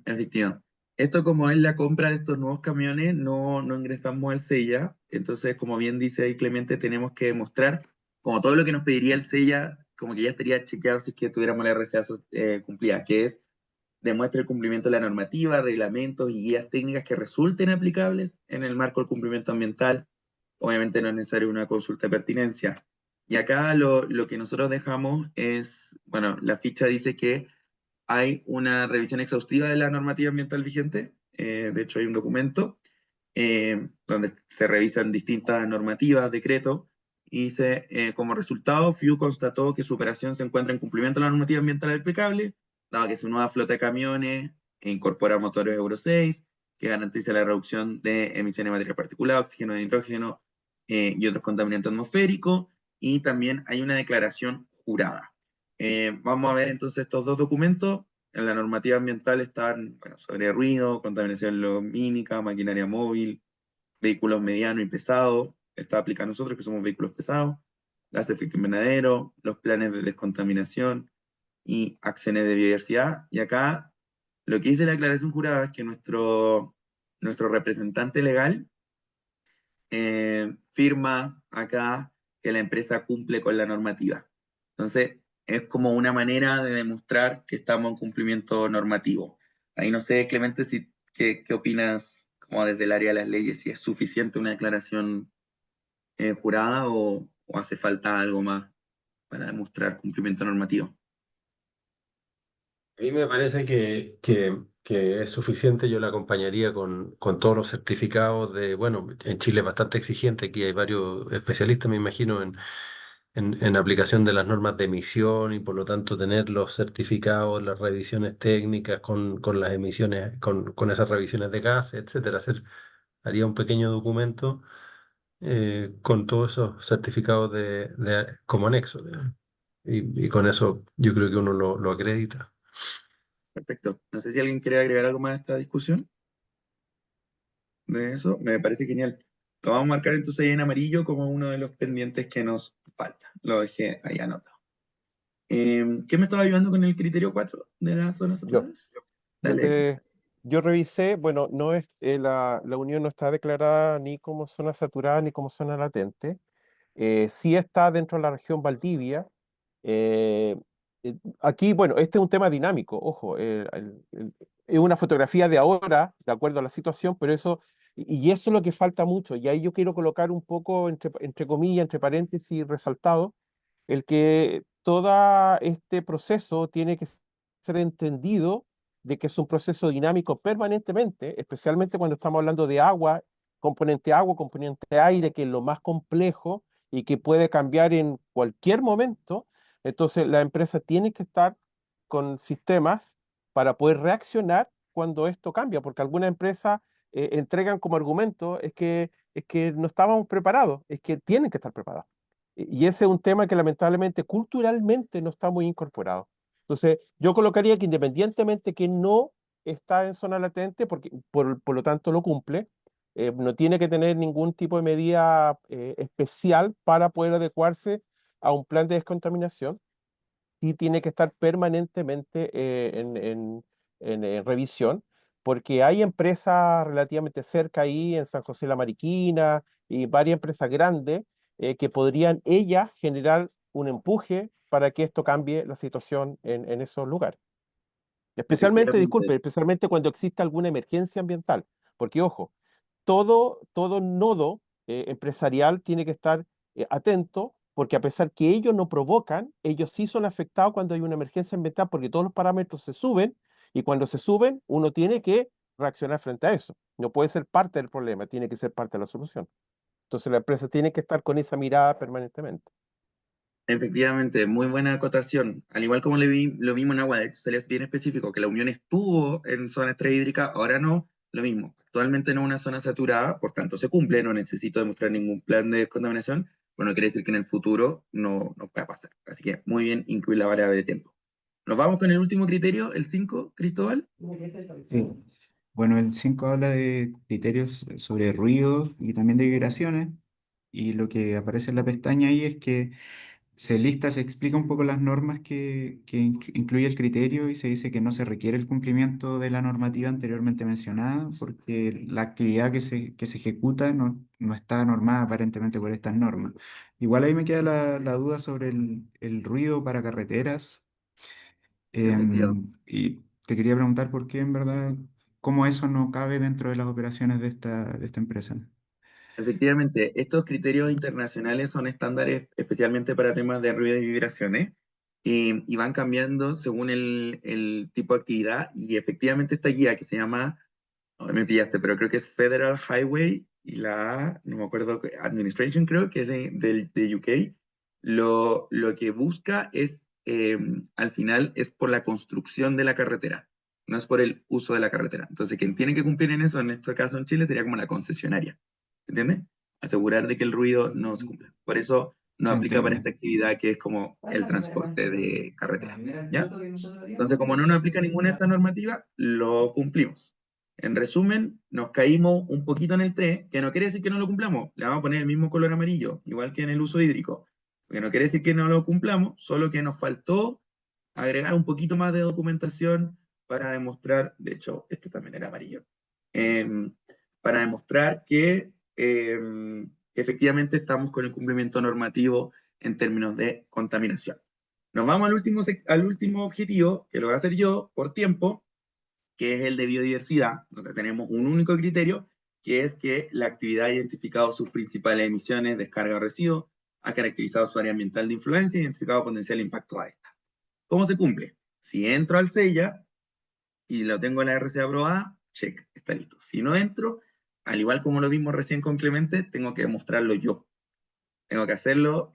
A: Efectivamente. Esto, como es la compra de estos nuevos camiones, no ingresamos al SEIA. Entonces, como bien dice ahí Clemente, tenemos que demostrar, como todo lo que nos pediría el SEIA, como que ya estaría chequeado si es que tuviéramos la RCA cumplida, que es: demuestra el cumplimiento de la normativa, reglamentos y guías técnicas que resulten aplicables en el marco del cumplimiento ambiental. Obviamente no es necesario una consulta de pertinencia. Y acá lo que nosotros dejamos es, bueno, la ficha dice que hay una revisión exhaustiva de la normativa ambiental vigente. De hecho, hay un documento, donde se revisan distintas normativas, decretos, y dice, como resultado, FIU constató que su operación se encuentra en cumplimiento de la normativa ambiental aplicable, dado que su nueva flota de camiones incorpora motores Euro 6, que garantiza la reducción de emisiones de materia particulada, oxígeno de nitrógeno, y otros contaminantes atmosféricos, y también hay una declaración jurada. Vamos a ver entonces estos 2 documentos. En la normativa ambiental están, bueno, sobre ruido, contaminación lumínica, maquinaria móvil, vehículos medianos y pesados. Está aplicado a nosotros, que somos vehículos pesados, gas de efecto invernadero, los planes de descontaminación y acciones de biodiversidad. Y acá lo que dice la declaración jurada es que nuestro representante legal, firma acá que la empresa cumple con la normativa. Entonces, es como una manera de demostrar que estamos en cumplimiento normativo. Ahí no sé, Clemente, si ¿Qué opinas como desde el área de las leyes? ¿Si es suficiente una declaración jurada o hace falta algo más para demostrar cumplimiento normativo?
I: A mí me parece que es suficiente, yo la acompañaría con todos los certificados de, bueno, en Chile es bastante exigente, aquí hay varios especialistas, me imagino, en aplicación de las normas de emisión y por lo tanto tener los certificados, las revisiones técnicas con las emisiones, con esas revisiones de gases, etcétera. Haría un pequeño documento con todos esos certificados como anexo, digamos. Y con eso yo creo que uno lo acredita.
A: Perfecto. No sé si alguien quiere agregar algo más a esta discusión de eso. Me parece genial. Lo vamos a marcar entonces ahí en amarillo como uno de los pendientes que nos falta. Lo dejé ahí anotado. ¿Qué me estaba ayudando con el criterio 4 de las zonas saturadas? Dale.
G: Yo revisé, bueno, no es, la unión no está declarada ni como zona saturada ni como zona latente. Sí está dentro de la región Valdivia. Eh, Aquí, bueno, este es un tema dinámico, ojo, es una fotografía de ahora, de acuerdo a la situación, pero eso, y eso es lo que falta mucho, y ahí yo quiero colocar un poco, entre comillas, entre paréntesis, resaltado, el que todo este proceso tiene que ser entendido de que es un proceso dinámico permanentemente, especialmente cuando estamos hablando de agua, componente aire, que es lo más complejo y que puede cambiar en cualquier momento. Entonces, la empresa tiene que estar con sistemas para poder reaccionar cuando esto cambia, porque algunas empresas entregan como argumento es que no estábamos preparados, es que tienen que estar preparados. Y ese es un tema que lamentablemente culturalmente no está muy incorporado. Entonces, yo colocaría que independientemente que no está en zona latente, porque por lo tanto lo cumple, no tiene que tener ningún tipo de medida especial para poder adecuarse a un plan de descontaminación. Sí tiene que estar permanentemente en revisión, porque hay empresas relativamente cerca ahí, en San José de la Mariquina, y varias empresas grandes que podrían ellas generar un empuje para que esto cambie la situación en esos lugares. Especialmente, disculpe,
A: Efectivamente.
G: especialmente cuando existe alguna emergencia ambiental, porque ojo, todo nodo empresarial tiene que estar atento, porque a pesar que ellos no provocan, ellos sí son afectados cuando hay una emergencia ambiental, porque todos los parámetros se suben, y cuando se suben, uno tiene que reaccionar frente a eso. No puede ser parte del problema, tiene que ser parte de la solución. Entonces la empresa tiene que estar con esa mirada permanentemente.
A: Efectivamente, muy buena acotación. Al igual como lo vimos en agua, de hecho sería bien específico que la Unión estuvo en zona extrahídrica, ahora no, lo mismo. Actualmente no es una zona saturada, por tanto se cumple, no necesito demostrar ningún plan de descontaminación, pero no quiere decir que en el futuro no pueda pasar. Así que muy bien incluir la variable de tiempo. Nos vamos con el último criterio, el 5, Cristóbal.
H: Sí. Bueno, el 5 habla de criterios sobre ruido y también de vibraciones. Y lo que aparece en la pestaña ahí es que se explica un poco las normas que incluye el criterio y se dice que no se requiere el cumplimiento de la normativa anteriormente mencionada porque la actividad que se ejecuta no está normada aparentemente por estas normas. Igual ahí me queda la duda sobre el ruido para carreteras. Y te quería preguntar por qué en verdad, cómo eso no cabe dentro de las operaciones de esta empresa.
A: Efectivamente, estos criterios internacionales son estándares especialmente para temas de ruido y vibraciones y van cambiando según el tipo de actividad y efectivamente esta guía que se llama, no me pillaste, pero creo que es Federal Highway y no me acuerdo, Administration creo que es de UK, lo que busca es, al final, es por la construcción de la carretera, no es por el uso de la carretera. Entonces, quien tiene que cumplir en eso, en este caso en Chile, sería como la concesionaria. ¿Entiendes? Asegurar de que el ruido no se cumpla. Por eso no
H: Se
A: aplica para
H: entiende.
A: esta actividad que es como el transporte de carretera. ¿Ya? Entonces, como no nos aplica ninguna de estas normativas, lo cumplimos. En resumen, nos caímos un poquito en el T, que no quiere decir que no lo cumplamos. Le vamos a poner el mismo color amarillo, igual que en el uso hídrico. Porque no quiere decir que no lo cumplamos, solo que nos faltó agregar un poquito más de documentación para demostrar, de hecho, este también era amarillo, para demostrar que efectivamente estamos con el cumplimiento normativo en términos de contaminación. Nos vamos al último objetivo, que lo voy a hacer yo por tiempo, que es el de biodiversidad, donde tenemos un único criterio, que es que la actividad ha identificado sus principales emisiones, descarga o residuos, ha caracterizado su área ambiental de influencia y identificado potencial impacto a esta. ¿Cómo se cumple? Si entro al SEIA y lo tengo en la RCA aprobada, check, está listo. Si no entro, al igual como lo vimos recién con Clemente, tengo que demostrarlo yo. Tengo que hacerlo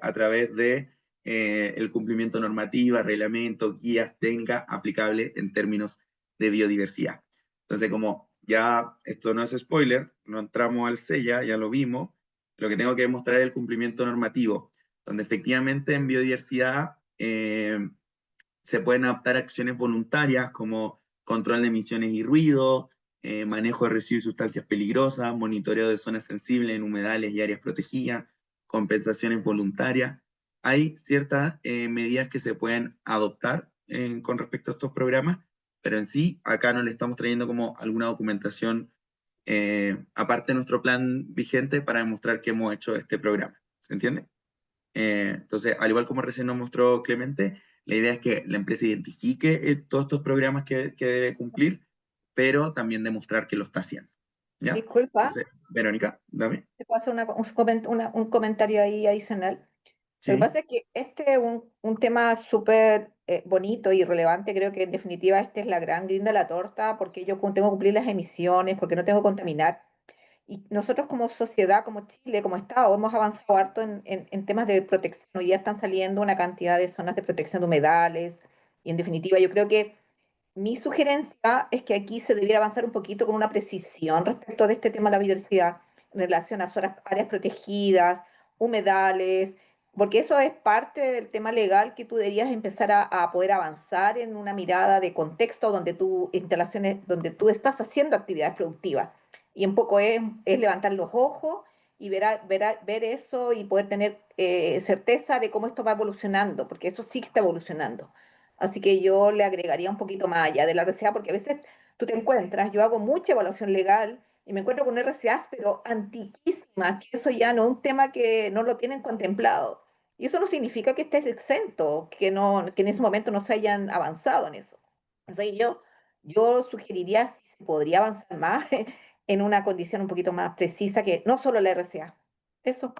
A: a través de el cumplimiento normativa, reglamento, guías, técnicas aplicables en términos de biodiversidad. Entonces, como ya esto no es spoiler, no entramos al SEIA, ya lo vimos, lo que tengo que demostrar es el cumplimiento normativo, donde efectivamente en biodiversidad se pueden adoptar acciones voluntarias como control de emisiones y ruido, manejo de residuos y sustancias peligrosas, monitoreo de zonas sensibles en humedales y áreas protegidas, compensaciones voluntarias. Hay ciertas medidas que se pueden adoptar con respecto a estos programas, pero en sí acá no le estamos trayendo como alguna documentación aparte de nuestro plan vigente para demostrar que hemos hecho este programa. ¿Se entiende? Entonces, al igual como recién nos mostró Clemente, la idea es que la empresa identifique todos estos programas que debe cumplir, pero también demostrar que lo está haciendo. ¿Ya?
K: Disculpa,
A: Entonces, Verónica, dame.
K: te puedo hacer un comentario ahí adicional. Lo que
A: Sí,
K: pasa es que este es un tema súper bonito y relevante. Creo que en definitiva este es la gran guinda de la torta, porque yo tengo que cumplir las emisiones, porque no tengo que contaminar. Y nosotros como sociedad, como Chile, como Estado, hemos avanzado harto en temas de protección. Hoy ya están saliendo una cantidad de zonas de protección de humedales. Y en definitiva, yo creo que mi sugerencia es que aquí se debiera avanzar un poquito con una precisión respecto de este tema de la biodiversidad en relación a zonas, áreas protegidas, humedales, porque eso es parte del tema legal que tú deberías empezar a poder avanzar en una mirada de contexto donde tú, instalaciones, donde tú estás haciendo actividades productivas. Y un poco es levantar los ojos y ver eso y poder tener certeza de cómo esto va evolucionando, porque eso sí que está evolucionando. Así que yo le agregaría un poquito más allá de la RCA, porque a veces tú te encuentras, yo hago mucha evaluación legal y me encuentro con RCAs, pero antiquísimas, que eso ya no es un tema que no lo tienen contemplado. Y eso no significa que estés exento, que, no, que en ese momento no se hayan avanzado en eso. O sea, yo sugeriría si se podría avanzar más en una condición un poquito más precisa que no solo la RCA. Eso.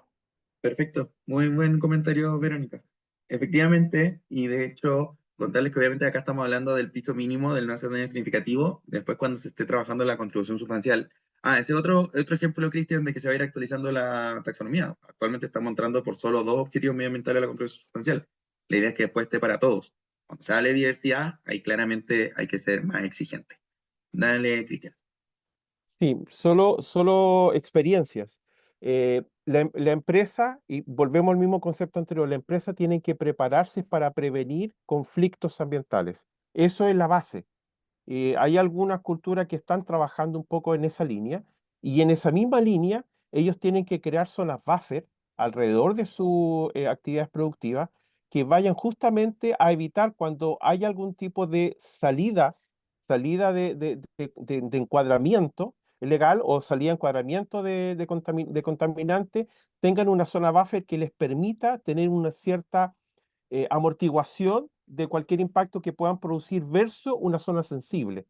A: perfecto. Muy buen comentario, Verónica. Efectivamente, y de hecho, contarles que obviamente acá estamos hablando del piso mínimo del no hacer daño significativo, después cuando se esté trabajando la contribución sustancial. Ah, ese otro ejemplo, Cristian, de que se va a ir actualizando la taxonomía. Actualmente estamos entrando por solo 2 objetivos medioambientales a la contribución sustancial. La idea es que después esté para todos. Cuando sale diversidad, ahí claramente hay que ser más exigente. Dale, Cristian.
G: Sí, solo experiencias. La empresa, y volvemos al mismo concepto anterior, la empresa tiene que prepararse para prevenir conflictos ambientales. Eso es la base. Hay algunas culturas que están trabajando un poco en esa línea y en esa misma línea ellos tienen que crear zonas buffer alrededor de sus actividades productivas que vayan justamente a evitar cuando hay algún tipo de salida de encuadramiento legal o salida de encuadramiento de contaminante, tengan una zona buffer que les permita tener una cierta amortiguación de cualquier impacto que puedan producir versus una zona sensible.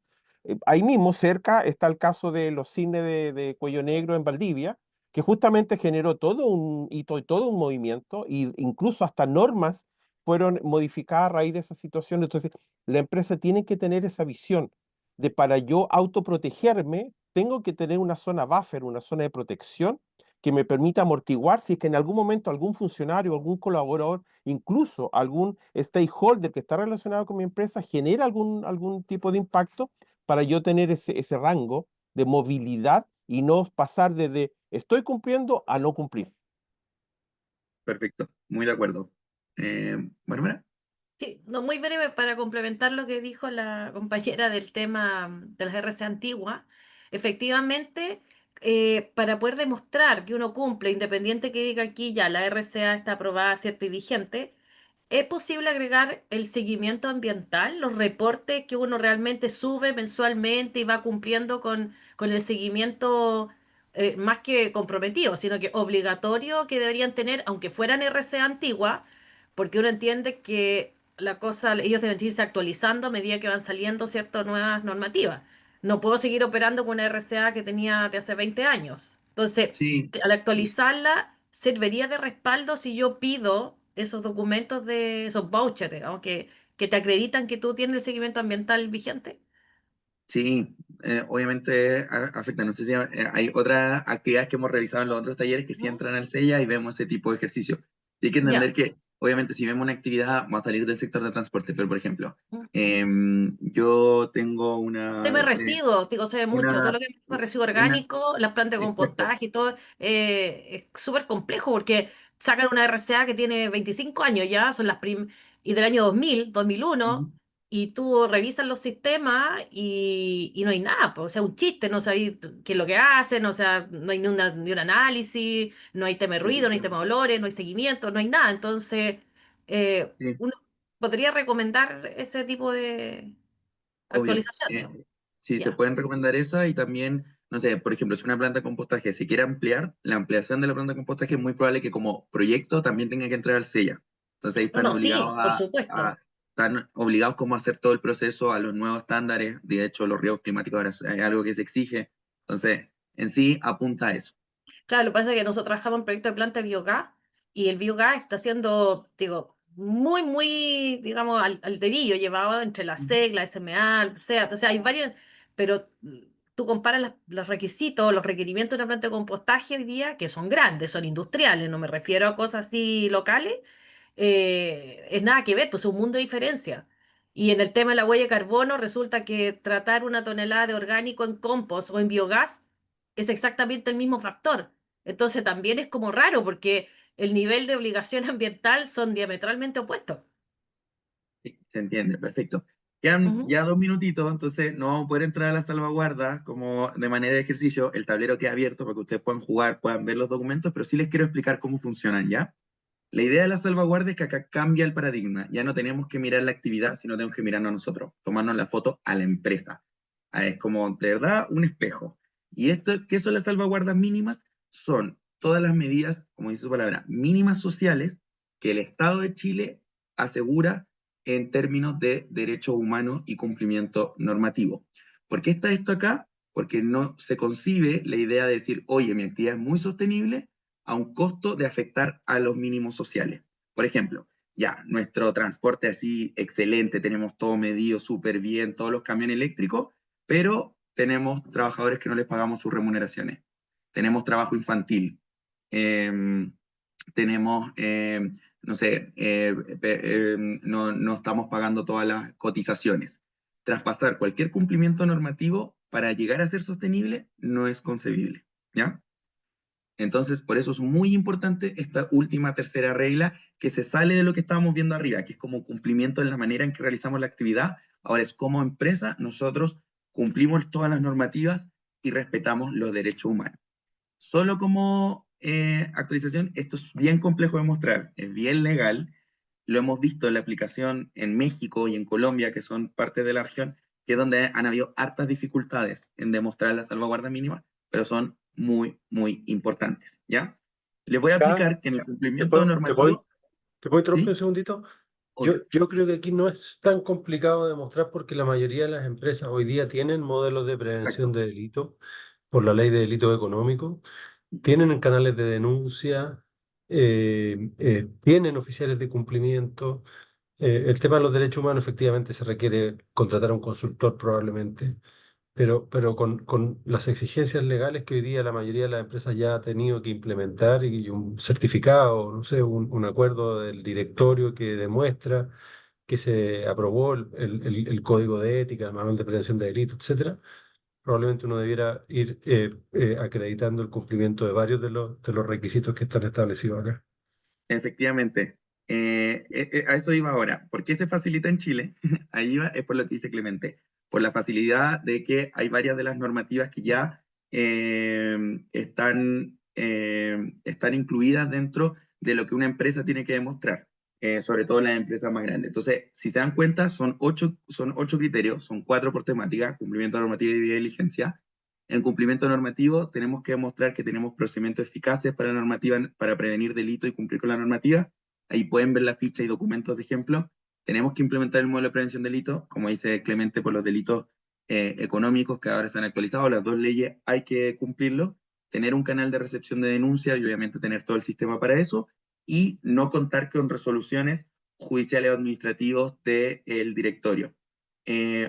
G: Ahí mismo, cerca, está el caso de los cines de Cuello Negro en Valdivia, que justamente generó todo un hito y todo un movimiento, e incluso hasta normas fueron modificadas a raíz de esa situación. Entonces, la empresa tiene que tener esa visión de para yo autoprotegerme, tengo que tener una zona buffer, una zona de protección que me permita amortiguar si es que en algún momento algún funcionario, algún colaborador, incluso algún stakeholder que está relacionado con mi empresa genera algún tipo de impacto para yo tener ese rango de movilidad y no pasar desde estoy cumpliendo a no cumplir.
A: Perfecto, muy de acuerdo. Bárbara.
D: Sí, no, muy breve para complementar lo que dijo la compañera del tema de las RC antiguas. Efectivamente, para poder demostrar que uno cumple, independiente que diga aquí ya la RCA está aprobada, cierta y vigente, es posible agregar el seguimiento ambiental, los reportes que uno realmente sube mensualmente y va cumpliendo con el seguimiento más que comprometido, sino que obligatorio que deberían tener, aunque fueran RCA antiguas, porque uno entiende que la cosa, ellos deben irse actualizando a medida que van saliendo ciertas nuevas normativas. No puedo seguir operando con una RCA que tenía de hace 20 años. Entonces,
A: Sí,
D: al actualizarla, serviría de respaldo si yo pido esos documentos de esos vouchers, digamos, que te acreditan que tú tienes el seguimiento ambiental vigente.
A: sí, obviamente afecta. No sé si hay otras actividades que hemos revisado en los otros talleres que sí
D: ¿Mm?
A: entran al SEIA y vemos ese tipo de ejercicio. Y hay que entender
D: Ya.
A: que, obviamente, si vemos una actividad, vamos a salir del sector de transporte, pero por ejemplo,
D: ¿Mm?
A: yo tengo
D: Tema de residuos, digo, se ve mucho, todo
A: una,
D: lo que es residuo
A: una,
D: orgánico, las plantas de
A: exacto.
D: compostaje y todo, es súper complejo porque sacan una RCA que tiene 25 años ya, son y del año 2000, 2001,
A: Ujú.
D: y tú revisas los sistemas y no hay nada, pues, o sea, un chiste, no sabéis qué es lo que hacen, o sea, no hay ni un análisis, no hay tema de ruido, no hay tema de olores, no hay seguimiento, no hay nada, entonces
A: Sí,
D: uno podría recomendar ese tipo de
A: obvio.
D: actualización, digamos.
A: Sí, se
D: Ya.
A: pueden recomendar esa y también, no sé, por ejemplo, si una planta de compostaje se quiere ampliar, la ampliación de la planta de compostaje es muy probable que como proyecto también tenga que entrar al SEIA. Entonces ahí
D: No,
A: están
D: no,
A: obligados
D: sí, por supuesto.
A: están obligados como a hacer todo el proceso a los nuevos estándares. De hecho, los riesgos climáticos ahora es algo que se exige. Entonces, en sí apunta a eso.
D: Claro, lo que pasa es que nosotros trabajamos en proyecto de planta de biogás y el biogás está siendo, digo, muy, muy, digamos, al dedillo, llevado entre la SEC, la SMA, el SEAT, o sea, hay varios, pero tú comparas los requisitos, los requerimientos de una planta de compostaje hoy día, que son grandes, son industriales, no me refiero a cosas así locales, es nada que ver, pues es un mundo de diferencia. Y en el tema de la huella de carbono, resulta que tratar una tonelada de orgánico en compost o en biogás es exactamente el mismo factor. Entonces también es como raro porque el nivel de obligación ambiental son diametralmente opuestos.
A: Sí, se entiende, perfecto. Quedan
D: Ujú.
A: ya 2 minutitos, entonces no vamos a poder entrar a la salvaguarda como de manera de ejercicio. El tablero queda abierto para que ustedes puedan jugar, puedan ver los documentos, pero sí les quiero explicar cómo funcionan, ¿ya? La idea de la salvaguardia es que acá cambia el paradigma. Ya no tenemos que mirar la actividad, sino tenemos que mirarnos a nosotros, tomarnos la foto a la empresa. Es como, de verdad, un espejo. ¿Y esto qué son las salvaguardas mínimas? Son todas las medidas, como dice su palabra, mínimas sociales que el Estado de Chile asegura en términos de derechos humanos y cumplimiento normativo. ¿Por qué está esto acá? Porque no se concibe la idea de decir, oye, mi actividad es muy sostenible, a un costo de afectar a los mínimos sociales. Por ejemplo, ya, nuestro transporte así excelente, tenemos todo medido súper bien, todos los camiones eléctricos, pero tenemos trabajadores que no les pagamos sus remuneraciones. Tenemos trabajo infantil. Eh, tenemos, no sé, no estamos pagando todas las cotizaciones. Traspasar cualquier cumplimiento normativo para llegar a ser sostenible no es concebible, ¿ya? Entonces, por eso es muy importante esta última tercera regla que se sale de lo que estábamos viendo arriba, que es como cumplimiento en la manera en que realizamos la actividad. Ahora es como empresa, nosotros cumplimos todas las normativas y respetamos los derechos humanos. Solo como actualización, esto es bien complejo de mostrar, es bien legal, lo hemos visto en la aplicación en México y en Colombia, que son parte de la región, que es donde han habido hartas dificultades en demostrar la salvaguarda mínima, pero son muy, muy importantes, ¿ya? Les voy a
I: Ya,
A: explicar que en el
I: ¿te
A: cumplimiento
I: puedo, te puedo-
A: normativo,
I: te puedo interrumpir un
A: ¿sí?
I: segundito?
A: Obvio.
I: Yo creo que aquí no es tan complicado de demostrar porque la mayoría de las empresas hoy día tienen modelos de prevención
A: Exacto.
I: de delito por la ley de delitos económicos, tienen canales de denuncia, tienen oficiales de cumplimiento. El tema de los derechos humanos efectivamente se requiere contratar a un consultor probablemente, pero con las exigencias legales que hoy día la mayoría de las empresas ya ha tenido que implementar y un certificado, no sé, un acuerdo del directorio que demuestra que se aprobó el código de ética, el manual de prevención de delitos, etcétera, probablemente uno debiera ir acreditando el cumplimiento de varios de los requisitos que están establecidos acá.
A: Efectivamente. A eso iba ahora. ¿Por qué se facilita en Chile? Ahí iba, es por lo que dice Clemente. Por la facilidad de que hay varias de las normativas que ya están incluidas dentro de lo que una empresa tiene que demostrar, sobre todo en las empresas más grandes. Entonces, si se dan cuenta, son ocho criterios, son 4 por temática: cumplimiento normativo y debida diligencia. En cumplimiento normativo tenemos que demostrar que tenemos procedimientos eficaces para la normativa, para prevenir delito y cumplir con la normativa. Ahí pueden ver la ficha y documentos de ejemplo. tenemos que implementar el modelo de prevención de delitos, como dice Clemente, por los delitos económicos que ahora se han actualizado, las dos leyes hay que cumplirlo, tener un canal de recepción de denuncia y obviamente tener todo el sistema para eso, y no contar con resoluciones judiciales o administrativos del directorio.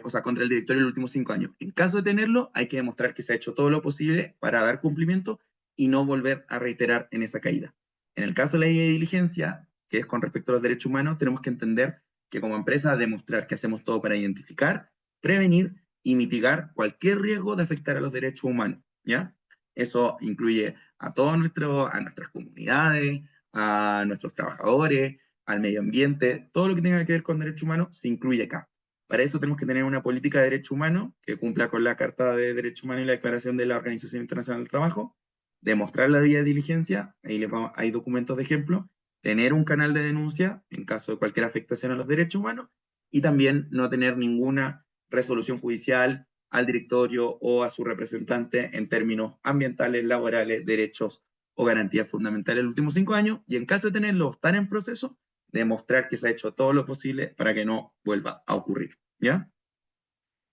A: O sea, contra el directorio en los últimos 5 años. En caso de tenerlo, hay que demostrar que se ha hecho todo lo posible para dar cumplimiento y no volver a reiterar en esa caída. En el caso de la ley de diligencia, que es con respecto a los derechos humanos, tenemos que entender que como empresa demostrar que hacemos todo para identificar, prevenir y mitigar cualquier riesgo de afectar a los derechos humanos, ¿ya? Eso incluye a nuestras comunidades, a nuestros trabajadores, al medio ambiente, todo lo que tenga que ver con derechos humanos se incluye acá. Para eso tenemos que tener una política de derechos humanos que cumpla con la Carta de Derechos Humanos y la Declaración de la Organización Internacional del Trabajo, demostrar la vía de diligencia, ahí hay documentos de ejemplo, tener un canal de denuncia en caso de cualquier afectación a los derechos humanos y también no tener ninguna resolución judicial al directorio o a su representante en términos ambientales, laborales, derechos o garantías fundamentales en los últimos 5 años, y en caso de tenerlo, estar en proceso, demostrar que se ha hecho todo lo posible para que no vuelva a ocurrir, ¿ya?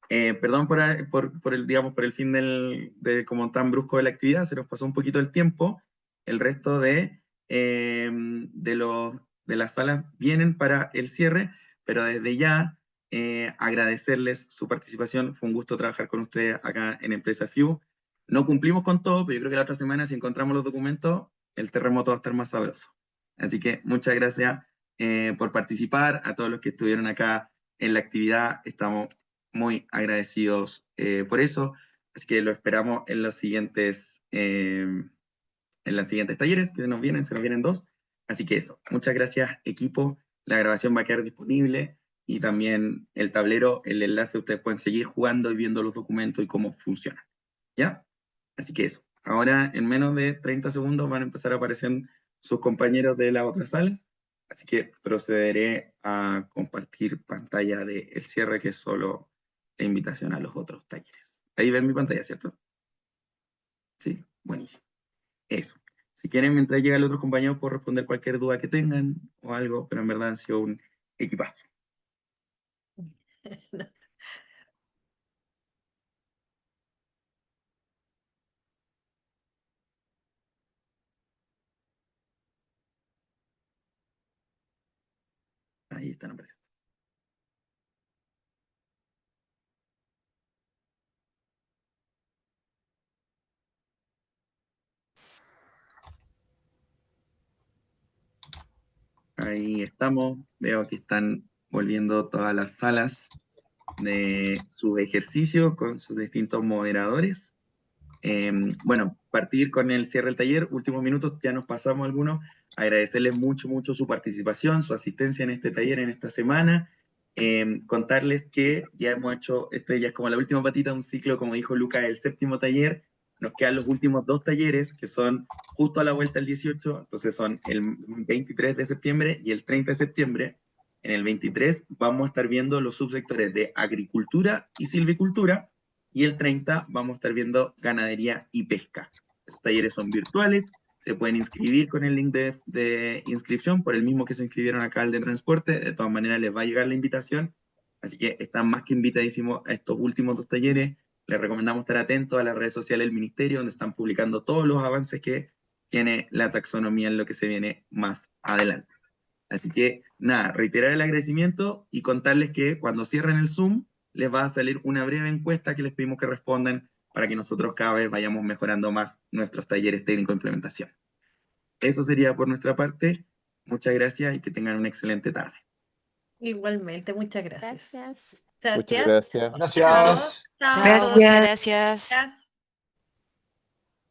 A: Perdón por el fin de como tan brusco de la actividad, se nos pasó un poquito el tiempo. El resto de las salas vienen para el cierre, pero desde ya agradecerles su participación. Fue un gusto trabajar con ustedes acá en Empresa FIU. No cumplimos con todo, pero yo creo que la otra semana, si encontramos los documentos, el terremoto va a estar más sabroso. Así que muchas gracias por participar, a todos los que estuvieron acá en la actividad. Estamos muy agradecidos por eso, así que lo esperamos en los siguientes talleres que se nos vienen 2, así que eso, muchas gracias equipo, la grabación va a quedar disponible y también el tablero, el enlace, ustedes pueden seguir jugando y viendo los documentos y cómo funcionan, ¿ya? Así que eso, ahora en menos de 30 segundos van a empezar a aparecer sus compañeros de las otras salas, así que procederé a compartir pantalla del cierre, que es solo la invitación a los otros talleres. Ahí ven mi pantalla, ¿cierto? Sí, buenísimo. Eso. Si quieren, mientras llega el otro compañero, puedo responder cualquier duda que tengan o algo, pero en verdad han sido un equipazo. Ahí están apareciendo. Ahí estamos. Veo que están volviendo todas las salas de sus ejercicios con sus distintos moderadores. Bueno, partir con el cierre del taller, últimos minutos, ya nos pasamos algunos, agradecerles mucho su participación, su asistencia en este taller, en esta semana, contarles que ya hemos hecho, esto ya es como la última patita de un ciclo, como dijo Lucas, el 7º taller, nos quedan los últimos 2 talleres, que son justo a la vuelta del 18, entonces son el 23 de septiembre y el 30 de septiembre. En el 23 vamos a estar viendo los subsectores de agricultura y silvicultura, y el 30 vamos a estar viendo ganadería y pesca. Los talleres son virtuales, se pueden inscribir con el link de inscripción, por el mismo que se inscribieron acá al de transporte, de todas maneras les va a llegar la invitación, así que están más que invitadísimos a estos últimos 2 talleres. Les recomendamos estar atentos a las redes sociales del Ministerio, donde están publicando todos los avances que tiene la taxonomía en lo que se viene más adelante. Así que, nada, reiterar el agradecimiento y contarles que cuando cierren el Zoom, les va a salir una breve encuesta que les pedimos que respondan para que nosotros cada vez vayamos mejorando más nuestros talleres técnico de implementación. Eso sería por nuestra parte. Muchas gracias y que tengan una excelente tarde.
D: Igualmente, muchas gracias.
G: Muchas gracias.
J: Gracias.
D: Chao.
E: Muchas gracias.
D: Gracias.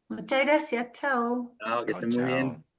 L: Muchas gracias, chao.
A: Chao, que estén muy bien.